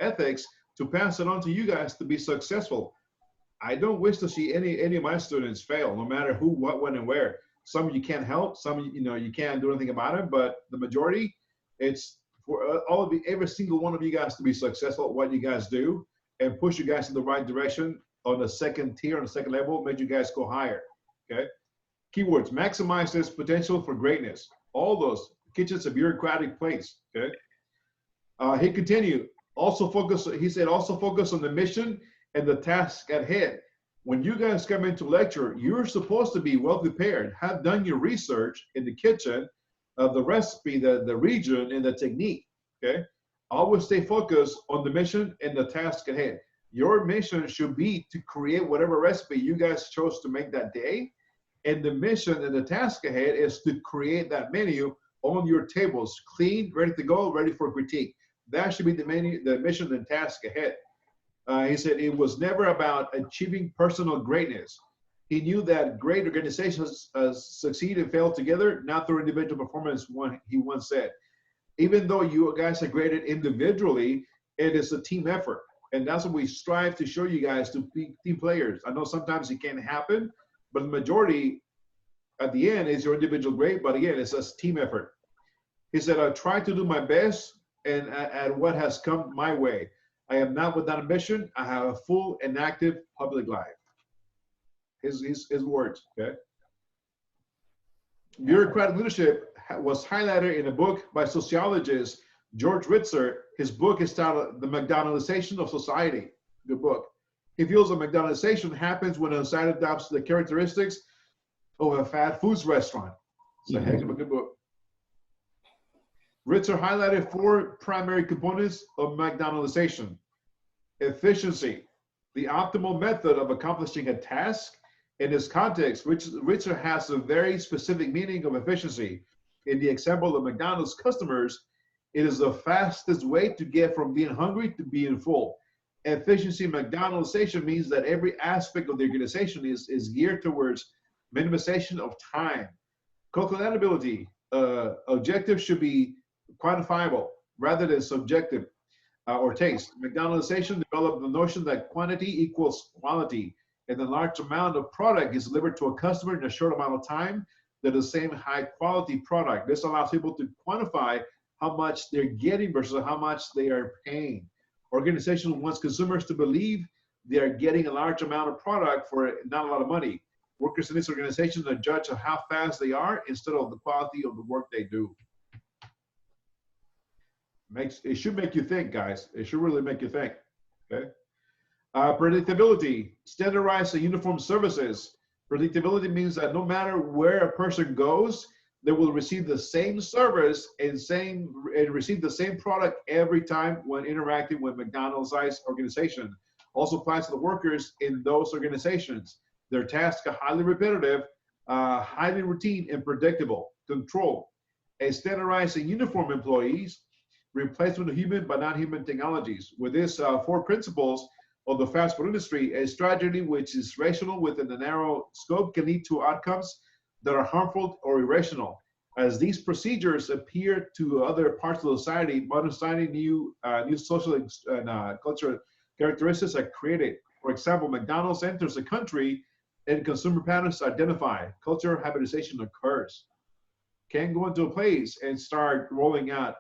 ethics to pass it on to you guys to be successful. I don't wish to see any of my students fail, no matter who, what, when, and where. Some you can't help, some you can't do anything about it, but the majority, it's for all of you, every single one of you guys to be successful at what you guys do and push you guys in the right direction on the second tier, on the second level, make you guys go higher. Okay. Keywords: maximize this potential for greatness. All those kitchen's a bureaucratic place. Okay. He continued. He said, also focus on the mission and the task at hand. When you guys come into lecture, you're supposed to be well prepared, have done your research in the kitchen, the recipe, the region, and the technique. Okay. Always stay focused on the mission and the task at hand. Your mission should be to create whatever recipe you guys chose to make that day. And the mission and the task ahead is to create that menu on your tables, clean, ready to go, ready for critique. That should be the menu, the mission and task ahead. He said it was never about achieving personal greatness. He knew that great organizations succeed and fail together, not through individual performance, he once said. Even though you guys are graded individually, it is a team effort. And that's what we strive to show you guys, to be team players. I know sometimes it can't happen, but the majority at the end is your individual grade. But again, it's a team effort. He said, I try to do my best and at what has come my way. I am not without ambition. I have a full and active public life. His words, okay? Bureaucratic leadership was highlighted in a book by sociologist George Ritzer. His book is titled The McDonaldization of Society. Good book. He feels that McDonaldization happens when a society adopts the characteristics of a fast foods restaurant. It's a heck of a good book. Ritzer highlighted 4 primary components of McDonaldization. Efficiency, the optimal method of accomplishing a task. In this context, Ritzer has a very specific meaning of efficiency. In the example of McDonald's customers, it is the fastest way to get from being hungry to being full. Efficiency McDonaldization means that every aspect of the organization is geared towards minimization of time. Calculability, objectives should be quantifiable rather than subjective or taste. McDonaldization developed the notion that quantity equals quality, and a large amount of product is delivered to a customer in a short amount of time than the same high quality product. This allows people to quantify how much they're getting versus how much they are paying. Organization wants consumers to believe they are getting a large amount of product for not a lot of money. Workers in this organization are judged on how fast they are instead of the quality of the work they do. It should make you think, guys. It should really make you think, okay? Predictability, standardized and uniform services. Predictability means that no matter where a person goes, they will receive the same service and receive the same product every time when interacting with McDonald's-sized organization. Also applies to the workers in those organizations. Their tasks are highly repetitive, highly routine, and predictable. Control, a standardized and uniform employees, replacement of human but not human technologies. With these 4 principles of the fast food industry, a strategy which is rational within a narrow scope can lead to outcomes that are harmful or irrational. As these procedures appear to other parts of society, modern society, new social and cultural characteristics are created. For example, McDonald's enters a country and consumer patterns identify. Cultural habituation occurs. Can't go into a place and start rolling out,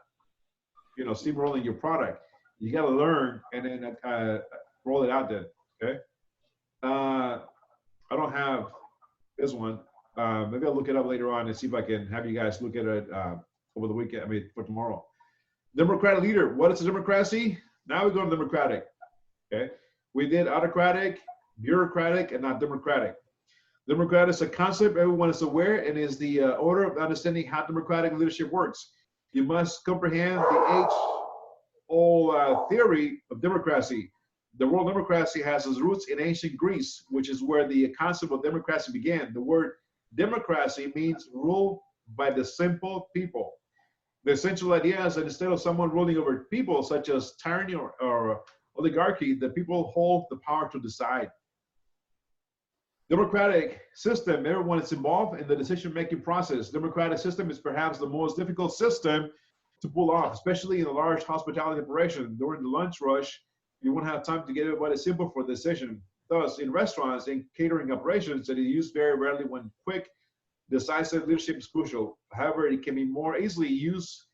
steamrolling your product. You got to learn and then roll it out then, okay? I don't have this one. Maybe I'll look it up later on and see if I can have you guys look at it over the weekend, for tomorrow. Democratic leader, what is a democracy? Now we go to democratic, okay? We did autocratic, bureaucratic, and not democratic. Democratic is a concept everyone is aware and is the order of understanding how democratic leadership works. You must comprehend the age-old theory of democracy. The word democracy has its roots in ancient Greece, which is where the concept of democracy began. The word democracy means rule by the simple people. The essential idea is that instead of someone ruling over people, such as tyranny or oligarchy, the people hold the power to decide. Democratic system, everyone is involved in the decision-making process. Democratic system is perhaps the most difficult system to pull off, especially in a large hospitality operation. During the lunch rush, you won't have time to get everybody simple for decision. Thus, in restaurants and catering operations, it is used very rarely when quick, decisive leadership is crucial. However, it can be more easily used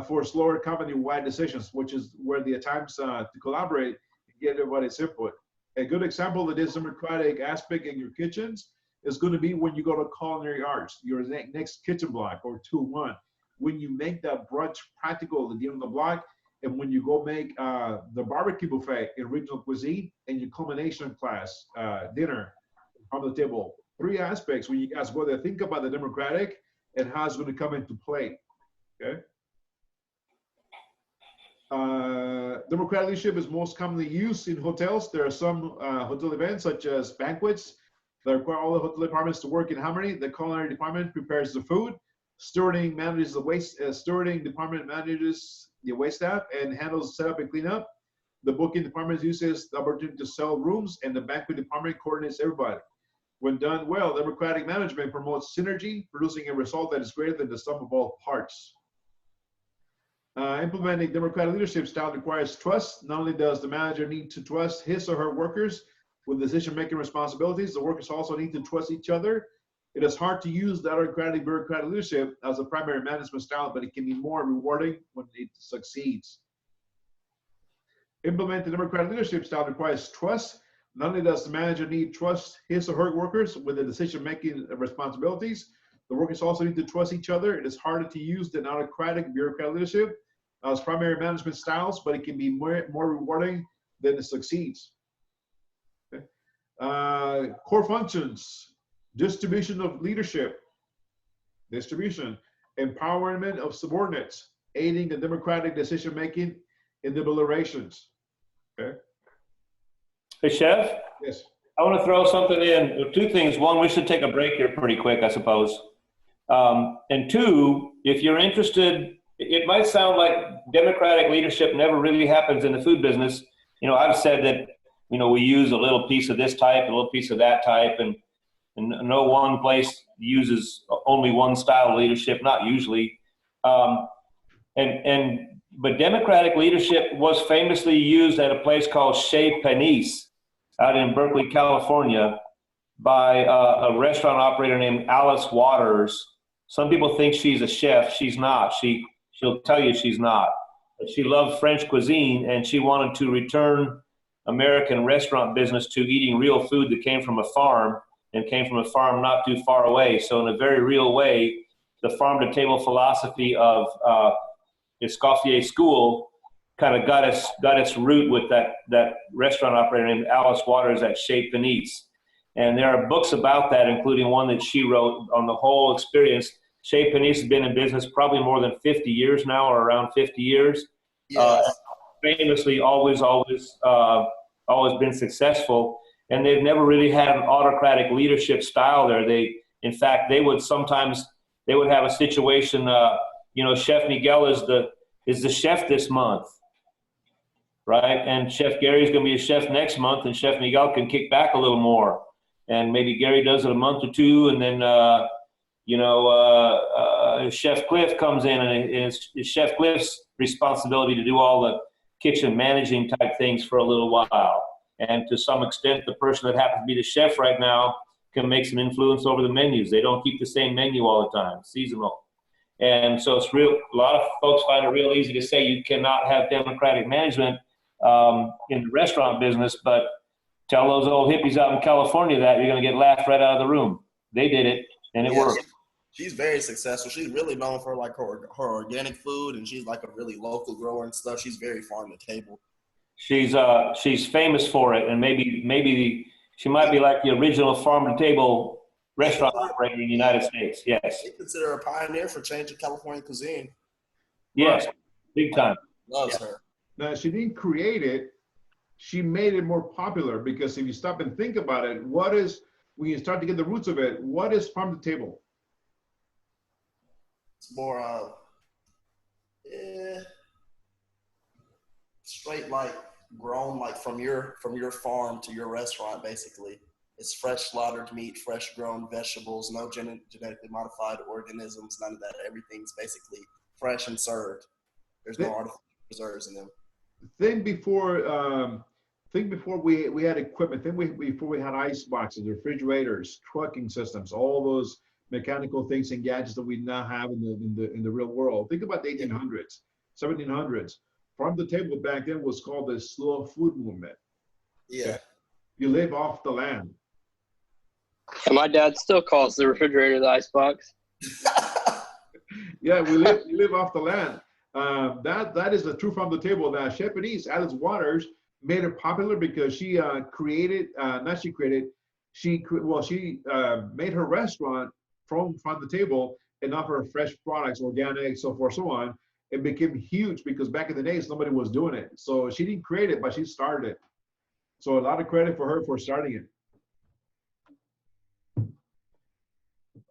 for slower company-wide decisions, which is where the attempts to collaborate and get everybody's input. A good example of this democratic aspect in your kitchens is going to be when you go to culinary arts, your next kitchen block or 2-1. When you make that brunch practical at the end of the block, and when you go make the barbecue buffet in regional cuisine and your culmination class dinner on the table. 3 aspects when you guys go there, think about the democratic and how it's going to come into play. Okay. Democratic leadership is most commonly used in hotels. There are some hotel events such as banquets that require all the hotel departments to work in harmony. The culinary department prepares the food. Stewarding manages the waste. Stewarding department manages the waste staff and handles setup and cleanup. The booking department uses the opportunity to sell rooms, and the banquet department coordinates everybody. When done well, democratic management promotes synergy, producing a result that is greater than the sum of all parts. Implementing democratic leadership style requires trust. Not only does the manager need to trust his or her workers with decision-making responsibilities, the workers also need to trust each other. It is hard to use the autocratic bureaucratic leadership as a primary management style, but it can be more rewarding when it succeeds. Implementing democratic leadership style requires trust. Not only does the manager need to trust his or her workers with the decision-making responsibilities, the workers also need to trust each other. It is harder to use than autocratic bureaucratic leadership as primary management styles, but it can be more rewarding than it succeeds. Okay. Core functions. Distribution of leadership, empowerment of subordinates, aiding the democratic decision-making in the deliberations. Okay. Hey, Chef? Yes. I want to throw something in. 2 things. 1, we should take a break here pretty quick, I suppose. And 2, if you're interested, it might sound like democratic leadership never really happens in the food business. You know, I've said that, you know, we use a little piece of this type, a little piece of that type, and no one place uses only one style of leadership, not usually. But democratic leadership was famously used at a place called Chez Panisse out in Berkeley, California, by a restaurant operator named Alice Waters. Some people think she's a chef. She's not. She'll tell you she's not. But she loved French cuisine, and she wanted to return American restaurant business to eating real food that came from a farm, and came from a farm not too far away. So in a very real way, the farm-to-table philosophy of Escoffier School kind of got its root with that restaurant operator named Alice Waters at Chez Panisse. And there are books about that, including one that she wrote on the whole experience. Chez Panisse has been in business probably more than 50 years now, or around 50 years. Yes. Famously always been successful. And they've never really had an autocratic leadership style there. In fact, they would have a situation, you know, Chef Miguel is the chef this month, right? And Chef Gary's going to be a chef next month, and Chef Miguel can kick back a little more. And maybe Gary does it a month or 2, and then, Chef Cliff comes in, and it's Chef Cliff's responsibility to do all the kitchen managing type things for a little while. And to some extent, the person that happens to be the chef right now can make some influence over the menus. They don't keep the same menu all the time, seasonal. And so it's a lot of folks find it real easy to say you cannot have democratic management in the restaurant business, but tell those old hippies out in California that you're going to get laughed right out of the room. They did it, and it worked. She's very successful. She's really known for like her organic food, and she's like a really local grower and stuff. She's very farm to table. She's famous for it, and maybe she might be like the original farm to table restaurant operator in the United States. Yes. They consider her a pioneer for changing California cuisine. Yes, big time. Loves her. Now, she didn't create it. She made it more popular, because if you stop and think about it, when you start to get the roots of it, what is farm to table? It's more straight, like grown like from your farm to your restaurant. Basically, it's fresh slaughtered meat, fresh grown vegetables, no genetically modified organisms, none of that. Everything's basically fresh and served. There's no artificial preserves in them. Then before think before we had equipment, think before we had ice boxes, refrigerators, trucking systems, all those mechanical things and gadgets that we now have in the real world. Think about the 1800s, 1700s. Farm to table back then was called the slow food movement. Yeah. You live off the land. And my dad still calls the refrigerator the icebox. Yeah, we live off the land. That is the true farm to table. That Chef Denise, Alice Waters, made it popular because she made her restaurant from farm to table and offer fresh products, organic, so forth, so on. It became huge because back in the days nobody was doing it. So she didn't create it, but she started it. So a lot of credit for her for starting it.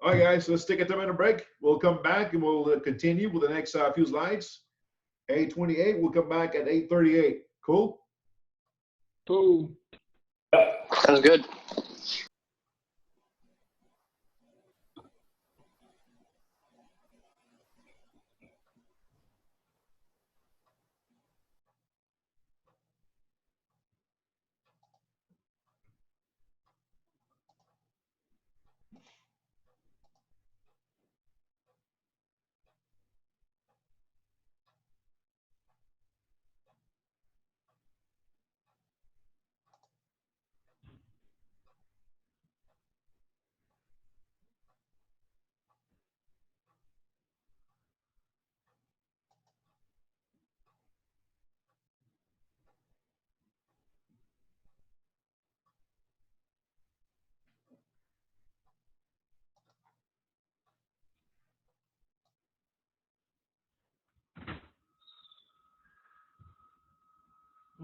All right, guys, let's take a 10-minute break. We'll come back and we'll continue with the next few slides. 8:28, we'll come back at 8:38. Cool? Cool. Sounds good.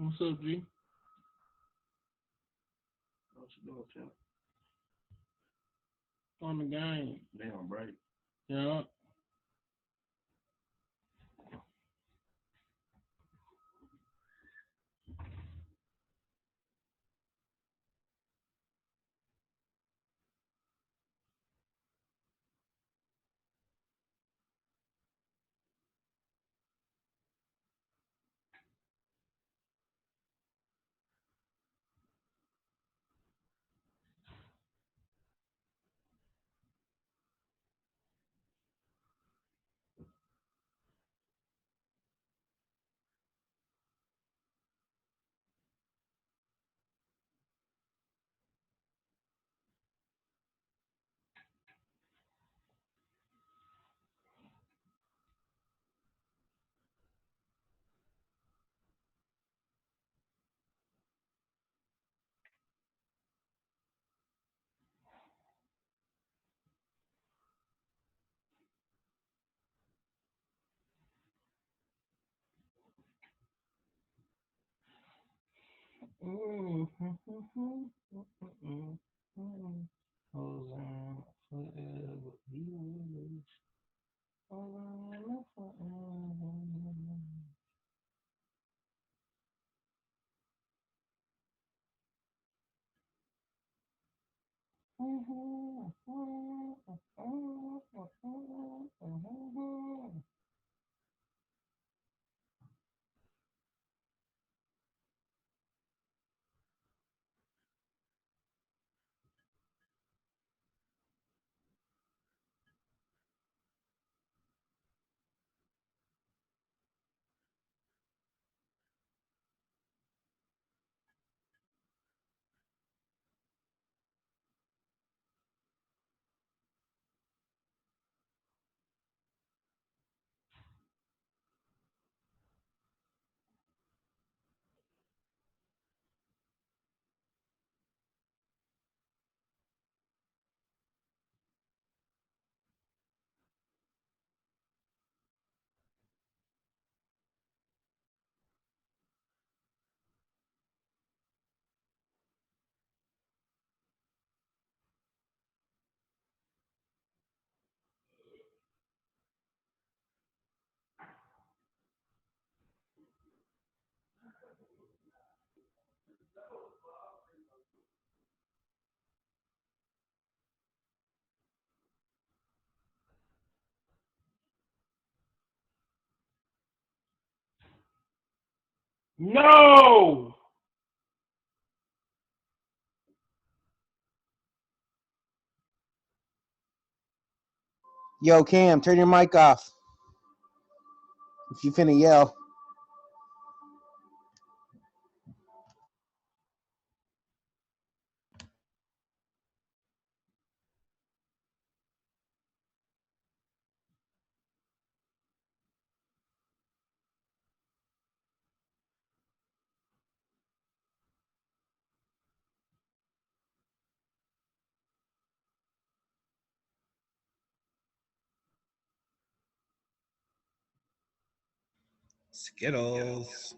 What's up, G? What you doing, champ? On the game. Damn, break. Yeah. No! Yo, Cam, turn your mic off. If you finna yell. Skittles.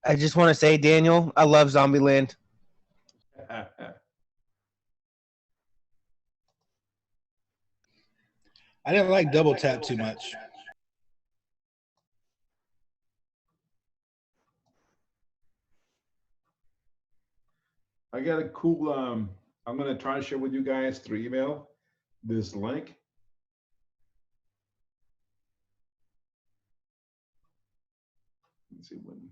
I just want to say, Daniel, I love Zombieland. I didn't like Double Tap too much. I got a cool, I'm gonna try to share with you guys through email this link. Let's see when.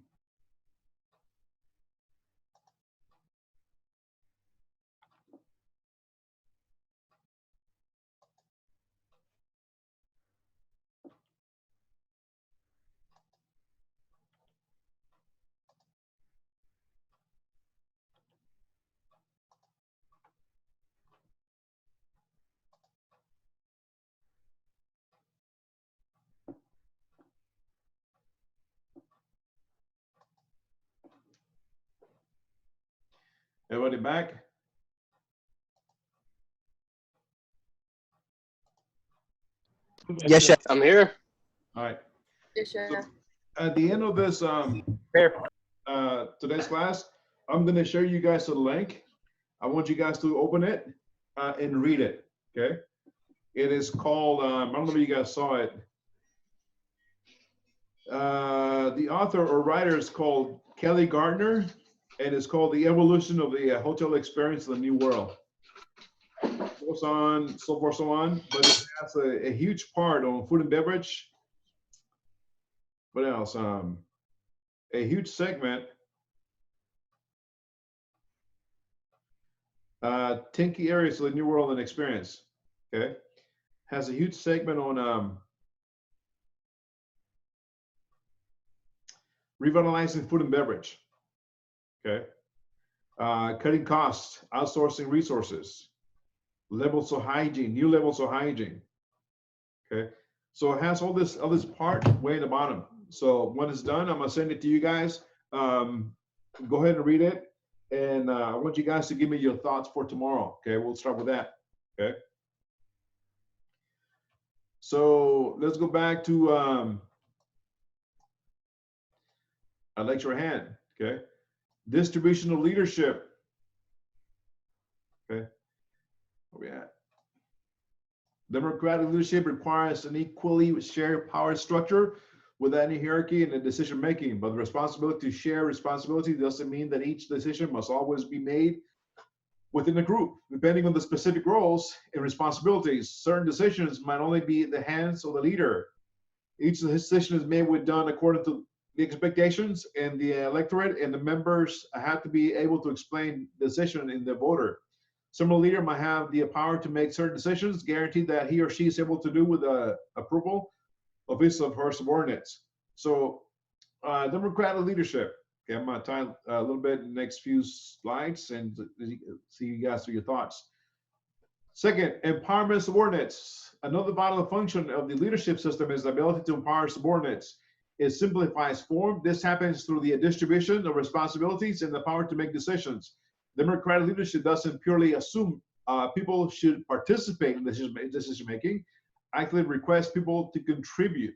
Everybody back? Yes, chef. I'm here. All right. Yes, sir. At the end of this today's class, I'm gonna share you guys a link. I want you guys to open it and read it. Okay. It is called. I don't know if you guys saw it. The author or writer is called Kelly Gardner, and it's called The Evolution of the Hotel Experience in the New World. Goes on, so forth, so on, but it has a huge part on food and beverage. What else? A huge segment. 10 key areas of the New World and Experience. Okay. Has a huge segment on revitalizing food and beverage. Okay. Cutting costs, outsourcing resources, levels of hygiene, new levels of hygiene. Okay. So it has all this part way in the bottom. So when it's done, I'm gonna send it to you guys. Go ahead and read it. And I want you guys to give me your thoughts for tomorrow. Okay, we'll start with that. Okay. So let's go back to a lecture at hand. Okay. Distribution of leadership. Okay. Where we at? Democratic leadership requires an equally shared power structure without any hierarchy in the decision making, but the responsibility to share responsibility doesn't mean that each decision must always be made within a group. Depending on the specific roles and responsibilities, certain decisions might only be in the hands of the leader. Each decision is made done according to the expectations and the electorate, and the members have to be able to explain the decision in the voter. Some leader might have the power to make certain decisions, guaranteed that he or she is able to do with the approval of his or her subordinates. So democratic leadership. Okay, I'm gonna time a little bit in the next few slides and see you guys through your thoughts. Second, empowerment of subordinates. Another vital function of the leadership system is the ability to empower subordinates. It simplifies form. This happens through the distribution of responsibilities and the power to make decisions. Democratic leadership doesn't purely assume people should participate in decision making. Actually request people to contribute.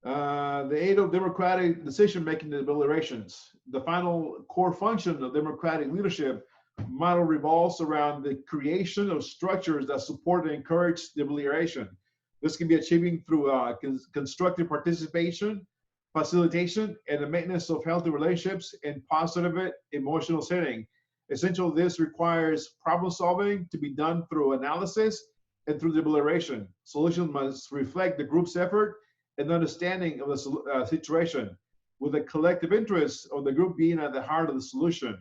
The aid of democratic decision-making deliberations. The final core function of democratic leadership model revolves around the creation of structures that support and encourage deliberation. This can be achieved through constructive participation, facilitation, and the maintenance of healthy relationships in positive emotional setting. Essentially, this requires problem solving to be done through analysis and through deliberation. Solutions must reflect the group's effort and understanding of the situation, with the collective interest of the group being at the heart of the solution.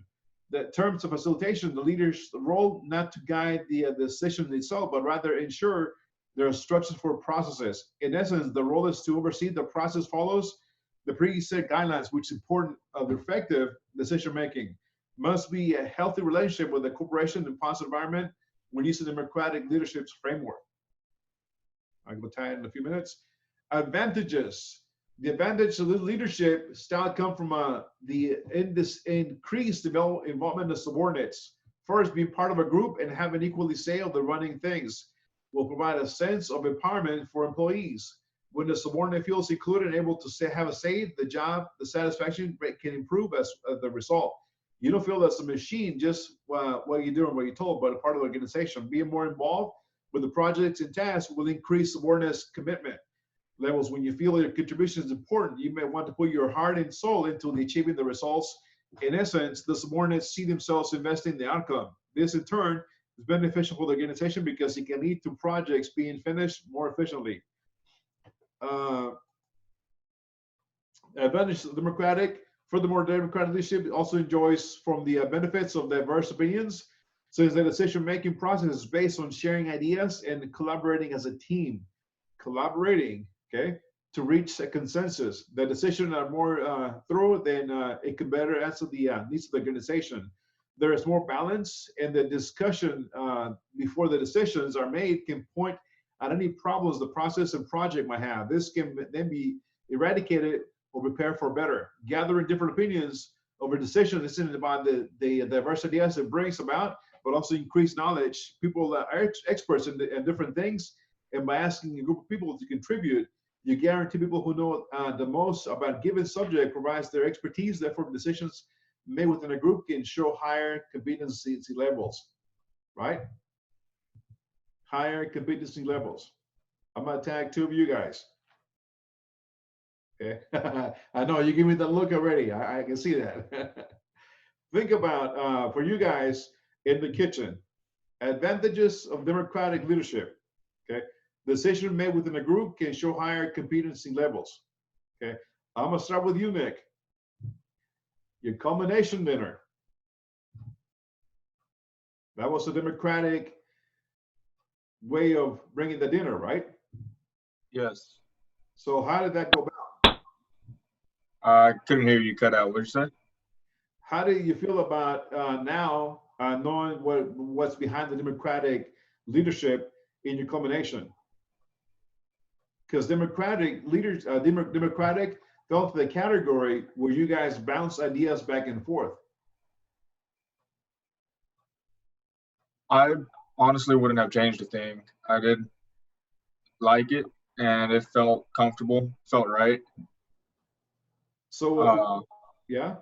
The terms of facilitation, the leader's role not to guide the decision itself, but rather ensure there are structures for processes. In essence, the role is to oversee the process follows the preset guidelines, which support effective decision making. Must be a healthy relationship with the corporation and positive environment when using democratic leadership's framework. I'm going to tie it in a few minutes. Advantages. The advantage of leadership style come from the increased involvement of subordinates. First, being part of a group and having equally say of the running things will provide a sense of empowerment for employees. When the subordinate feels included and able to have a say, the job, the satisfaction rate can improve as the result. You don't feel that's a machine, just what you're doing, what you're told, but a part of the organization. Being more involved with the projects and tasks will increase subordinates' commitment levels. When you feel your contribution is important, you may want to put your heart and soul into achieving the results. In essence, the subordinates see themselves investing in the outcome. This, in turn, is beneficial for the organization because it can lead to projects being finished more efficiently. Advantage of democratic. Furthermore, democratic leadership also enjoys from the benefits of diverse opinions, since the decision-making process is based on sharing ideas and collaborating as a team. Collaborating, okay, to reach a consensus. The decisions are more thorough, then it can better answer the needs of the organization. There is more balance, and the discussion before the decisions are made can point at any problems the process and project might have. This can then be eradicated or prepared for better. Gathering different opinions over decisions isn't about the diverse ideas it brings about, but also increased knowledge. People that are experts in different things, and by asking a group of people to contribute, you guarantee people who know the most about a given subject provides their expertise. Therefore, decisions made within a group can show higher competency levels, right? Higher competency levels. I'm gonna tag 2 of you guys. Okay, I know you give me the look already. I can see that. Think about for you guys in the kitchen, advantages of democratic leadership. Okay, decision made within a group can show higher competency levels. Okay, I'm gonna start with you, Nick. Your culmination dinner. That was a democratic way of bringing the dinner, right? Yes. So how did that go about? I couldn't hear you, cut out. What did you say? How do you feel about now knowing what's behind the democratic leadership in your culmination? Because democratic leaders, democratic fell into the category where you guys bounce ideas back and forth. I honestly wouldn't have changed a thing. I did like it, and it felt comfortable, felt right. So, yeah.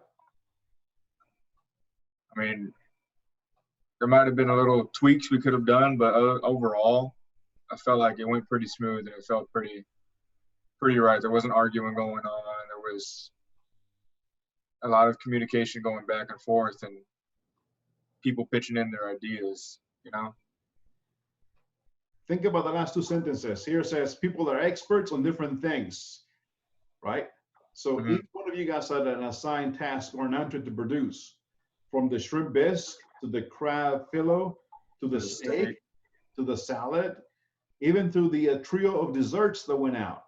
I mean, there might have been a little tweaks we could have done, but overall, I felt like it went pretty smooth and it felt pretty right. There wasn't arguing going on. There was a lot of communication going back and forth and people pitching in their ideas, you know? Think about the last 2 sentences. Here it says people are experts on different things, right? So each one of you guys had an assigned task or an entry to produce, from the shrimp bisque to the crab fillet to the steak to the salad, even to the trio of desserts that went out.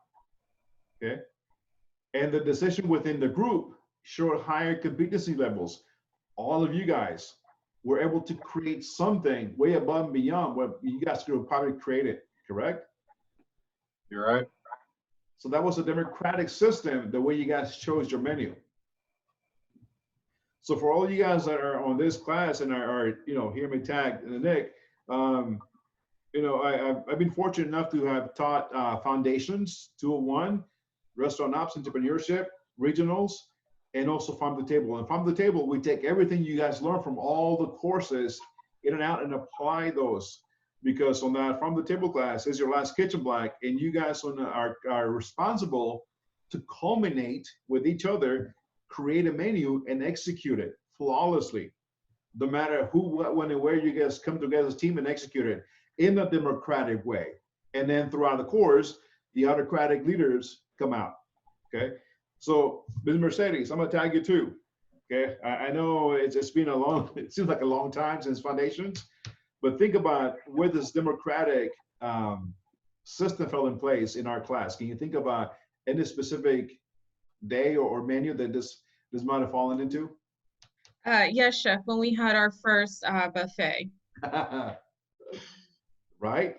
Okay, and the decision within the group showed higher competency levels. All of you guys were able to create something way above and beyond what you guys could have probably created. Correct? You're right. So that was a democratic system, the way you guys chose your menu. So for all you guys that are on this class and are you know, hear me tag and Nick, you know, I've been fortunate enough to have taught Foundations 201, Restaurant Ops, Entrepreneurship, Regionals, and also Farm to Table. And Farm to Table, we take everything you guys learn from all the courses in and out and apply those. Because on that Farm to Table class is your last kitchen block, and you guys are responsible to culminate with each other, create a menu, and execute it flawlessly. No matter who, what, when, and where, you guys come together as a team and execute it in a democratic way. And then throughout the course, the autocratic leaders come out. Okay. So, Ms. Mercedes, I'm gonna tag you too. Okay. I know it's been a long, it seems like a long time since Foundations, but think about where this democratic system fell in place in our class. Can you think about any specific day or menu that this might have fallen into? Yes, Chef, when we had our first buffet. Right?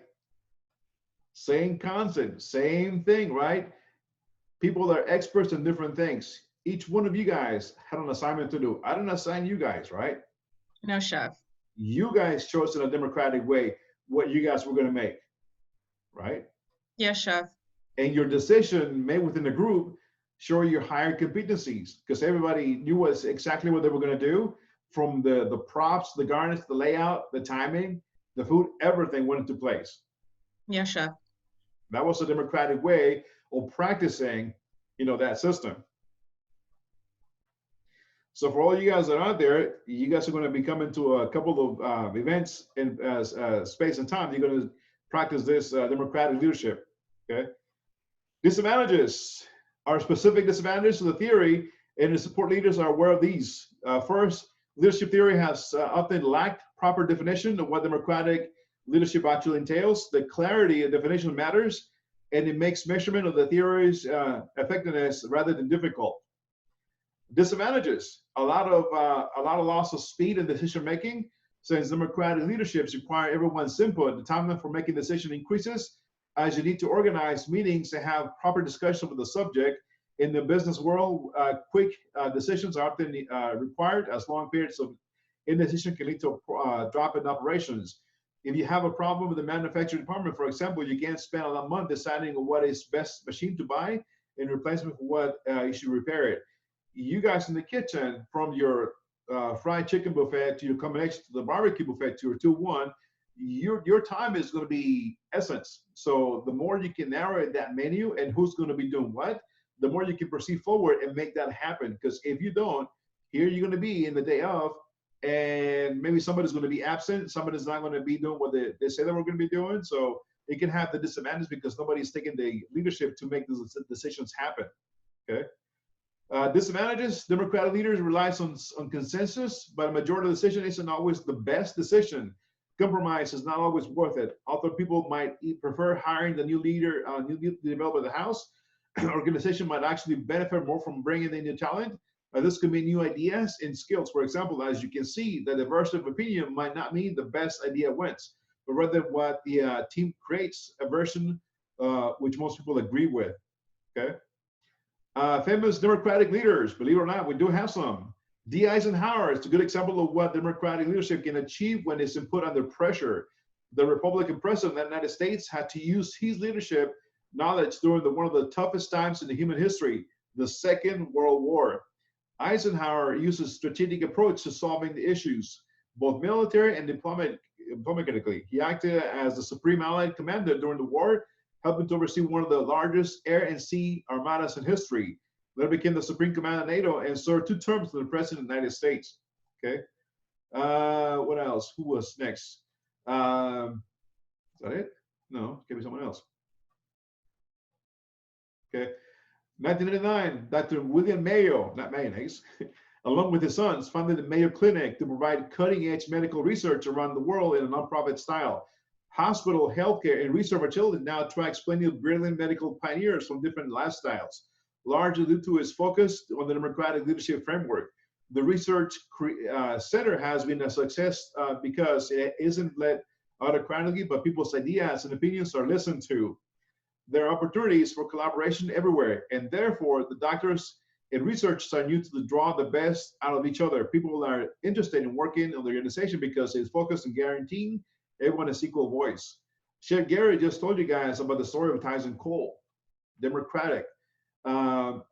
Same concept, same thing, right? People are experts in different things. Each one of you guys had an assignment to do. I didn't assign you guys, right? No, Chef. You guys chose in a democratic way what you guys were going to make, right? Yes, Chef. and your decision made within the group show your higher competencies, because everybody knew exactly what they were going to do, from the props, the garnish, the layout, the timing, the food, everything went into place. Yeah, chef. That was a democratic way of practicing, that system. So for all you guys that are out there, you guys are going to be coming to a couple of events in space and time. You're going to practice this democratic leadership. Okay. Disadvantages are specific disadvantages to the theory, and the support leaders are aware of these. First, leadership theory has often lacked proper definition of what democratic leadership actually entails. The clarity of definition matters, and it makes measurement of the theory's effectiveness rather than difficult. Disadvantages: a lot of loss of speed and decision making, since democratic leaderships require everyone's input. The time for making decision increases as you need to organize meetings to have proper discussion with the subject. In the business world, quick decisions are often required, as long periods of indecision can lead to a drop in operations. If you have a problem with the manufacturing department, for example, you can't spend a month deciding on what is best machine to buy in replacement for what you should repair it. You guys in the kitchen, from your fried chicken buffet to your combination to the barbecue buffet to your 2-1, your time is going to be essence. So the more you can narrow that menu and who's going to be doing what, the more you can proceed forward and make that happen. Because if you don't, here you're going to be in the day of, and maybe somebody's going to be absent, somebody's not going to be doing what they say they were going to be doing. So it can have the disadvantage because nobody's taking the leadership to make those decisions happen. Okay. Disadvantages: democratic leaders relies on consensus, but a majority decision isn't always the best decision. Compromise is not always worth it. Although people might prefer hiring the new leader, new developer of the house, organization might actually benefit more from bringing in new talent. This could mean new ideas and skills. For example, as you can see, the diversity of opinion might not mean the best idea wins, but rather what the team creates a version which most people agree with. Okay. Famous democratic leaders, believe it or not, we do have some. D. Eisenhower is a good example of what democratic leadership can achieve when it's put under pressure. The Republican president of the United States had to use his leadership knowledge during one of the toughest times in the human history, the Second World War. Eisenhower used a strategic approach to solving the issues, both military and diplomatically. He acted as the Supreme Allied Commander during the war, helping to oversee one of the largest air and sea armadas in history. Later became the Supreme Commander of NATO and served 2 terms as the President of the United States. Okay. What else? Who was next? Is that it? No, give me someone else. Okay. 1989, Dr. William Mayo, not mayonnaise, along with his sons, founded the Mayo Clinic to provide cutting-edge medical research around the world in a nonprofit style. Hospital, healthcare, and research facilities now attracts plenty of brilliant medical pioneers from different lifestyles, largely due to its focus on the democratic leadership framework. The research center has been a success because it isn't led autocratically, but people's ideas and opinions are listened to. There are opportunities for collaboration everywhere, and therefore the doctors and researchers are new to draw the best out of each other. People are interested in working on the organization because it's focused on guaranteeing everyone has equal voice. Chef Gary just told you guys about the story of Tyson Cole, democratic.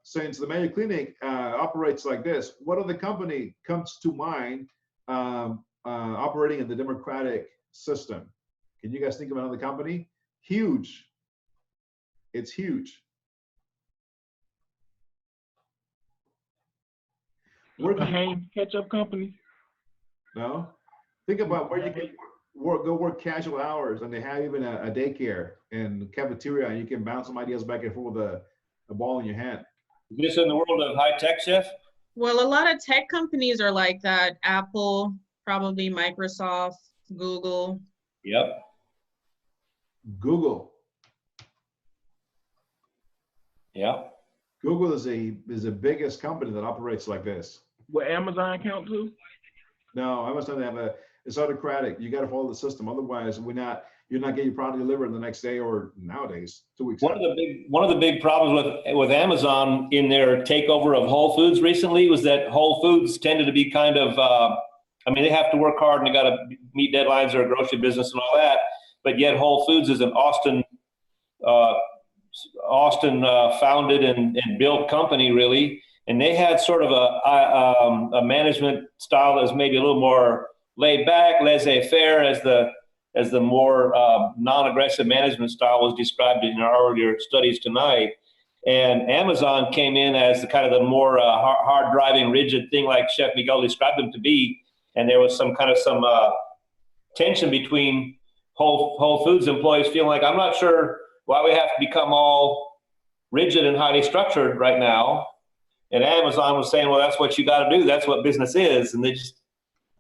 Since the Mayo Clinic operates like this, what other company comes to mind operating in the democratic system? Can you guys think of another company? Huge. It's huge. The Hanes Ketchup Company. No. Think about where you can go work casual hours, and they have even a daycare and cafeteria, and you can bounce some ideas back and forth with a ball in your hand. Is this in the world of high tech, Chef? Well, a lot of tech companies are like that. Apple, probably Microsoft, Google. Yep. Google. Yeah. Google is the biggest company that operates like this. Will Amazon count too? No, Amazon it's autocratic. You got to follow the system. Otherwise, you're not getting your product delivered the next day or nowadays 2 weeks. One of the big problems with Amazon in their takeover of Whole Foods recently was that Whole Foods tended to be kind of, they have to work hard and they got to meet deadlines or a grocery business and all that. But yet Whole Foods is an Austin Austin founded and built company, really. And they had sort of a management style that was maybe a little more laid back, laissez-faire, as the more non-aggressive management style was described in our earlier studies tonight. And Amazon came in as the kind of the more hard-driving, rigid thing like Chef Miguel described them to be. And there was some tension between Whole Foods employees feeling like, I'm not sure why we have to become all rigid and highly structured right now. And Amazon was saying, well, that's what you got to do. That's what business is. And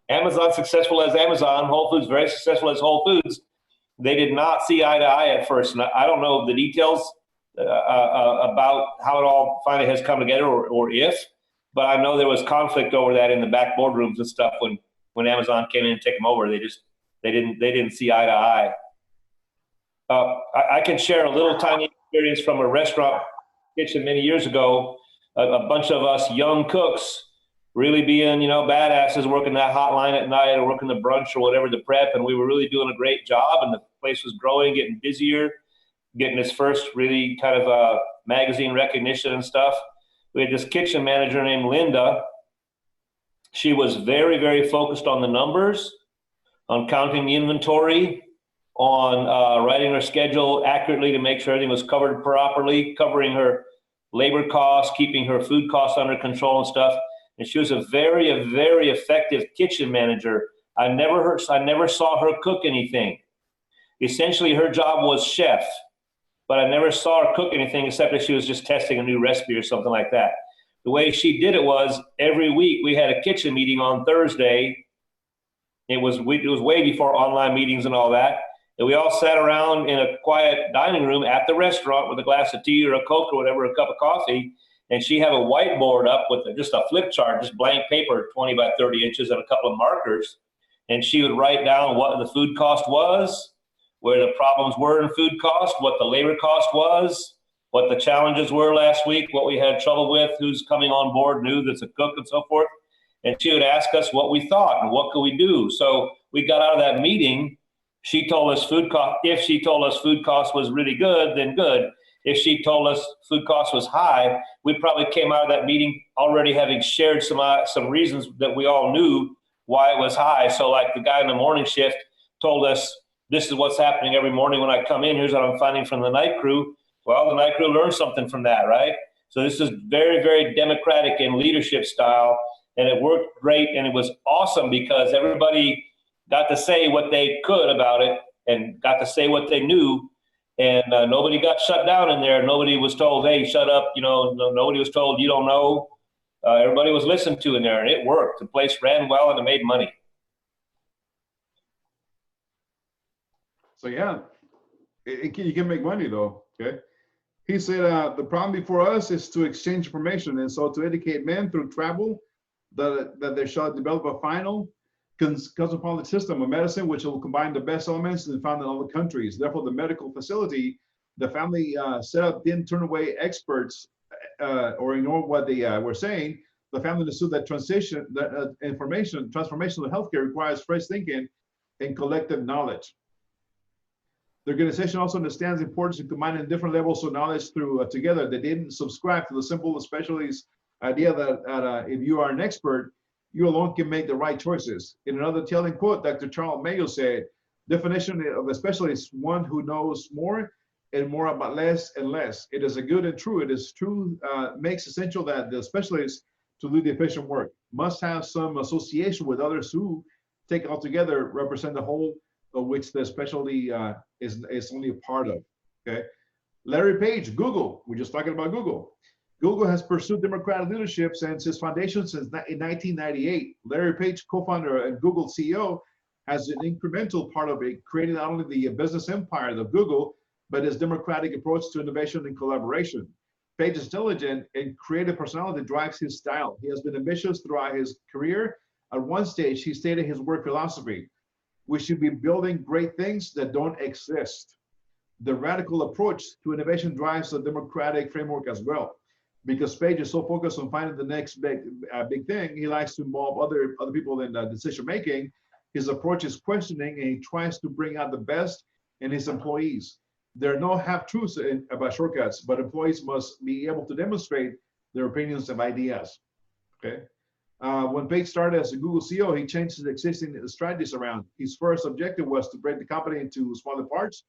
Amazon successful as Amazon, Whole Foods very successful as Whole Foods. They did not see eye to eye at first. And I don't know the details about how it all finally has come together or if, but I know there was conflict over that in the back boardrooms and stuff when Amazon came in and took them over. They didn't see eye to eye. I can share a little tiny experience from a restaurant kitchen many years ago. A bunch of us young cooks really being, badasses, working that hotline at night or working the brunch or whatever, the prep, and we were really doing a great job, and the place was growing, getting busier, getting its first really kind of magazine recognition and stuff. We had this kitchen manager named Linda. She was very, very focused on the numbers, on counting the inventory, on writing her schedule accurately to make sure everything was covered properly, covering her labor costs, keeping her food costs under control and stuff. And she was a very effective kitchen manager. I never saw her cook anything. Essentially, her job was chef, but I never saw her cook anything except if she was just testing a new recipe or something like that. The way she did it was every week we had a kitchen meeting on Thursday. It was way before online meetings and all that. And we all sat around in a quiet dining room at the restaurant with a glass of tea or a Coke or whatever, a cup of coffee. And she had a whiteboard up with just a flip chart, just blank paper, 20 by 30 inches and a couple of markers. And she would write down what the food cost was, where the problems were in food cost, what the labor cost was, what the challenges were last week, what we had trouble with, who's coming on board new that's a cook and so forth. And she would ask us what we thought and what could we do. So we got out of that meeting. She told us food cost. If she told us food cost was really good, then good. If she told us food cost was high, we probably came out of that meeting already having shared some reasons that we all knew why it was high. So like the guy in the morning shift told us, this is what's happening every morning when I come in. Here's what I'm finding from the night crew. Well, the night crew learned something from that, right? So this is very, very democratic in leadership style. And it worked great. And it was awesome because everybody got to say what they could about it and got to say what they knew. And nobody got shut down in there. Nobody was told, hey, shut up. Nobody was told, you don't know. Everybody was listened to in there, and it worked. The place ran well, and it made money. So, yeah, you can make money, though, okay? He said, the problem before us is to exchange information. And so to educate men through travel, that they shall develop a final cosmopolitan system of medicine, which will combine the best elements and found in all the countries. Therefore, the medical facility, the family setup didn't turn away experts or ignore what they were saying. The family understood that transformation of healthcare requires fresh thinking and collective knowledge. The organization also understands the importance of combining different levels of knowledge through together. They didn't subscribe to the simple specialist idea that if you are an expert, you alone can make the right choices. In another telling quote, Dr. Charles Mayo said, definition of a specialist, one who knows more and more about less and less. It is a good and true. It is true, makes essential that the specialist to do the efficient work must have some association with others who, taken all together, represent the whole of which the specialty is only a part of, okay? Larry Page, Google, we're just talking about Google. Google has pursued democratic leadership since its foundation in 1998. Larry Page, co-founder and Google CEO, has an incremental part of it, creating not only the business empire of Google, but his democratic approach to innovation and collaboration. Page's intelligent and creative personality drives his style. He has been ambitious throughout his career. At one stage, he stated his work philosophy: we should be building great things that don't exist. The radical approach to innovation drives a democratic framework as well. Because Page is so focused on finding the next big thing, he likes to involve other people in decision making. His approach is questioning, and he tries to bring out the best in his employees. There are no half-truths about shortcuts, but employees must be able to demonstrate their opinions and ideas. Okay. When Page started as a Google CEO, he changed his existing strategies around. His first objective was to break the company into smaller parts,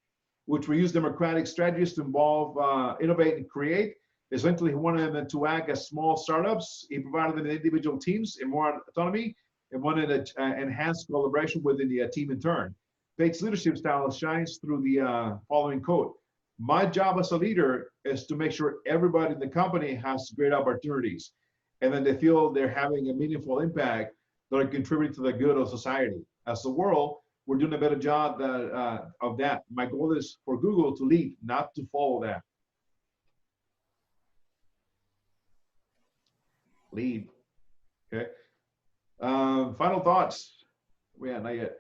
which we use democratic strategies to involve, innovate, and create. Essentially, he wanted them to act as small startups. He provided them individual teams and more autonomy, and wanted to enhance collaboration within the team in turn. Page's leadership style shines through the following quote: "My job as a leader is to make sure everybody in the company has great opportunities, and then they feel they're having a meaningful impact that are contributing to the good of society. As a world, we're doing a better job of that. My goal is for Google to lead, not to follow that." Lead. Okay. Final thoughts. Yeah, not yet.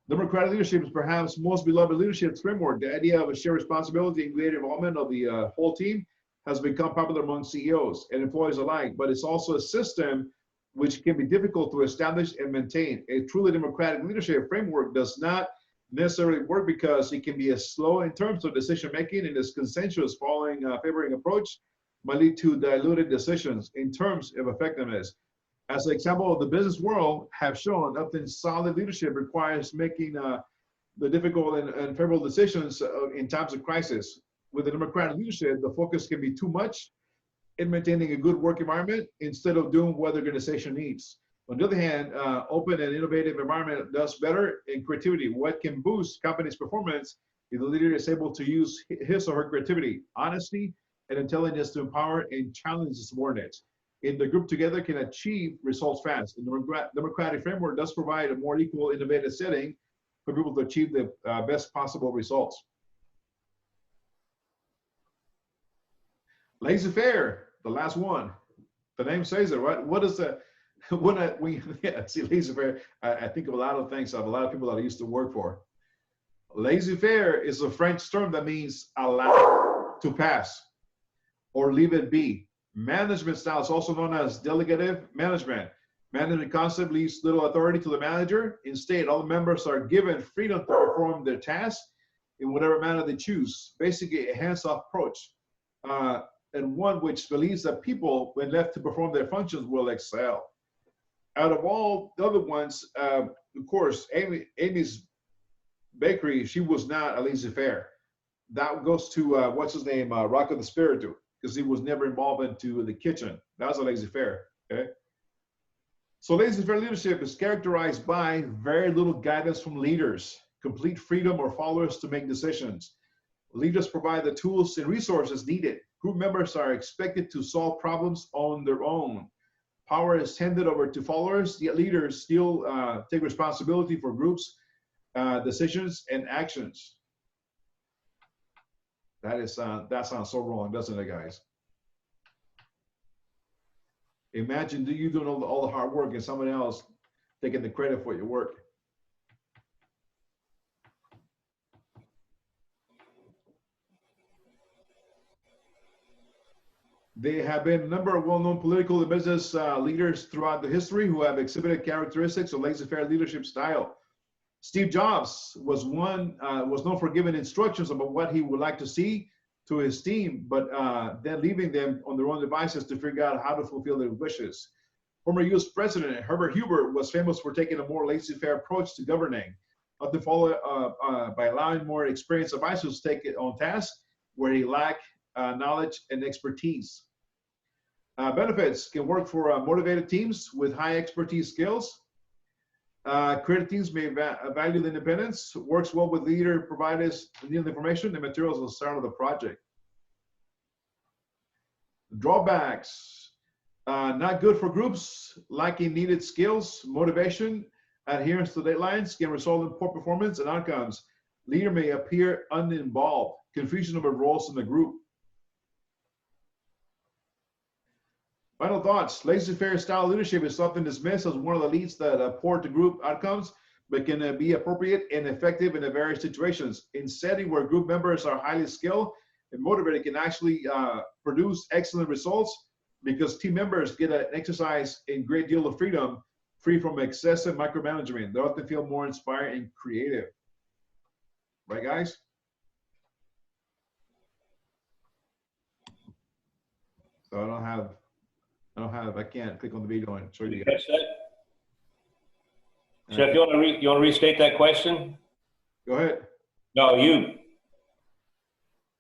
Democratic leadership is perhaps most beloved leadership framework. The idea of a shared responsibility and greater involvement of the whole team has become popular among CEOs and employees alike, but it's also a system which can be difficult to establish and maintain. A truly democratic leadership framework does not necessarily work because it can be slow in terms of decision making, and its consensus favoring approach might lead to diluted decisions in terms of effectiveness. As an example, the business world have shown often solid leadership requires making the difficult and favorable decisions in times of crisis. With the democratic leadership, the focus can be too much in maintaining a good work environment instead of doing what the organization needs. On the other hand, open and innovative environment does better in creativity. What can boost company's performance if the leader is able to use his or her creativity, honesty, and intelligence to empower and challenge the subordinates. In the group together can achieve results fast. And the democratic framework does provide a more equal, innovative setting for people to achieve the best possible results. Laissez-faire, the last one. The name says it, right? What is the, when we see laissez-faire, I think of a lot of things, of a lot of people that I used to work for. Laissez-faire is a French term that means allow to pass or leave it be. Management style is also known as delegative management. Management concept leaves little authority to the manager. Instead, all the members are given freedom to perform their tasks in whatever manner they choose. Basically, a hands-off approach, and one which believes that people, when left to perform their functions, will excel. Out of all the other ones, of course, Amy's Bakery, she was not a laissez-faire. That goes to, what's his name, Rocco the Spiritu, because he was never involved into the kitchen. That was a laissez-faire, okay? So laissez-faire leadership is characterized by very little guidance from leaders, complete freedom or followers to make decisions. Leaders provide the tools and resources needed. Group members are expected to solve problems on their own. Power is handed over to followers, yet leaders still take responsibility for groups, decisions, and actions. That sounds so wrong, doesn't it, guys? Imagine you doing all the hard work and someone else taking the credit for your work. There have been a number of well-known political and business leaders throughout the history who have exhibited characteristics of laissez-faire leadership style. Steve Jobs was known for giving instructions about what he would like to see to his team, but then leaving them on their own devices to figure out how to fulfill their wishes. Former U.S. President Herbert Hoover was famous for taking a more laissez-faire approach to governing, often followed by allowing more experienced advisors to take it on task where he lacked knowledge and expertise. Benefits can work for motivated teams with high expertise skills. Creative teams may value the independence, works well with leader providers needing information and materials at the start of the project. Drawbacks, not good for groups, lacking needed skills, motivation, adherence to deadlines can result in poor performance and outcomes. Leader may appear uninvolved, confusion over roles in the group. Final thoughts. Laissez-faire style leadership is often dismissed as one of the leads that poor to group outcomes, but can be appropriate and effective in various situations. In setting where group members are highly skilled and motivated, can actually produce excellent results because team members get an exercise in great deal of freedom, free from excessive micromanagement. They often feel more inspired and creative. Right, guys? So I can't click on the video and show you guys. Catch that? Chef, you want to restate that question? Go ahead. No, you.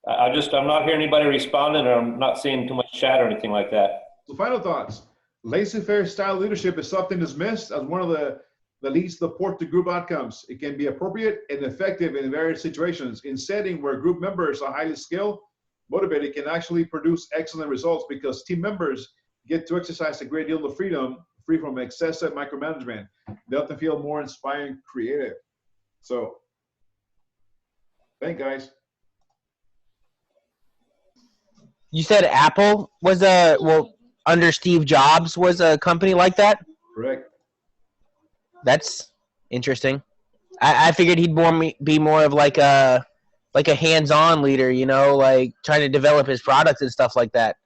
I'm not hearing anybody responding, or I'm not seeing too much chat or anything like that. So final thoughts. Laissez-faire style leadership is often dismissed as one of the least support to group outcomes. It can be appropriate and effective in various situations. In setting where group members are highly skilled, motivated, it can actually produce excellent results because team members get to exercise a great deal of freedom, free from excessive micromanagement. They often feel more inspired and creative. So, thanks, guys. You said Apple was under Steve Jobs was a company like that? Correct. That's interesting. I figured he'd be more of like a hands-on leader, you know, like trying to develop his products and stuff like that.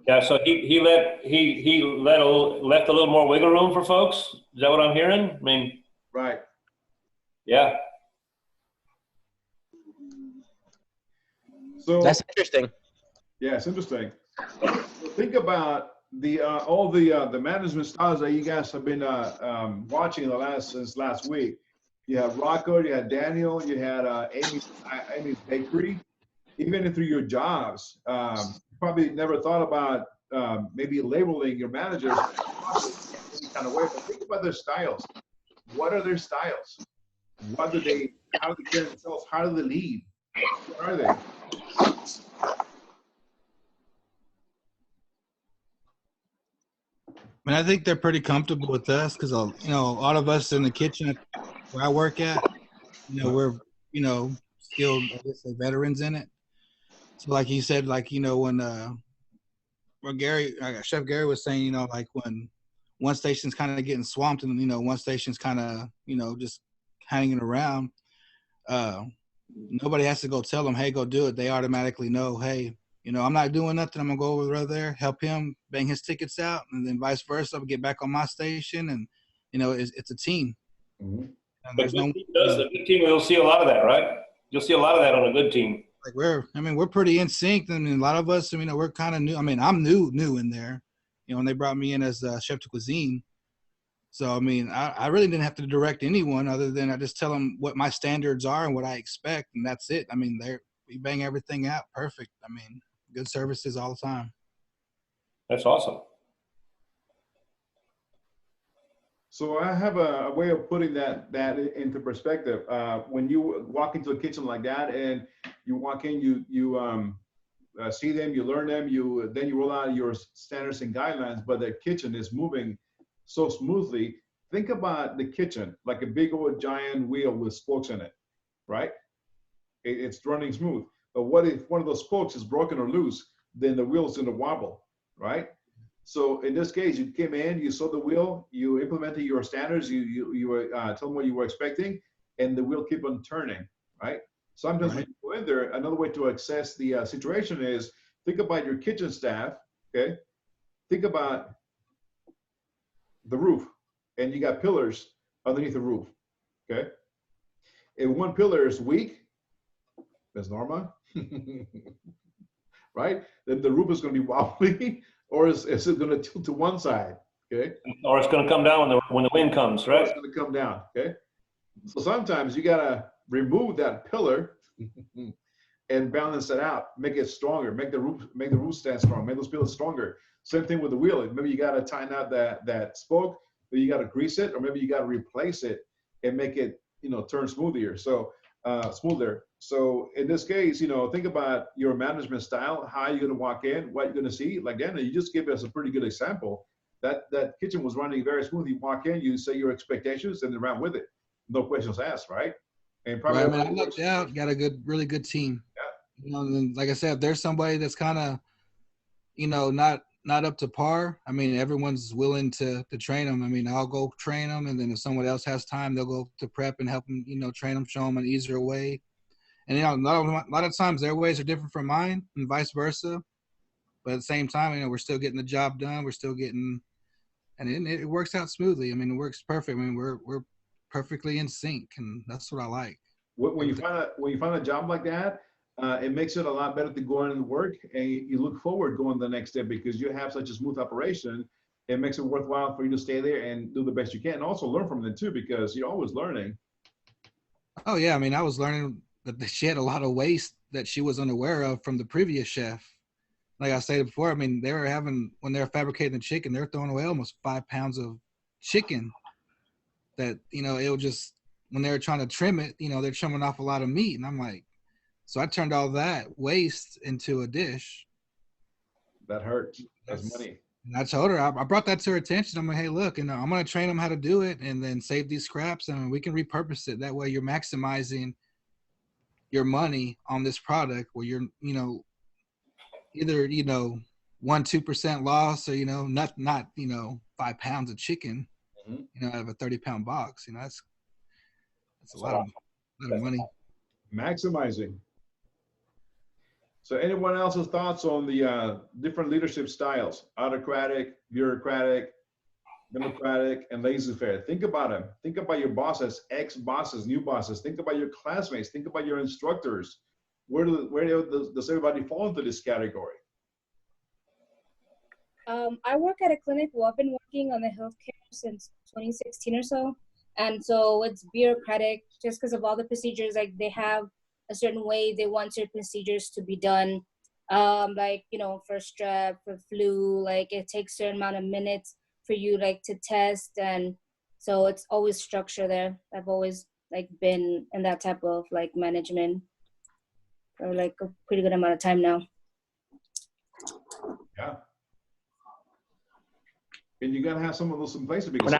Yeah, so he left a little more wiggle room for folks. Is that what I'm hearing? I mean, right. Yeah. So that's interesting. Yeah, it's interesting. So think about all the management styles that you guys have been watching since last week. You have Rocco, you had Daniel, you had Amy's Bakery. Even through your jobs, probably never thought about maybe labeling your managers any kind of way. But think about their styles. What are their styles? How do they get themselves? How do they lead? What are they? I mean, I think they're pretty comfortable with us because, you know, all of us in the kitchen where I work at, you know, we're, you know, skilled, I guess, veterans in it. So, like you said, like, you know, when Chef Gary was saying, you know, like when one station's kind of getting swamped and, you know, one station's kind of, you know, just hanging around, nobody has to go tell them, hey, go do it. They automatically know, hey, you know, I'm not doing nothing. I'm going to go over there, help him bang his tickets out, and then vice versa. I'll get back on my station. And, you know, it's a team. Mm-hmm. And there's a good team, you'll see a lot of that, right? You'll see a lot of that on a good team. Like we're pretty in sync. I mean, a lot of us, I mean, we're kind of new. I mean, I'm new in there, you know, when they brought me in as chef de cuisine. So, I mean, I really didn't have to direct anyone other than I just tell them what my standards are and what I expect. And that's it. I mean, we bang everything out perfect. I mean, good services all the time. That's awesome. So I have a way of putting that into perspective. When you walk into a kitchen like that and you walk in, you see them, you learn them, then you roll out your standards and guidelines, but the kitchen is moving so smoothly. Think about the kitchen like a big old giant wheel with spokes in it, right? It's running smooth. But what if one of those spokes is broken or loose? Then the wheel's going to wobble, right? So in this case, you came in, you saw the wheel, you implemented your standards, you were told them what you were expecting, and the wheel keep on turning, right? Sometimes when you go in there, another way to assess the situation is think about your kitchen staff, okay? Think about the roof, and you got pillars underneath the roof, okay? If one pillar is weak, Ms. Norma, right? Then the roof is going to be wobbly, or is it going to tilt to one side? Okay. Or it's going to come down when the wind comes, right? It's going to come down. Okay. So sometimes you got to remove that pillar and balance it out, make it stronger, make the roof stand strong, make those pillars stronger. Same thing with the wheel. Maybe you got to tighten out that spoke, maybe you got to grease it, or maybe you got to replace it and make it, you know, turn smoother. So So in this case, you know, think about your management style, how you're going to walk in, what you're going to see. Like Daniel, you just gave us a pretty good example. That kitchen was running very smooth. You walk in, you say your expectations, and around with it, no questions asked, right? And probably right, I mean, I looked out, got a really good team. Yeah. You know, and like I said, if there's somebody that's kind of, you know, not up to par, I mean, everyone's willing to train them. I mean, I'll go train them, and then if someone else has time, they'll go to prep and help them, you know, train them, show them an easier way. And, you know, a lot of times their ways are different from mine and vice versa. But at the same time, you know, we're still getting the job done. We're still getting, and it works out smoothly. I mean, it works perfect. I mean, we're perfectly in sync, and that's what I like. When you find a job like that, it makes it a lot better to go in and work, and you look forward going the next day because you have such a smooth operation. It makes it worthwhile for you to stay there and do the best you can, and also learn from them too, because you're always learning. Oh yeah, I mean, I was learning that she had a lot of waste that she was unaware of from the previous chef. Like I stated before, I mean, they were having, when they were fabricating the chicken, they were throwing away almost 5 pounds of chicken that, you know, it was just, when they were trying to trim it, you know, they're trimming off a lot of meat. And I'm like, so I turned all that waste into a dish. That hurts. That's money. And I told her, I brought that to her attention. I'm like, hey, look, and I'm going to train them how to do it and then save these scraps and we can repurpose it. That way you're maximizing your money on this product where you're, you know, either, you know, 1-2% loss or, you know, not, you know, 5 pounds of chicken, you know, out of a 30-pound box. You know, that's a lot of money. Maximizing. So anyone else's thoughts on the different leadership styles? Autocratic, bureaucratic, democratic, and laissez-faire. Think about them. Think about your bosses, ex-bosses, new bosses. Think about your classmates. Think about your instructors. Where does everybody fall into this category? I work at a clinic. Well, I've been working on the healthcare since 2016 or so. And so it's bureaucratic just because of all the procedures. Like they have a certain way they want certain procedures to be done. Like, you know, for strep, for flu, like it takes a certain amount of minutes for you like to test. And so it's always structure there. I've always like been in that type of like management for like a pretty good amount of time now. Yeah. And you gotta have some of those in place because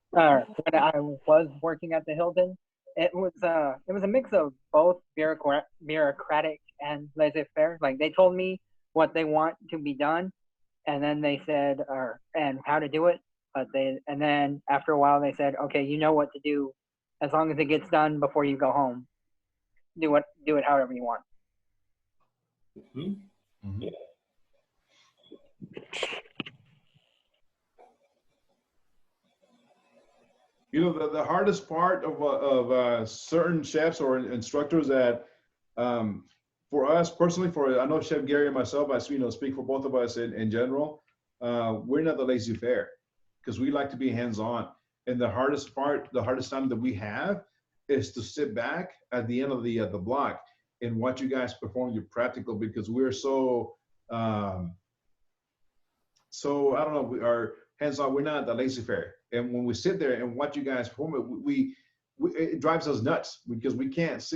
when I was working at the Hilton, it was a mix of both bureaucratic and laissez-faire. Like they told me what they want to be done, and then they said and how to do it. But and then after a while they said, okay, you know what to do, as long as it gets done before you go home. Do it however you want. Mm-hmm. Yeah. You know, the hardest part of certain chefs or instructors that, for us personally, I know Chef Gary and myself, I speak for both of us in general, we're not the laissez-faire because we like to be hands-on. And the hardest time that we have is to sit back at the end of the block and watch you guys perform your practical because we're so I don't know, we are hands-on. We're not the laissez-faire. And when we sit there and watch you guys perform it, it drives us nuts because we can't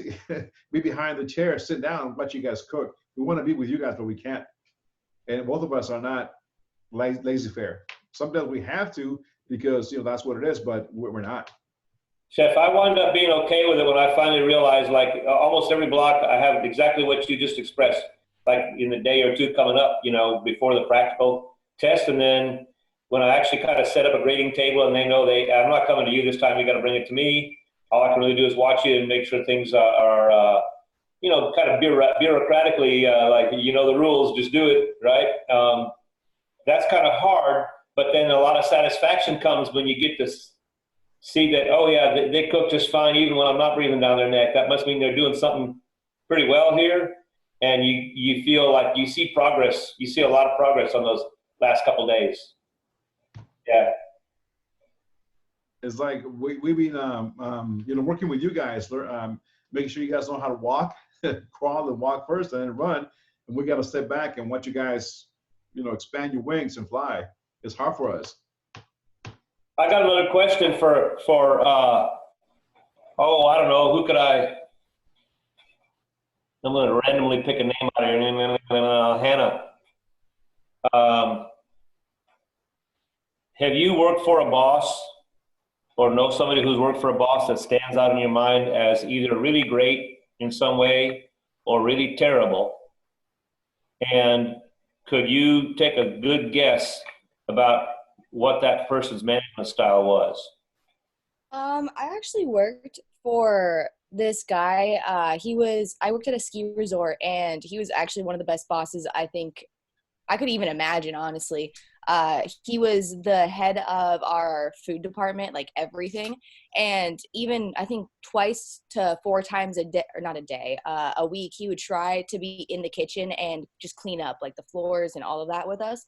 be behind the chair, sit down and watch you guys cook. We want to be with you guys, but we can't. And both of us are not laissez-faire. Sometimes we have to because, you know, that's what it is, but we're not. Chef, I wound up being okay with it when I finally realized, like, almost every block I have exactly what you just expressed, like in the day or two coming up, you know, before the practical test. And then when I actually kind of set up a grading table and they know I'm not coming to you this time, you got to bring it to me. All I can really do is watch you and make sure things are you know, kind of bureaucratically, like, you know, the rules, just do it, right? That's kind of hard, but then a lot of satisfaction comes when you get to see that, oh yeah, they cook just fine even when I'm not breathing down their neck. That must mean they're doing something pretty well here. And you feel like you see progress. You see a lot of progress on those last couple days. Yeah. It's like we've been, you know, working with you guys, making sure you guys know how to walk, crawl and walk first and then run. And we got to step back and watch you guys, you know, expand your wings and fly. It's hard for us. I got another question for I don't know, who could I'm going to randomly pick a name out of your name, Hannah. Have you worked for a boss or know somebody who's worked for a boss that stands out in your mind as either really great in some way or really terrible? And could you take a good guess about what that person's management style was? I actually worked for this guy. I worked at a ski resort and he was actually one of the best bosses I think I could even imagine, honestly. He was the head of our food department, like everything. And even I think 2 to 4 times a day, or not a day, a week, he would try to be in the kitchen and just clean up like the floors and all of that with us.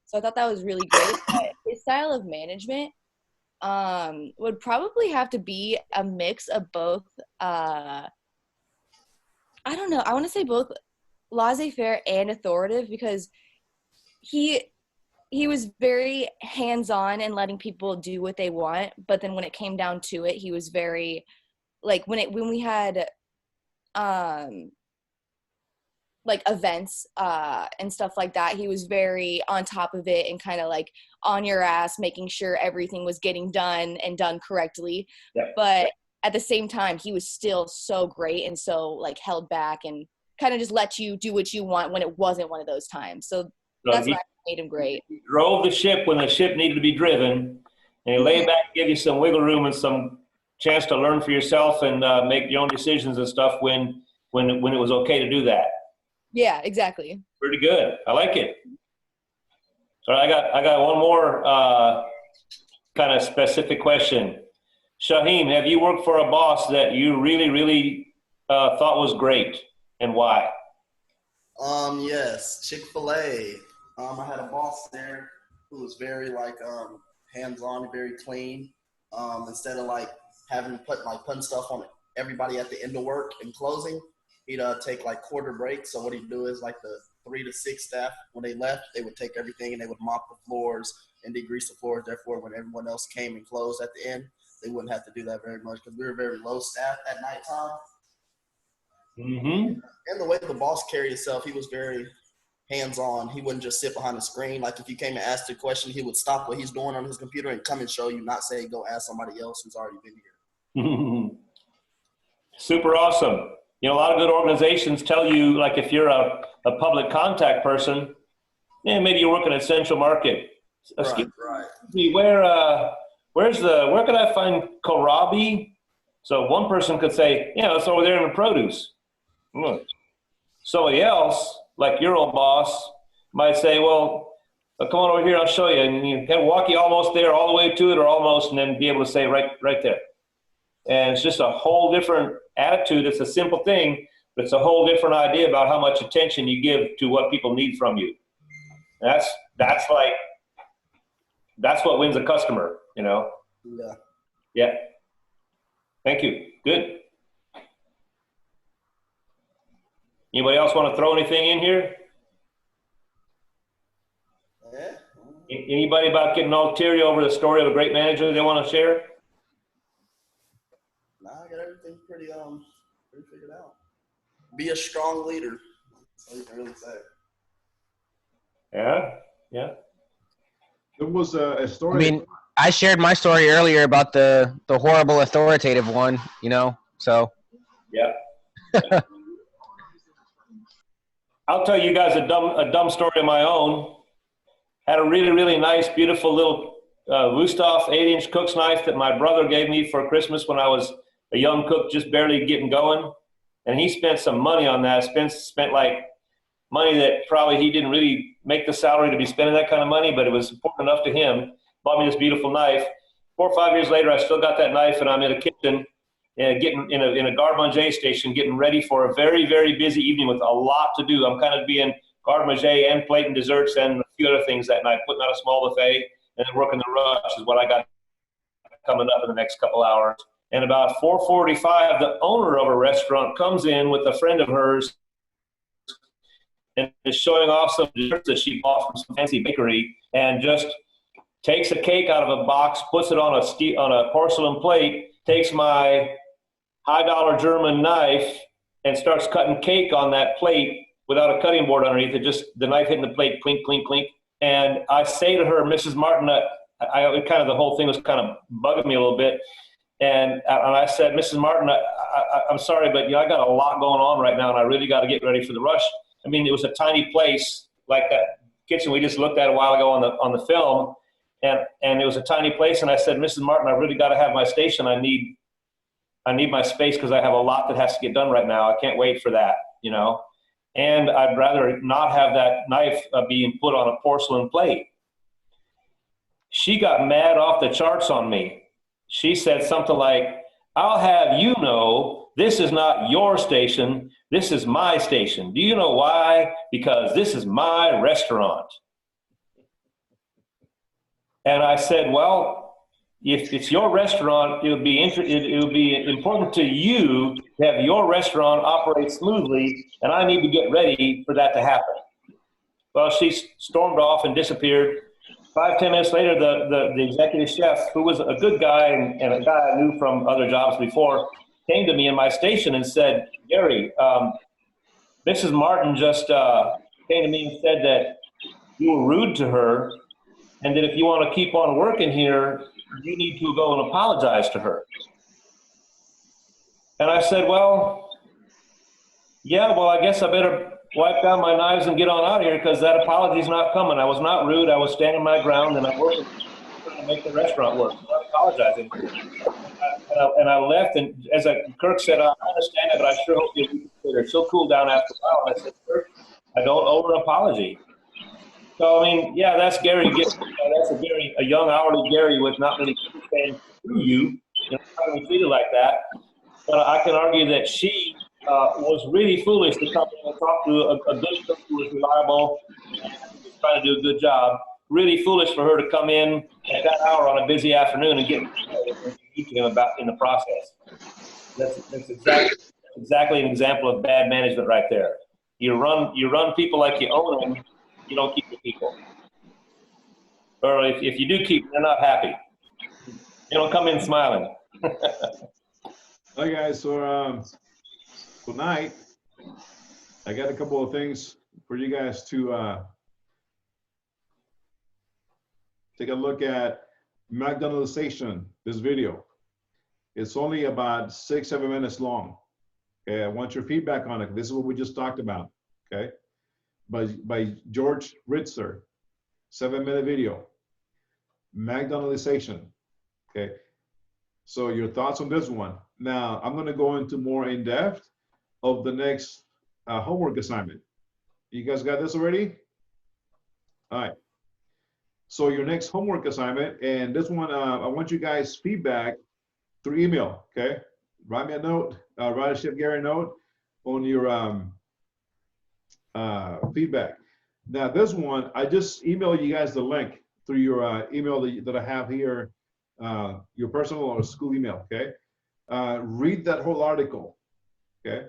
So I thought that was really great. But his style of management would probably have to be a mix of both. I don't know. I want to say both laissez-faire and authoritative, because he was very hands-on and letting people do what they want, but then when it came down to it, he was very like when we had like events and stuff like that, he was very on top of it and kind of like on your ass, making sure everything was getting done and done correctly. Yeah. But at the same time, he was still so great and so like held back and kind of just let you do what you want when it wasn't one of those times. So that's what made him great. He drove the ship when the ship needed to be driven, and he laid back and gave you some wiggle room and some chance to learn for yourself and make your own decisions and stuff when it was okay to do that. Yeah, exactly. Pretty good. I like it. So I got one more kind of specific question. Shaheem, have you worked for a boss that you really thought was great, and why? Yes, Chick-fil-A. I had a boss there who was very like hands-on, very clean. Instead of like putting stuff on everybody at the end of work and closing, he'd take like quarter breaks. So what he'd do is like the 3 to 6 staff, when they left, they would take everything and they would mop the floors and degrease the floors. Therefore, when everyone else came and closed at the end, they wouldn't have to do that very much because we were very low staff at nighttime. Mm-hmm. And the way the boss carried himself, he was very hands-on. He wouldn't just sit behind the screen. Like if you came and asked a question, he would stop what he's doing on his computer and come and show you, not say, go ask somebody else who's already been here. Super awesome. You know, a lot of good organizations tell you, like if you're a public contact person, maybe you're working at Central Market. Excuse me, where can I find kohlrabi? So one person could say, it's over there in the produce. Somebody else, like your old boss, might say, well, come on over here, I'll show you. And you can walk you almost there, all the way to it or almost, and then be able to say right there. And it's just a whole different attitude. It's a simple thing, but it's a whole different idea about how much attention you give to what people need from you. That's what wins a customer, Yeah. Yeah. Thank you. Good. Anybody else want to throw anything in here? Yeah. Anybody about getting all teary over the story of a great manager they want to share? Nah, I got everything pretty figured out. Be a strong leader. That's all you can really say. Yeah. There was a story. I mean, I shared my story earlier about the horrible authoritative one, so. Yeah. I'll tell you guys a dumb story of my own. Had a really nice, beautiful little Wusthof 8-inch cook's knife that my brother gave me for Christmas when I was a young cook, just barely getting going. And he spent some money on that. Spent like money that probably he didn't really make the salary to be spending that kind of money, but it was important enough to him. Bought me this beautiful knife. 4 or 5 years later, I still got that knife, and I'm in a kitchen, getting in a garde-manger station, getting ready for a very, very busy evening with a lot to do. I'm kind of being garde-manger and plating desserts and a few other things that night, putting out a small buffet, and then working the rush is what I got coming up in the next couple hours. And about 4:45, the owner of a restaurant comes in with a friend of hers and is showing off some desserts that she bought from some fancy bakery, and just takes a cake out of a box, puts it on a porcelain plate, takes my high-dollar German knife, and starts cutting cake on that plate without a cutting board underneath it, just the knife hitting the plate, clink, clink, clink. And I say to her, Mrs. Martin, the whole thing was kind of bugging me a little bit. And I said, Mrs. Martin, I'm sorry, but I got a lot going on right now, and I really got to get ready for the rush. I mean, it was a tiny place like that kitchen we just looked at a while ago on the film, and it was a tiny place. And I said, Mrs. Martin, I really got to have my station. I need my space because I have a lot that has to get done right now. I can't wait for that, and I'd rather not have that knife being put on a porcelain plate. She got mad off the charts on me. She said something like, I'll have you know, this is not your station, this is my station. Do you know why? Because this is my restaurant. And I said, well, if it's your restaurant, it would be important to you to have your restaurant operate smoothly, and I need to get ready for that to happen. Well, she stormed off and disappeared. 5-10 minutes later, the executive chef, who was a good guy and a guy I knew from other jobs before, came to me in my station and said, Gary, Mrs. Martin just came to me and said that you were rude to her, and that if you want to keep on working here, you need to go and apologize to her. And I said, well, yeah, well, I guess I better wipe down my knives and get on out of here, because that apology's not coming. I was not rude. I was standing my ground, and I worked to make the restaurant work. I'm not apologizing. And I left, and as Kirk said, I understand it, but I sure hope you reconsider. She'll cool down after a while. And I said, Kirk, I don't owe her an apology. So, I mean, yeah, that's Gary. That's a young hourly Gary with not many people saying through you, not to be treated like that. But I can argue that she was really foolish to come in and talk to a good cook who was reliable and was trying to do a good job. Really foolish for her to come in at that hour on a busy afternoon and get to him about in the process. That's exactly an example of bad management right there. You run people like you own them. You don't keep the people. Or if you do keep them, they're not happy. They don't come in smiling. Hi guys, so tonight I got a couple of things for you guys to take a look at. McDonaldization, this video. It's only about 6-7 minutes long. Okay, I want your feedback on it. This is what we just talked about. Okay, by George Ritzer, 7-minute video. McDonaldization. Okay, so your thoughts on this one. Now I'm going to go into more in depth of the next homework assignment. You guys got this already? All right. So your next homework assignment, and this one, I want you guys feedback through email, okay? Write me a note, write a Chef Gary note on your feedback. Now this one, I just emailed you guys the link through your email that I have here, your personal or school email, okay? Read that whole article, okay?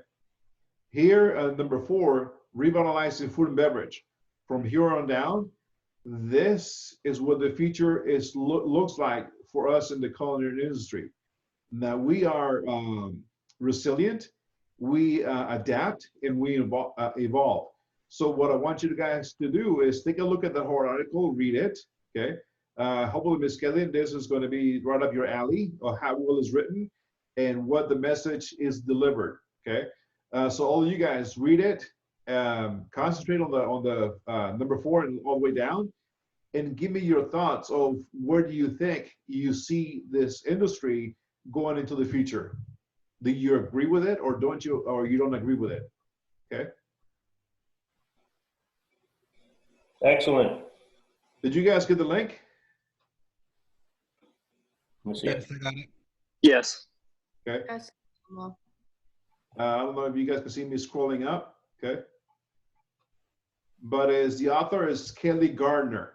Here, number 4, revitalizing food and beverage. From here on down, this is what the future looks like for us in the culinary industry. Now we are resilient, we adapt, and we evolve. So what I want you guys to do is take a look at the whole article, read it, okay? Hopefully, Ms. Kelly, this is going to be right up your alley of how well it's written and what the message is delivered, okay? So all of you guys read it, concentrate on the number 4 and all the way down, and give me your thoughts of where do you think you see this industry going into the future. Do you agree with it, or don't you, or you don't agree with it? Okay. Excellent. Did you guys get the link? Let me see. Yes, I got it. Yes. Okay. I don't know if you guys can see me scrolling up. Okay. But the author is Kelly Gardner.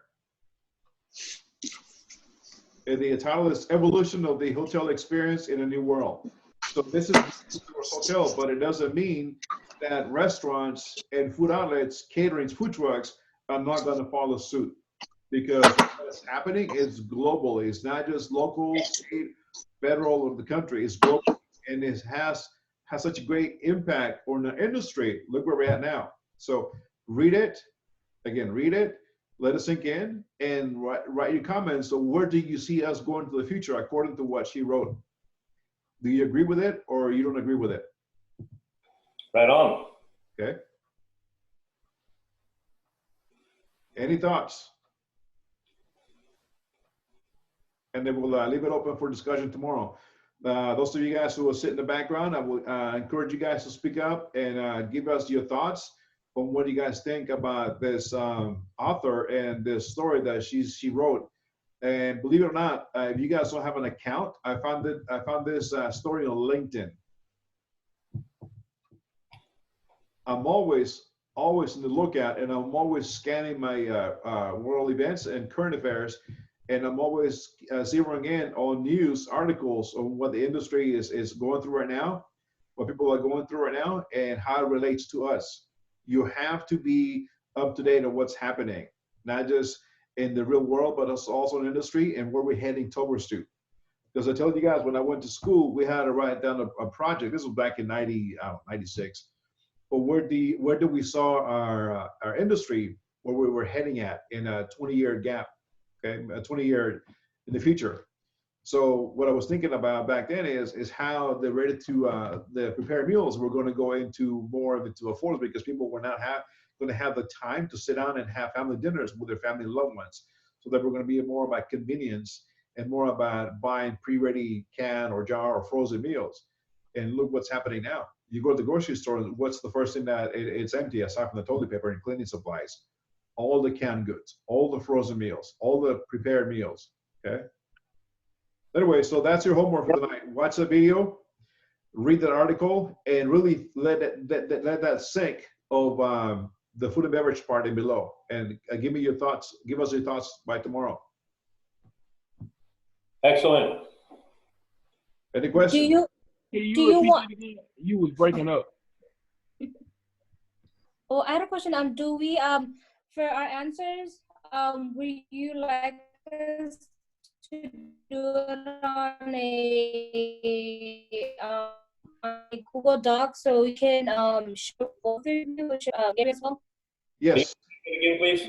And the title is Evolution of the Hotel Experience in a New World. So this is a hotel, but it doesn't mean that restaurants and food outlets, caterings, food trucks are not going to follow suit, because what's happening is global. It's not just local, state, federal, of the country. It's global, and it has such a great impact on the industry. Look where we're at now. So read it, again, read it, let it sink in, and write your comments. So where do you see us going to the future according to what she wrote? Do you agree with it, or you don't agree with it? Right on. Okay. Any thoughts? And then we'll leave it open for discussion tomorrow. Those of you guys who will sit in the background, I will encourage you guys to speak up and give us your thoughts. on what you guys think about this author and this story that she wrote. And believe it or not, if you guys don't have an account, I found this story on LinkedIn. I'm always in the lookout, and I'm always scanning my world events and current affairs, and I'm always zeroing in on news articles on what the industry is going through right now, what people are going through right now, and how it relates to us. You have to be up to date on what's happening, not just in the real world, but also in the industry and where we're heading towards to. Because I told you guys, when I went to school, we had to write down a project. This was back in 96. But where do we saw our industry, where we were heading at in a 20-year gap, okay, a 20-year in the future. So what I was thinking about back then is how the the prepared meals were going to go into more of into affordable, because people were not going to have the time to sit down and have family dinners with their family and loved ones. So that we're going to be more about convenience and more about buying pre-ready can or jar or frozen meals. And look what's happening now. You go to the grocery store, what's the first thing that it's empty aside from the toilet paper and cleaning supplies? All the canned goods, all the frozen meals, all the prepared meals, okay? Anyway, so that's your homework for tonight. Watch the video, read that article, and really let that sink of the food and beverage part in below. And give me your thoughts. Give us your thoughts by tomorrow. Excellent. Any questions? Do you want? You was breaking up. Oh, I had a question. Do we for our answers, would you like us to do it on a Google Doc so we can show both of you, which give as well? Yes. Again, please.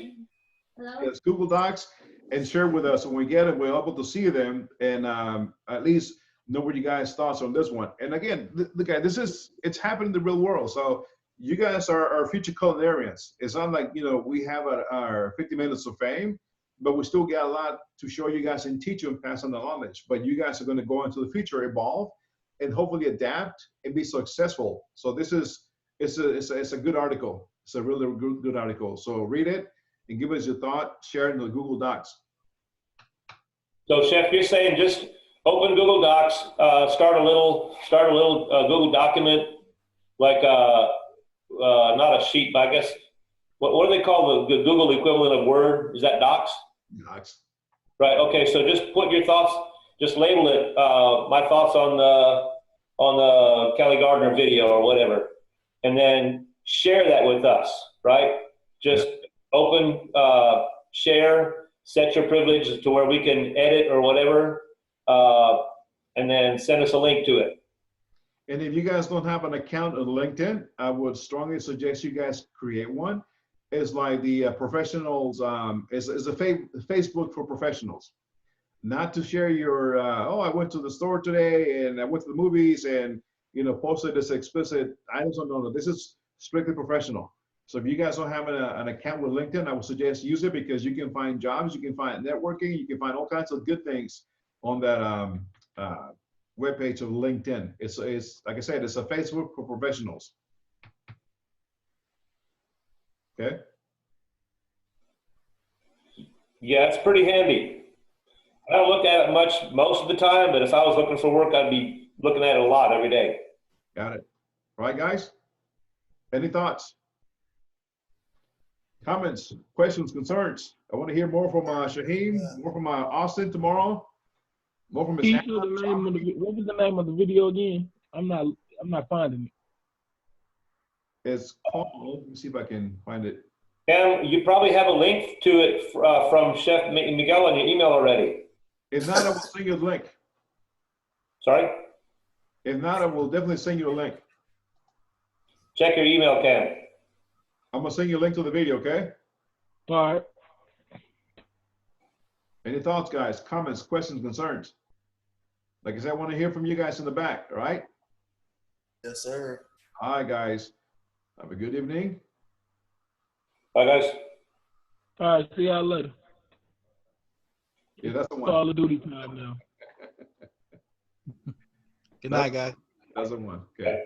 Hello? Yes, Google Docs, and share with us. When we get it, we're able to see them and at least know what you guys' thoughts on this one. And again, look at it's happening in the real world. So you guys are our future culinarians. It's not like, we have our 50 minutes of fame, but we still got a lot to show you guys and teach you and pass on the knowledge. But you guys are going to go into the future, evolve, and hopefully adapt and be successful. So it's a good article. It's a really good article. So read it and give us your thought, share it in the Google Docs. So Chef, you're saying just open Google Docs, start a little Google document, like not a sheet, but I guess, what do they call the Google equivalent of Word? Is that Docs? Docs. Right, okay, so just put your thoughts, just label it, my thoughts on the Kelly Gardner video or whatever, and then share that with us, right? Just open, share, set your privilege to where we can edit or whatever, and then send us a link to it. And if you guys don't have an account on LinkedIn, I would strongly suggest you guys create one. It's like the professionals, it's a Facebook for professionals. Not to share your, I went to the store today and I went to the movies and, posted this explicit items. No, this is strictly professional. So if you guys don't have an account with LinkedIn, I would suggest use it, because you can find jobs, you can find networking, you can find all kinds of good things on that webpage of LinkedIn. It's like I said, it's a Facebook for professionals. Okay. Yeah, it's pretty handy. I don't look at it much most of the time, but if I was looking for work, I'd be looking at it a lot every day. Got it. All right, guys. Any thoughts? Comments, questions, concerns? I want to hear more from Shaheem, more from Austin tomorrow. More from Miss Hannah. What was the name of the video again? I'm not finding it. It's called, let me see if I can find it. Cam, you probably have a link to it from Chef Miguel on your email already. If not, I will send you a link. Sorry? If not, I will definitely send you a link. Check your email, Cam. I'm going to send you a link to the video, okay? All right. Any thoughts, guys? Comments, questions, concerns? Like I said, I want to hear from you guys in the back, all right? Yes, sir. All right, guys. Have a good evening. Bye, guys. All right, see y'all later. Yeah, that's the one. Call of Duty time now. Good night, guys. That's the one. Okay.